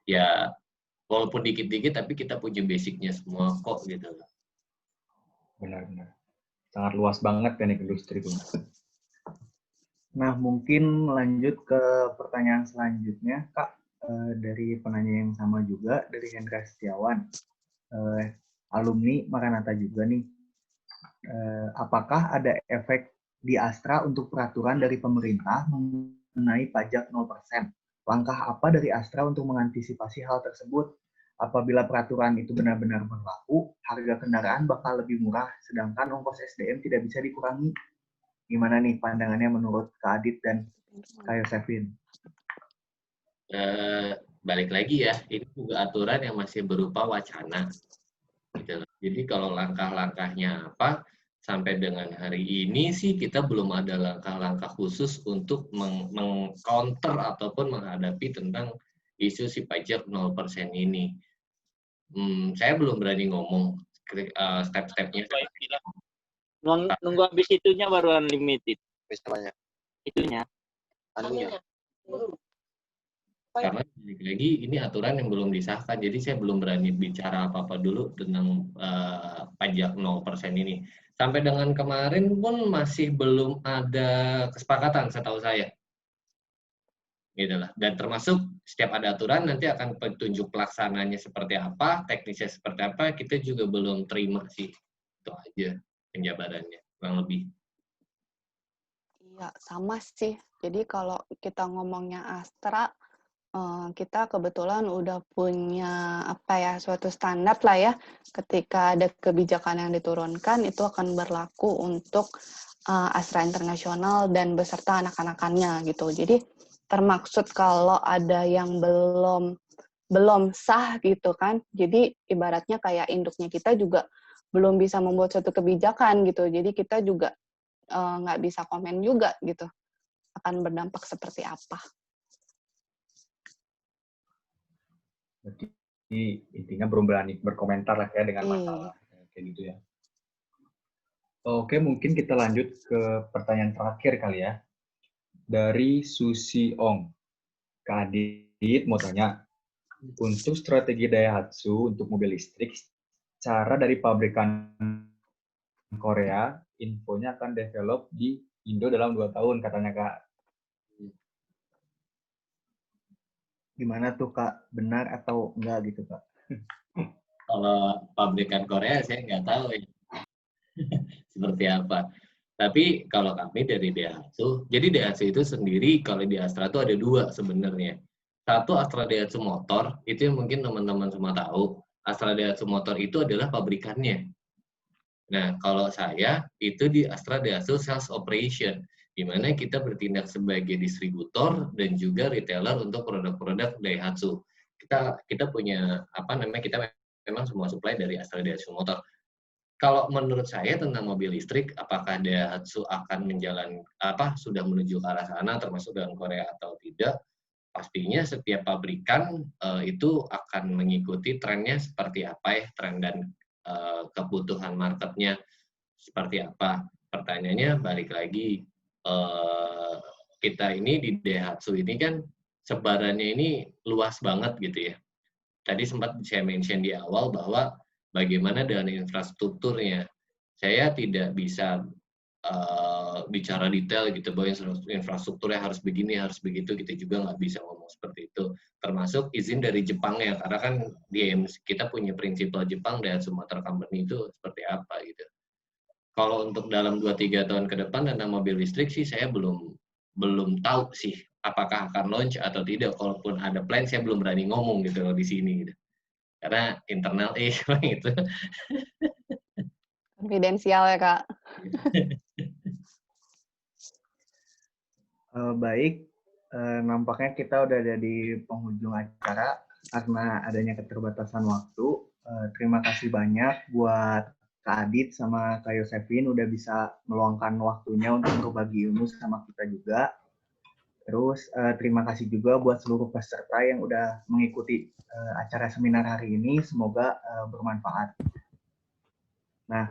ya walaupun dikit-dikit tapi kita punya basicnya semua kok gitu. Benar-benar. Sangat luas banget teknik industri itu. Nah, mungkin lanjut ke pertanyaan selanjutnya, Kak. dari penanya yang sama juga, dari Hendra Setiawan, alumni Maranatha juga nih. Apakah ada efek di Astra untuk peraturan dari pemerintah mengenai pajak 0%? Langkah apa dari Astra untuk mengantisipasi hal tersebut? Apabila peraturan itu benar-benar berlaku, harga kendaraan bakal lebih murah, sedangkan ongkos SDM tidak bisa dikurangi. Gimana nih pandangannya menurut Kak Adit dan Kak Yosefin? Balik lagi ya, ini juga aturan yang masih berupa wacana. Gitu. Jadi kalau langkah-langkahnya apa, sampai dengan hari ini sih kita belum ada langkah-langkah khusus untuk meng-counter ataupun menghadapi tentang isu si pajak 0% ini. Saya belum berani ngomong step-stepnya. Nunggu habis itunya baru unlimited. Misalnya. Itunya. Anunya. Karena lagi ini aturan yang belum disahkan, jadi saya belum berani bicara apa-apa dulu tentang pajak 0% ini. Sampai dengan kemarin pun masih belum ada kesepakatan setahu saya. Gitu lah. Dan termasuk setiap ada aturan nanti akan petunjuk pelaksananya seperti apa, teknisnya seperti apa, kita juga belum terima sih. Itu aja penjabarannya, kurang lebih. Iya, sama sih. Jadi kalau kita ngomongnya Astra, kita kebetulan udah punya suatu standar lah ya. Ketika ada kebijakan yang diturunkan, itu akan berlaku untuk Astra Internasional dan beserta anak-anakannya gitu. Jadi termaksud kalau ada yang belum sah gitu kan. Jadi ibaratnya kayak induknya kita juga belum bisa membuat suatu kebijakan gitu. Jadi kita juga nggak bisa komen juga gitu. Akan berdampak seperti apa. Jadi intinya belum berani berkomentar lah ya dengan masalah kayak gitu ya. Oke, mungkin kita lanjut ke pertanyaan terakhir kali ya. Dari Susi Ong. Kak Adit mau tanya, untuk strategi Daihatsu untuk mobil listrik, cara dari pabrikan Korea, infonya akan develop di Indo dalam 2 tahun, katanya Kak. Gimana tuh Kak? Benar atau enggak gitu Kak? Kalau pabrikan Korea saya nggak tahu ya. Seperti apa. Tapi kalau kami dari Daihatsu, jadi Daihatsu itu sendiri kalau di Astra itu ada 2 sebenarnya. Satu Astra Daihatsu Motor, itu yang mungkin teman-teman semua tahu. Astra Daihatsu Motor itu adalah pabrikannya. Nah, kalau saya itu di Astra Daihatsu Sales Operation, di mana kita bertindak sebagai distributor dan juga retailer untuk produk-produk Daihatsu. Kita punya kita memang semua supply dari Astra Daihatsu Motor. Kalau menurut saya tentang mobil listrik, apakah Daihatsu akan sudah menuju ke arah sana, termasuk dengan Korea atau tidak? Pastinya setiap pabrikan itu akan mengikuti trennya seperti apa ya, tren dan kebutuhan marketnya seperti apa. Pertanyaannya balik lagi, kita ini di Daihatsu ini kan sebarannya ini luas banget gitu ya. Tadi sempat saya mention di awal bahwa bagaimana dengan infrastrukturnya. Saya tidak bisa bicara detail gitu bahwa infrastrukturnya harus begini, harus begitu, kita juga nggak bisa ngomong seperti itu. Termasuk izin dari Jepangnya, karena kan kita punya prinsipal Jepang dan Motor Company itu seperti apa gitu. Kalau untuk dalam 2-3 tahun ke depan tentang mobil listrik sih saya belum tahu sih apakah akan launch atau tidak. Kalaupun ada plan saya belum berani ngomong gitu loh di sini gitu. Karena internal gitu. Konfidensial ya Kak. Baik, nampaknya kita udah ada di penghujung acara karena adanya keterbatasan waktu. Terima kasih banyak buat Kak Adit sama Kak Yosefin udah bisa meluangkan waktunya untuk berbagi ilmu sama kita juga. Terus terima kasih juga buat seluruh peserta yang udah mengikuti acara seminar hari ini. Semoga bermanfaat. Nah,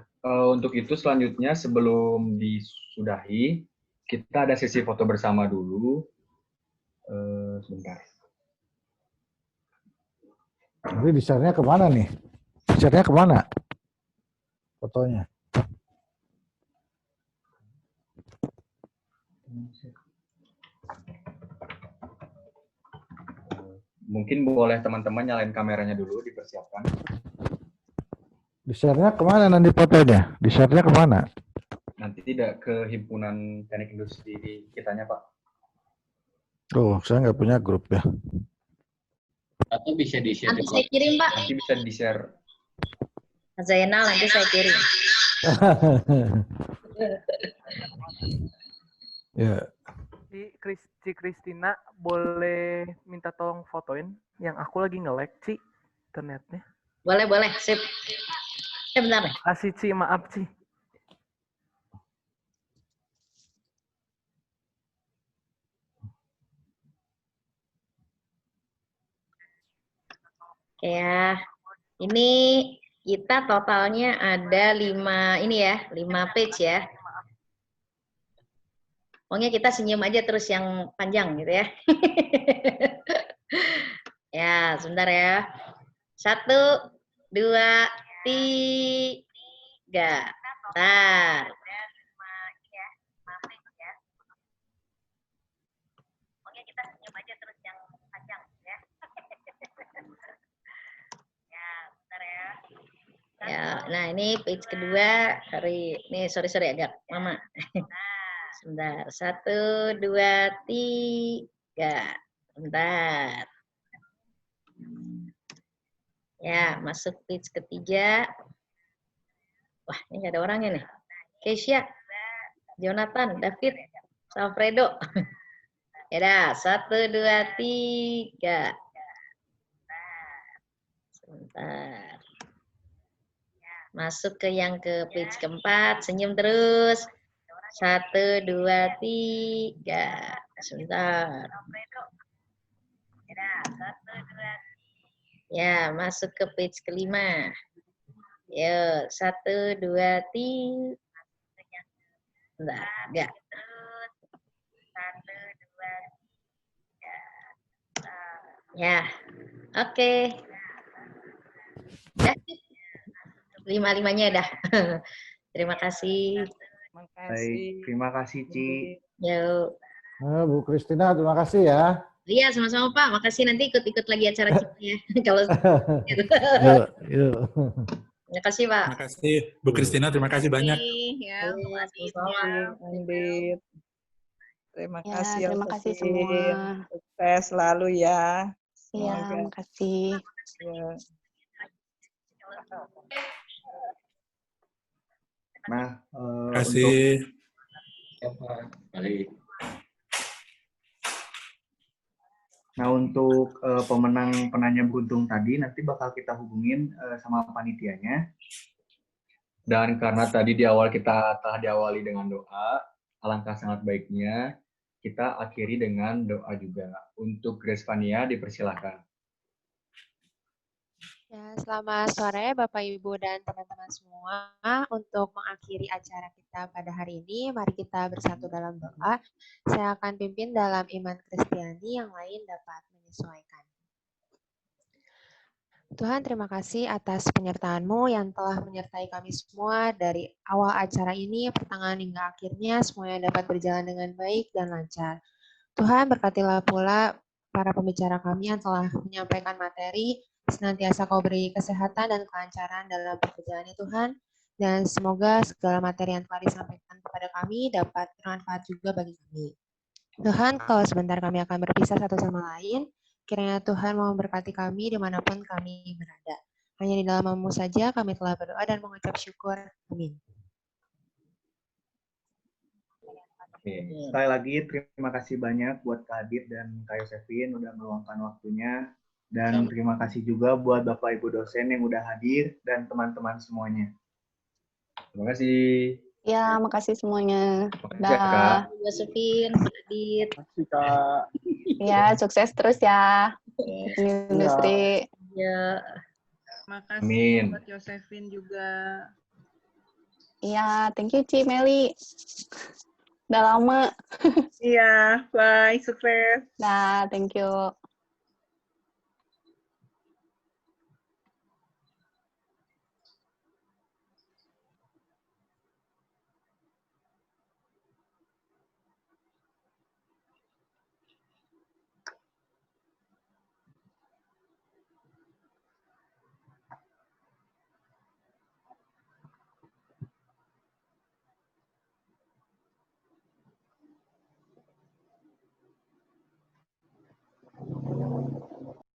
untuk itu selanjutnya sebelum disudahi, kita ada sesi foto bersama dulu. Sebentar. Tapi di-share-nya kemana nih? Di-share-nya kemana? Fotonya. Mungkin boleh teman-teman nyalain kameranya dulu, dipersiapkan. Di-share-nya kemana nanti fotonya? Di-share-nya kemana? Nanti tidak ke himpunan teknik industri kitanya, Pak. Oh, saya nggak punya grup ya. Atau bisa di-share Nanti di saya kirim, Pak. Nanti bisa di-share. Zainal nanti saya kirim. Ya. Ci Kristina boleh minta tolong fotoin yang aku lagi nge-lag, Ci, internetnya. Boleh, sip. Bentar nih. Kasih Ci, maaf Ci. Oke ya. Ini kita totalnya ada 5 ini ya, 5 page ya. Pokoknya kita senyum aja terus yang panjang gitu ya. Ya, sebentar ya. 1, 2, 3. Bentar. Pokoknya kita senyum aja terus yang panjang ya. Ya, bentar ya. Ya, nah ini page kedua hari ini sorry agak lama. Sebentar, 1, 2, 3. Bentar. Ya, masuk page ketiga. Wah, ini nggak ada orangnya nih. Keisha, Jonathan, David, Alfredo. Ya dah, 1, 2, 3. Sebentar. Masuk ke yang ke page keempat, senyum terus. 1, 2, 3. Sebentar. Ya, masuk ke page kelima. Yo, 1, 2, 3. Bentar, enggak. Ya, oke. Ya, 5-5-nya dah. Terima kasih. Baik, terima kasih Ci. Yuk. Bu Kristina, terima kasih ya. Iya, sama-sama Pak. Makasih, nanti ikut-ikut lagi acara kita ya. Kalau Yuk. Terima kasih Pak. Terima kasih Bu Kristina, terima kasih banyak. Ya, makasih semua. Andit. Terima Ya, kasih terima kasih Alvin. semua. Sukses selalu ya. Iya, Semoga. makasih. Ya. Nah, Terima kasih. untuk pemenang penanya beruntung tadi nanti bakal kita hubungin sama panitianya. Dan karena tadi di awal kita telah diawali dengan doa, alangkah sangat baiknya kita akhiri dengan doa juga. Untuk Grace Fania, dipersilakan. Ya, selamat sore Bapak Ibu dan teman-teman semua. Untuk mengakhiri acara kita pada hari ini, mari kita bersatu dalam doa. Saya akan pimpin dalam iman Kristiani, yang lain dapat menyesuaikan. Tuhan, terima kasih atas penyertaan-Mu yang telah menyertai kami semua dari awal acara ini, pertengahan hingga akhirnya, semuanya dapat berjalan dengan baik dan lancar. Tuhan, berkatilah pula para pembicara kami yang telah menyampaikan materi, senantiasa Kau beri kesehatan dan kelancaran dalam pekerjaannya Tuhan, dan semoga segala materi yang telah disampaikan kepada kami dapat bermanfaat juga bagi kami. Tuhan, kalau sebentar kami akan berpisah satu sama lain, kiranya Tuhan mau memberkati kami dimanapun kami berada. Hanya di dalam nama-Mu saja kami telah berdoa dan mengucap syukur. Amin. Sekali lagi terima kasih banyak buat Kak Adit dan Kak Yosefin udah meluangkan waktunya. Dan terima kasih juga buat Bapak Ibu dosen yang udah hadir dan teman-teman semuanya. Terima kasih. Ya, makasih semuanya. Kak. Yosefin, Kak Adit. Makasih Kak. Ya, sukses terus ya. Ini industri. Ya. Makasih Amin. buat Yosefin juga. Iya, thank you Ci Meli. Udah lama. Iya, bye, sukses. Nah, thank you.